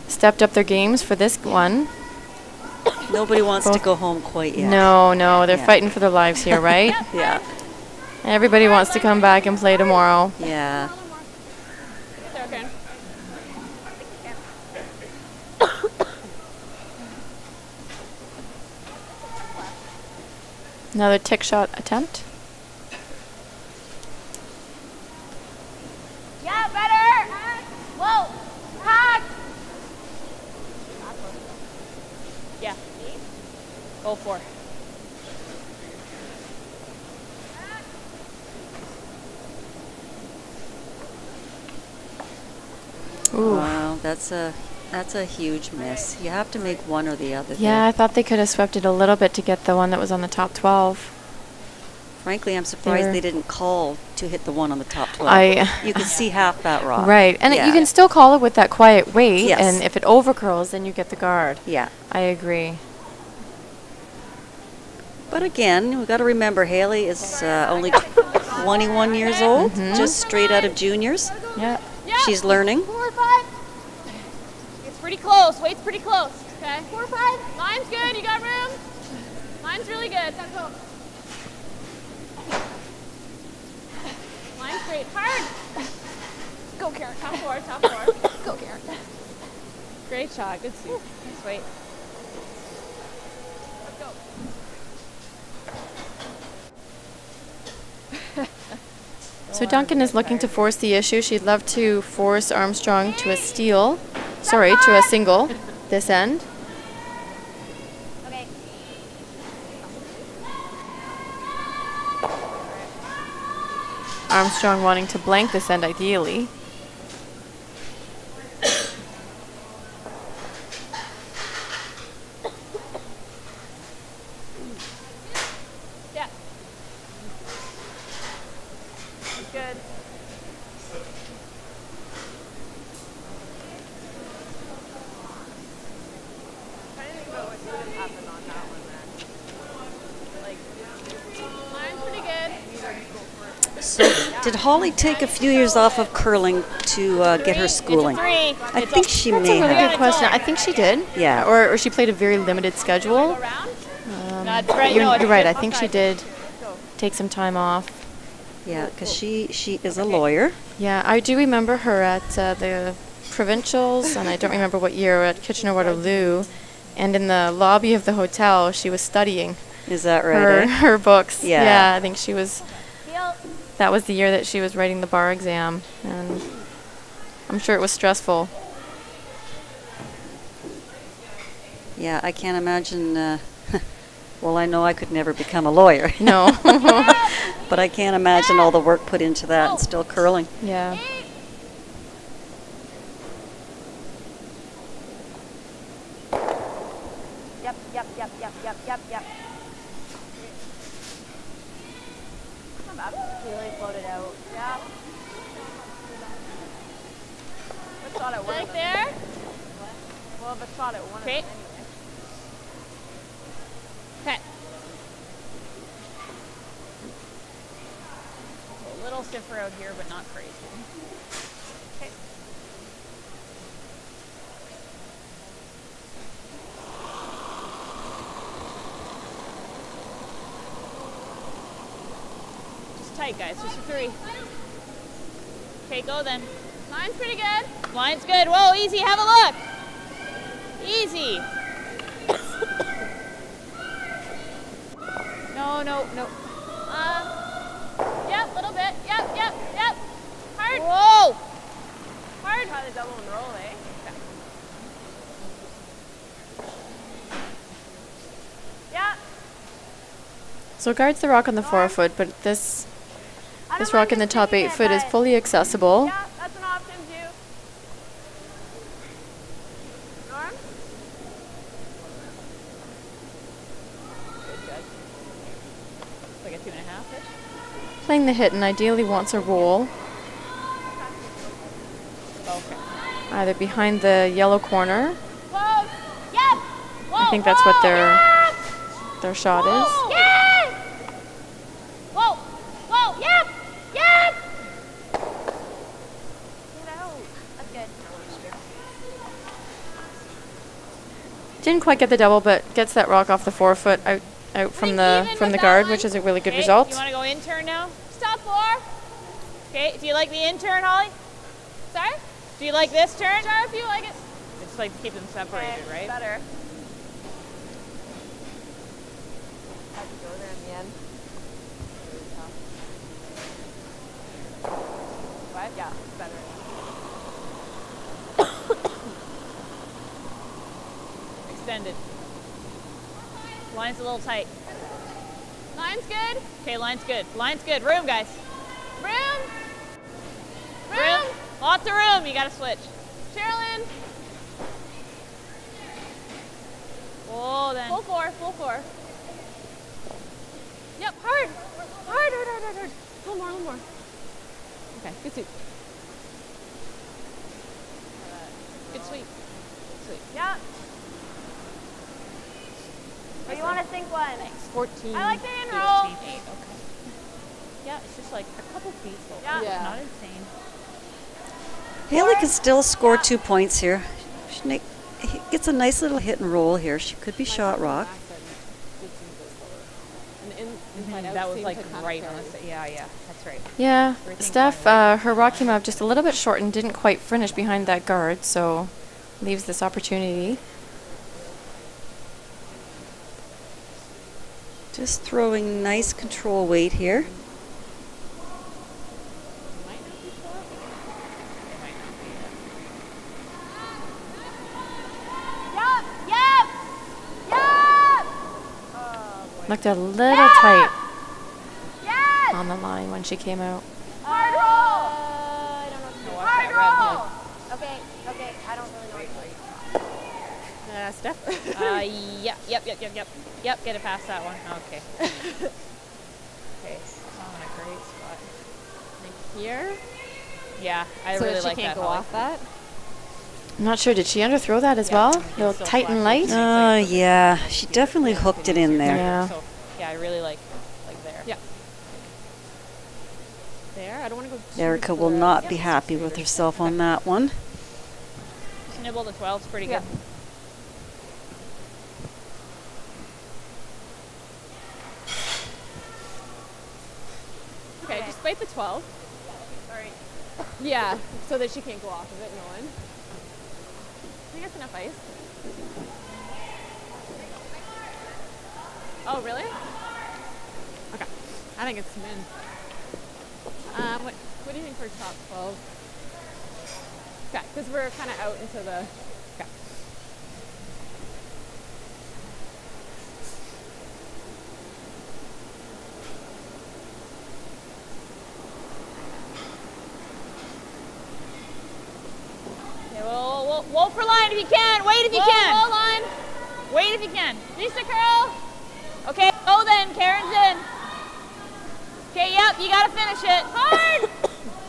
S7: stepped up their games for this one.
S6: Nobody wants to go home quite yet.
S7: No, they're
S6: Yeah.
S7: fighting for their lives here, right?
S6: Yeah.
S7: Everybody wants to come back and play tomorrow.
S6: Yeah.
S10: Okay.
S7: Another tick shot attempt.
S8: Yeah, better. Whoa. Hack.
S10: Yeah. Go for.
S7: Ooh.
S6: Wow, that's a huge miss. You have to make one or the other.
S7: Yeah,
S6: there.
S7: I thought they could have swept it a little bit to get the one that was on the top 12.
S6: Frankly, I'm surprised they didn't call to hit the one on the top 12. You can see half that rock.
S7: Right, and
S6: yeah.
S7: you can still call it with that quiet weight,
S6: Yes.
S7: and if it overcurls, then you get the guard.
S6: Yeah.
S7: I agree.
S6: But again, we've got to remember Haley is only 21 years old, just straight out of juniors.
S7: Yeah.
S6: She's learning.
S8: 4 or 5.
S10: It's pretty close. Weight's pretty close. Okay.
S8: 4 or 5.
S10: Line's good. You got room. Line's really good.
S8: Go.
S10: Line's great. Hard. Go, Karen. Top 4. Top 4. Go, Karen. Great shot. Good sweep. Nice weight. Let's go.
S7: So Duncan is looking to force the issue. She'd love to force Armstrong to a steal. Sorry, to a single this end.
S8: Okay.
S7: Armstrong wanting to blank this end ideally.
S10: Yeah. Good. Line's pretty good.
S6: So, did Holly take a few years off of curling to get her schooling?
S10: It's a 3.
S6: I think she
S7: That's
S6: may
S7: a really
S6: have.
S7: good question. I think she did.
S6: Yeah.
S7: Or she played a very limited schedule.
S10: That's right.
S7: You're,
S10: No, it's
S7: you're right.
S10: good.
S7: I think she did take some time off.
S6: Yeah, because she is a lawyer.
S7: Yeah, I do remember her at the provincials, and I don't remember what year, at Kitchener-Waterloo. And in the lobby of the hotel, she was studying
S6: Is that right?
S7: her books.
S6: Yeah.
S7: Yeah, I think she was. That was the year that she was writing the bar exam, and I'm sure it was stressful.
S6: Yeah, I can't imagine. Well, I know I could never become a lawyer.
S7: No.
S6: But I can't imagine all the work put into that and still curling.
S7: Yeah.
S12: Yep. Really floated out.
S8: Yeah.
S12: I thought it
S10: Like there.
S12: Well, if I shot it, one of them
S10: Okay.
S12: anyway.
S10: Okay. A little stiffer out here, but not crazy. Okay. Just tight, guys. Just a 3. Okay, go then. Line's pretty good. Line's good. Whoa, easy. Have a look. Easy. No. Yep, little bit. Yep. Hard. Whoa. Hard.
S12: Try the double and roll, eh?
S10: Yeah.
S7: So guards the rock on the 4-foot, but this rock in the top 8-foot is fully accessible.
S10: Yeah, that's an option too. Norm? Good judge. Like a 2.5-ish?
S7: Playing the hit and ideally wants a roll,
S10: Okay.
S7: either behind the yellow corner.
S10: Close. Yep. Whoa,
S7: I think that's what
S10: yep.
S7: their shot is.
S10: Yay! Whoa, yep.
S12: That's good.
S7: Didn't quite get the double, but gets that rock off the 4-foot out from the guard, which is a really good
S10: Okay,
S7: result.
S10: You want to go in turn now? 4. Okay, do you like the in turn, Holly? Sorry? Do you like this turn?
S9: Sure, if you like it.
S10: I just like to keep them separated,
S9: Okay,
S10: right?
S9: better. Had to go there in the end. What? Yeah, it's better.
S10: Extended. Line's a little tight.
S9: Line's good.
S10: Okay, line's good. Line's good. Room, guys.
S9: Room.
S10: Room. Lots of room. You got to switch.
S9: Sherilyn.
S10: Oh, then.
S9: Full 4, full 4. Yep, hard. Hard. A little more. Okay, good sweep.
S10: Good sweep. Sweep.
S12: Yeah. Or you want to sink one?
S10: Thanks. 14.
S9: I like the in roll.
S10: 15, 8. Okay. Yeah, it's just like a couple feet. So
S9: Yeah.
S10: It's not insane.
S6: Haley can still score 2 points here. He gets a nice little hit and roll here. She could be shot rock.
S10: That was like right on the yeah, that's right.
S7: Yeah,
S10: Everything
S7: Steph,
S10: kinda
S7: her rock came out just a little bit short and didn't quite finish behind that guard, so leaves this opportunity.
S6: Just throwing nice control weight here.
S7: Looked a little tight on the line when she came out.
S12: Hard roll. I don't know. Hard roll. Okay. I don't really know what to do.
S10: Steph? Yep, get it past that one. Okay. Okay, I'm in a great spot.
S11: Like here?
S10: Yeah, I
S11: so
S10: really
S11: that she
S10: like
S11: can't
S10: that.
S11: go off that?
S7: I'm not sure, did she underthrow that as well? A little
S10: so
S7: tight and
S10: flashy.
S7: light?
S6: Yeah, she definitely hooked it in there.
S7: Yeah.
S10: So, yeah, I really like there.
S11: Yeah. There, I don't want to go too
S6: Erica will not be happy with herself on that one.
S10: Just nibble the 12's pretty good.
S11: Okay, just bite the 12.
S12: Sorry.
S11: Yeah, so that she can't go off of it, no one.
S9: I think that's enough ice. Oh, really?
S11: Okay, I think it's some in. What do you think for top 12? Okay, because we're kind of out into the. Okay.
S10: Roll for line if you can. Wait if you can.
S9: Roll line.
S10: Wait if you can.
S9: Lisa curl.
S10: Okay, go then. Karen's in. Okay, yep, you gotta finish it.
S9: Hard.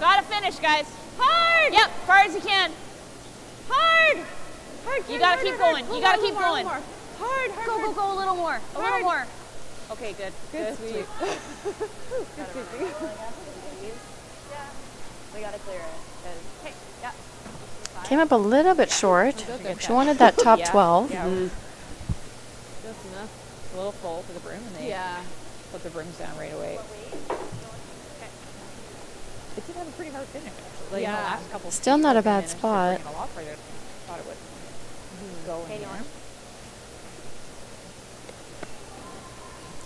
S10: Gotta finish, guys.
S9: Hard.
S10: Yep, far as you can.
S9: Hard. Hard.
S10: You gotta keep going. You gotta keep going.
S9: Hard.
S10: Go, a little more. A little more. Okay, good.
S11: Good sweep.
S12: We gotta clear it.
S9: Okay. Yeah.
S7: Came up a little bit short. She wanted that top 12.
S10: Yeah. Just enough. A little full for the broom, and they put the brooms down right away. It did have a pretty hard finish, actually. Like,
S11: Yeah.
S10: the last couple
S7: Still not a bad spot.
S10: A lot further. Thought it would go in there.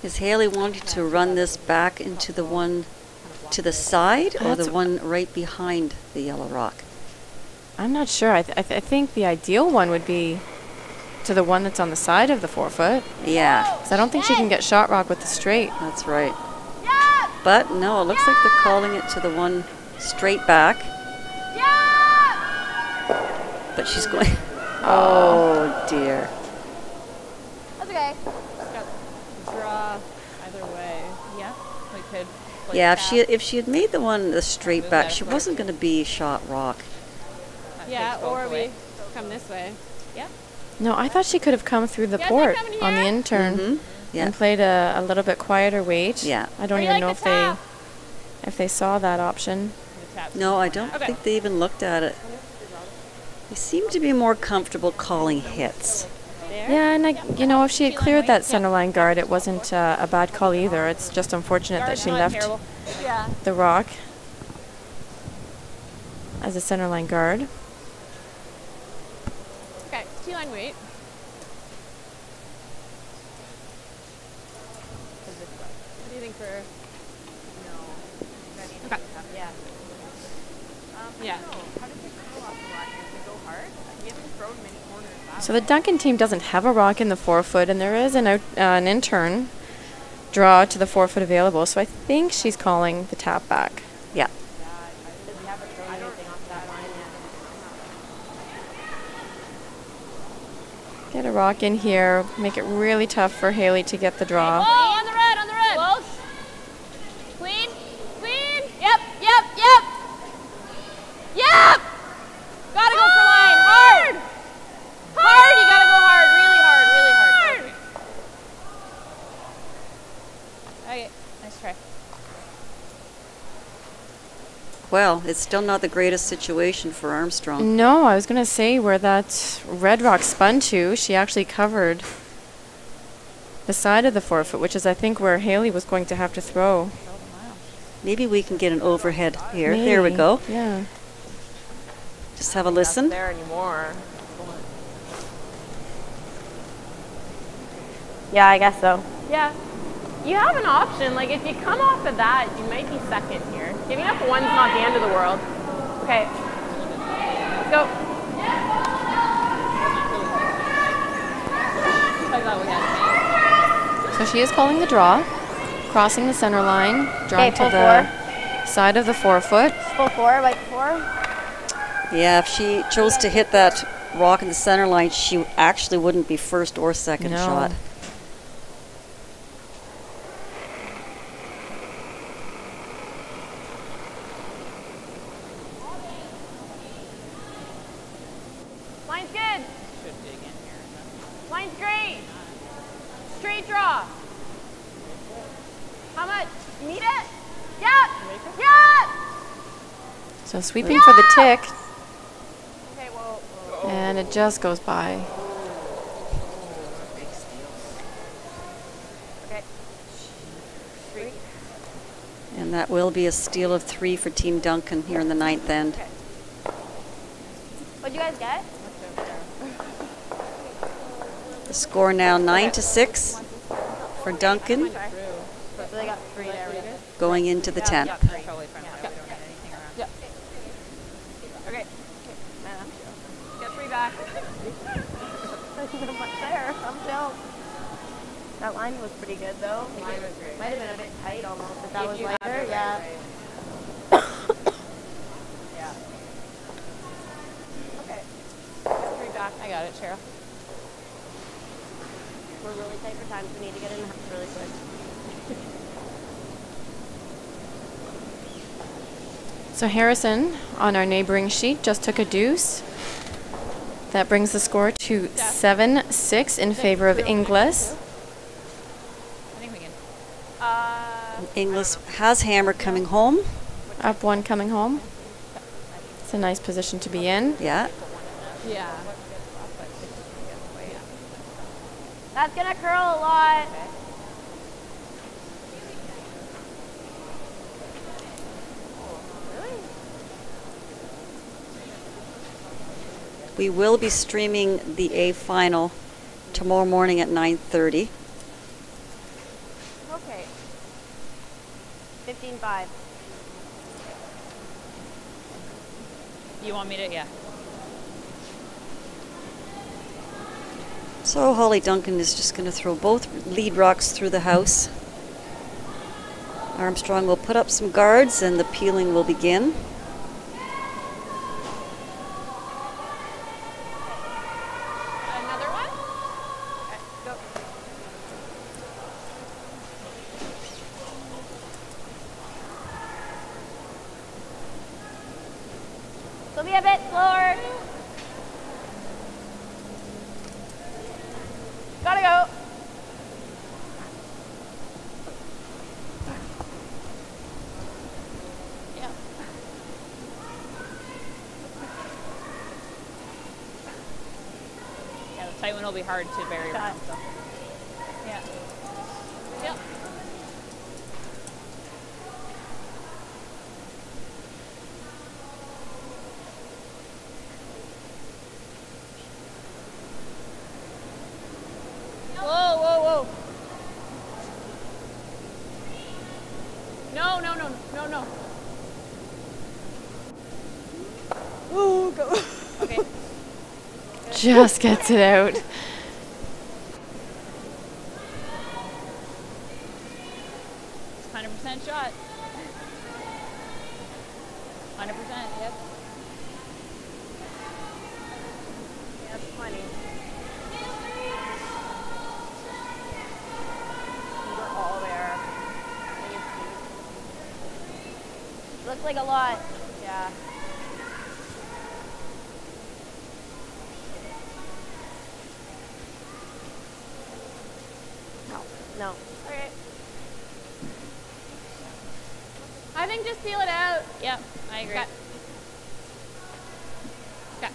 S6: Is Haley wanting to run this back into the one to the side or the one right behind the yellow rock?
S7: I'm not sure. I think the ideal one would be to the one that's on the side of the 4 foot.
S6: Yeah.
S7: 'Cause I don't think she can get shot rock with the straight.
S6: That's right. But no, it looks like they're calling it to the one straight back. But she's going. Oh dear.
S9: That's okay.
S11: Draw either way.
S10: Yeah, we could. Like
S6: Yeah,
S10: that.
S6: if she had made the one the straight back, she wasn't going to be shot rock.
S10: That
S11: Yeah,
S10: takes both
S11: or
S10: away.
S11: we come this way.
S10: Yeah.
S7: No, I thought she could have come through the
S9: Yeah,
S7: port
S9: they're coming
S7: on the
S9: here.
S7: intern
S6: Yeah.
S7: and played a little bit quieter weight.
S6: Yeah.
S7: I don't
S9: Or you
S7: even
S9: like
S7: know
S9: the
S7: if they saw that option.
S10: The taps.
S6: No, I don't
S10: Okay.
S6: think they even looked at it. They seem to be more comfortable calling hits.
S7: Yeah, and if she had cleared that center line guard, it wasn't a bad call either. It's just unfortunate that
S10: Guard's
S7: she
S10: not
S7: left
S10: terrible.
S7: the rock as a center line guard.
S11: Okay, T-line wait. What do you think for? Okay.
S12: Yeah.
S11: Yeah.
S12: How did you curl off the line? Did you go hard? We haven't thrown many corners that
S7: So the Duncan team doesn't have a rock in the forefoot, and there is an in-turn draw to the forefoot available. So I think she's calling the tap back.
S6: Yeah.
S12: We haven't thrown anything off that line yet.
S7: Get a rock in here, make it really tough for Haley to get the draw.
S10: Oh, on the red, on the red. Close. Clean, clean. Yep, yep, yep. Yep. Gotta go for line. Hard. Hard, you gotta go hard. Really hard, really hard. Okay, nice try.
S6: Well, it's still not the greatest situation for Armstrong.
S7: No, I was going to say where that red rock spun to, she actually covered the side of the forefoot, which is I think where Haley was going to have to throw.
S6: Maybe we can get an overhead here.
S7: Maybe.
S6: There we go.
S7: Yeah.
S6: Just have a listen.
S12: Not there anymore. Yeah, I guess so. Yeah. You have an option. Like, if you come off of that, you might be second here. Giving up one's not the end of the world. Okay. Let's go.
S7: So she is calling the draw, crossing the center line, drawing to the side of the forefoot.
S12: Full four, right four.
S6: Yeah, if she chose to hit that rock in the center line, she actually wouldn't be first or second shot.
S10: Line's good. Line's great. Straight draw. How much? You need it? Yep. Yep.
S7: So sweeping for the tick,
S10: Okay, whoa.
S7: and it just goes by.
S10: Okay. Straight.
S6: And that will be a steal of 3 for Team Duncan here in the 9th end.
S10: Okay.
S12: What'd you guys get?
S6: The score now 9-6 for Duncan,
S12: So they got 3 there.
S6: going into the 10th.
S10: Okay. Get 3 back.
S12: There's not much there. I'm down. That line was pretty good though. Might have been a bit tight almost. If that was lighter, yeah.
S10: Okay. Get 3 back.
S11: I got it, Cheryl.
S12: We're really tight for time, so we need to get in the house really quick.
S7: So Harrison, on our neighboring sheet, just took a deuce. That brings the score to 7-6 in favor of Inglis.
S11: I think we can.
S6: Inglis has hammer coming home.
S7: Up 1 coming home. It's a nice position to be in.
S6: Yeah.
S11: Yeah.
S12: That's gonna curl a lot.
S6: We will be streaming the A final tomorrow morning at 9:30.
S12: Okay. 15-5.
S10: You want me to? Yeah.
S6: So Holly Duncan is just going to throw both lead rocks through the house. Armstrong will put up some guards and the peeling will begin.
S10: Another one? Okay, go.
S12: So be a bit slower.
S10: Gotta go. Yeah. Yeah, the tight one will be hard to bury around. So. Yeah. Yep.
S11: no. Ooh, go.
S10: Okay.
S7: Just gets it out.
S10: It's 100% shot. 100%, yep.
S12: That's plenty. We're all there. Looks like a lot. Yeah. No.
S10: Okay. I think just feel it out. Yep, I agree. Okay.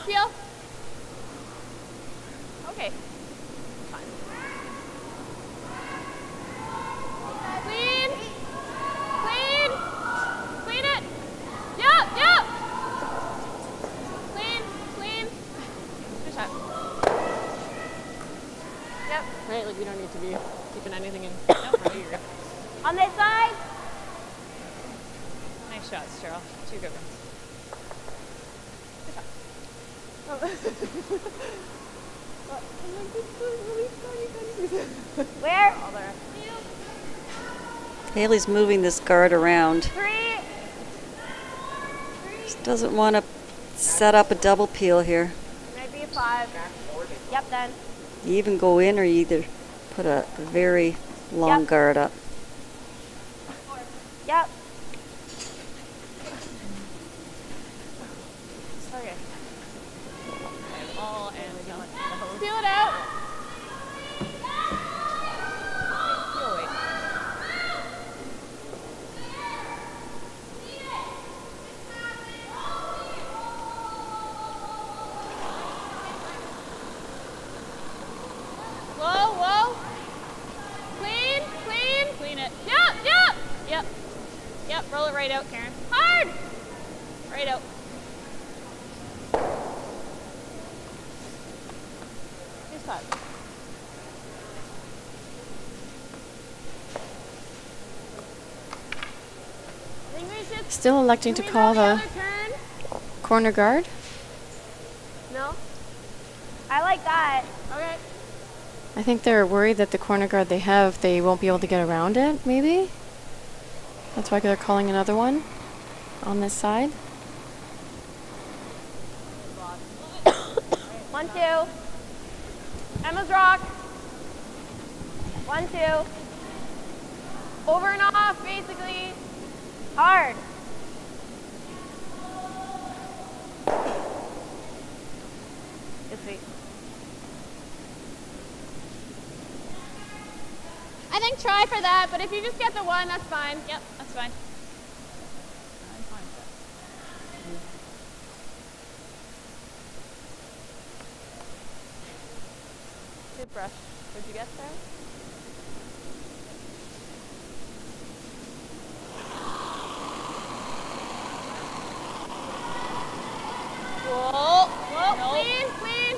S10: Peel. Okay. Fine. Clean. Clean. Clean it. Yep, yep. Clean, clean. Good shot. Yep.
S11: Right, like we don't need to be keeping anything in.
S10: Nope, no, you're good.
S12: On this side.
S10: Nice shots, Cheryl. Two good ones.
S12: Where?
S10: All there.
S6: Haley's moving this guard around.
S12: 3.
S6: Just doesn't want to set up a double peel here.
S12: Maybe a 5. Yep, then.
S6: You even go in, or you either put a very long
S12: Yep.
S6: guard up.
S12: Yep.
S10: Okay. All and feel it out. Feel weight. Whoa, whoa. Clean, clean. Clean it. Yep, yep. Yep. Yep, roll it right out, Karen. Hard. Right out. Good shot. I think we should.
S7: Still electing to
S10: Can we
S7: call
S10: go
S7: the
S10: other turn?
S7: corner guard.
S12: No? I like that.
S10: Okay.
S7: I think they're worried that the corner guard they have, they won't be able to get around it, maybe? That's why they're calling another one on this side.
S12: 1, 2. Emma's rock. 1, 2. Over and off, basically. Hard. Good sweet.
S10: I think try for that, but if you just get the one, that's fine. Yep, that's fine. I'm fine with that. Toothbrush. What'd you get there? Whoa. Whoa. Nope. Clean, clean.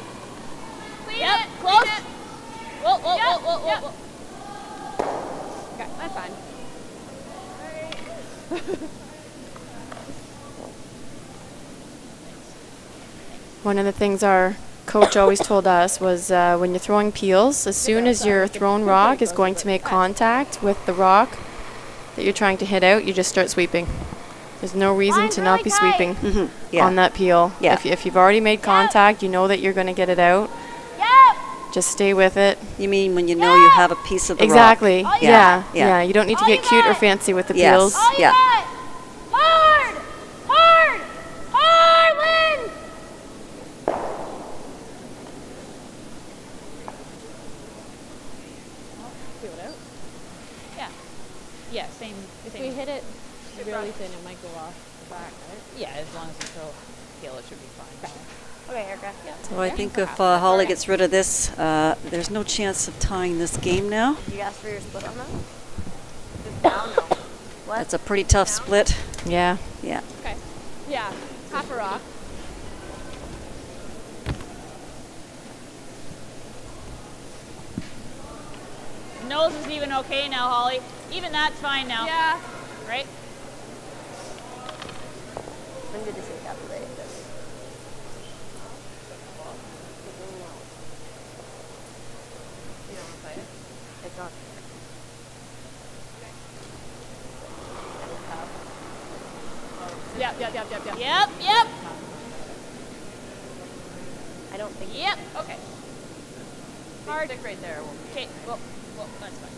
S10: Clean yep, it. Close. Clean it. Whoa, whoa, yep, whoa, whoa,
S11: yep.
S10: whoa.
S11: Okay, that's fine.
S7: One of the things our coach always told us was when you're throwing peels, as soon as your thrown rock is going to make contact with the rock that you're trying to hit out, you just start sweeping. There's no reason to not be sweeping on that peel.
S6: Yeah.
S7: If you've already made contact, you know that you're going to get it out. Just stay with it.
S6: You mean when you know you have a piece of the
S7: exactly.
S6: rock?
S7: Yeah.
S6: Yeah.
S7: Yeah. You don't need to get cute or fancy with the
S6: Yes.
S7: peels.
S6: Yeah.
S12: Hard! Hard! Hard, Lynn!
S10: Feel it out. Yeah. Yeah, same.
S11: If we hit it really thin, it might go off the back, right?
S10: Yeah, as long as you throw peel, it should be fine.
S12: Okay, Erica.
S10: Yeah.
S6: So I think if Holly gets rid of this, there's no chance of tying this game now.
S12: Did you ask for your split on that? Just down? No. What?
S6: That's a pretty tough split.
S7: Yeah.
S6: Yeah.
S11: Okay. Yeah, half a rock.
S10: Nose is even okay now, Holly. Even that's fine now.
S12: Yeah.
S10: Right?
S8: When did this encapsulate this?
S12: You don't want to play it?
S8: It's not.
S12: Yep.
S10: Yep.
S8: I don't think.
S10: Yep. Okay.
S12: Hard. Stick right there.
S10: Okay. Well, that's fine.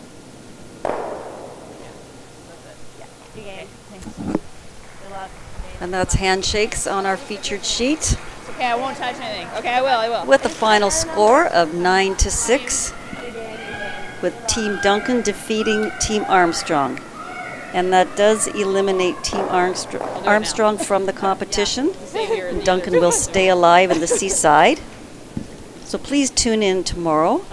S8: Good game.
S10: Thanks.
S8: Good luck.
S6: And that's handshakes on our featured sheet
S10: It's okay, I won't touch anything. Okay, I will.
S6: with a final score of 9-6, with Team Duncan defeating Team Armstrong. And that does eliminate Team Armstrong from the competition. Duncan will stay alive in the seaside. So please tune in tomorrow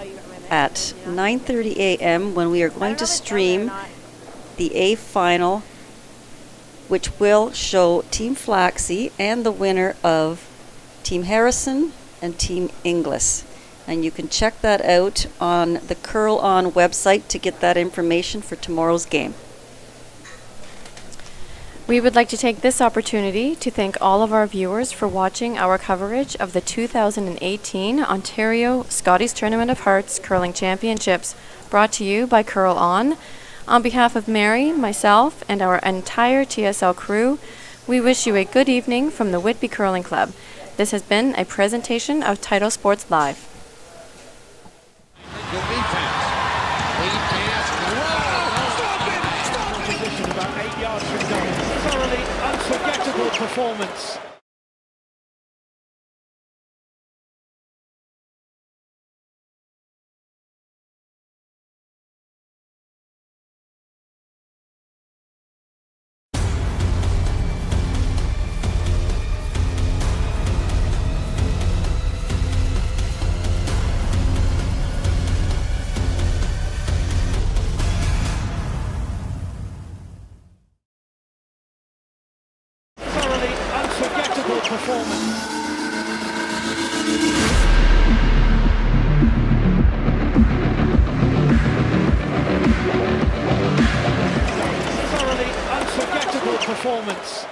S6: at 9:30 a.m. when we are going to stream the A final, which will show Team Flaxey and the winner of Team Harrison and Team Inglis. And you can check that out on the Curl On website to get that information for tomorrow's game.
S7: We would like to take this opportunity to thank all of our viewers for watching our coverage of the 2018 Ontario Scotties Tournament of Hearts Curling Championships, brought to you by Curl On. On behalf of Mary, myself, and our entire TSL crew, we wish you a good evening from the Whitby Curling Club. This has been a presentation of Title Sports Live.
S2: Good defense. Lead pass. Whoa! Position about 8 yards from goal. Thoroughly unforgettable performance. Unforgettable performance. Thoroughly unforgettable performance.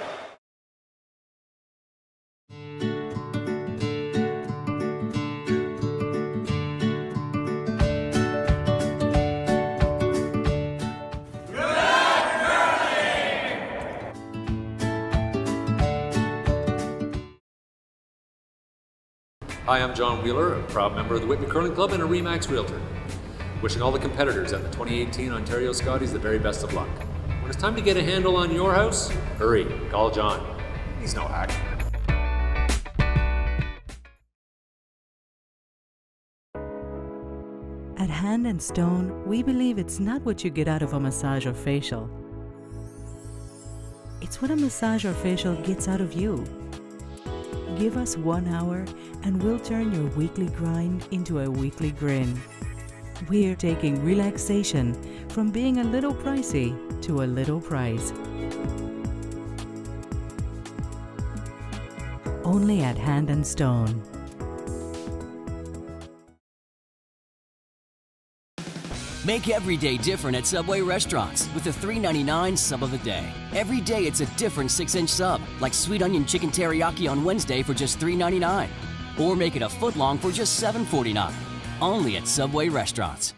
S3: Hi, I'm John Wheeler, a proud member of the Whitby Curling Club and a RE/MAX Realtor. Wishing all the competitors at the 2018 Ontario Scotties the very best of luck. When it's time to get a handle on your house, hurry, call John. He's no hack.
S4: At Hand and Stone, we believe it's not what you get out of a massage or facial. It's what a massage or facial gets out of you. Give us 1 hour and we'll turn your weekly grind into a weekly grin. We're taking relaxation from being a little pricey to a little price. Only at Hand and Stone.
S5: Make every day different at Subway restaurants with the $3.99 sub of the day. Every day it's a different 6-inch sub, like sweet onion chicken teriyaki on Wednesday for just $3.99. Or make it a foot long for just $7.49. Only at Subway restaurants.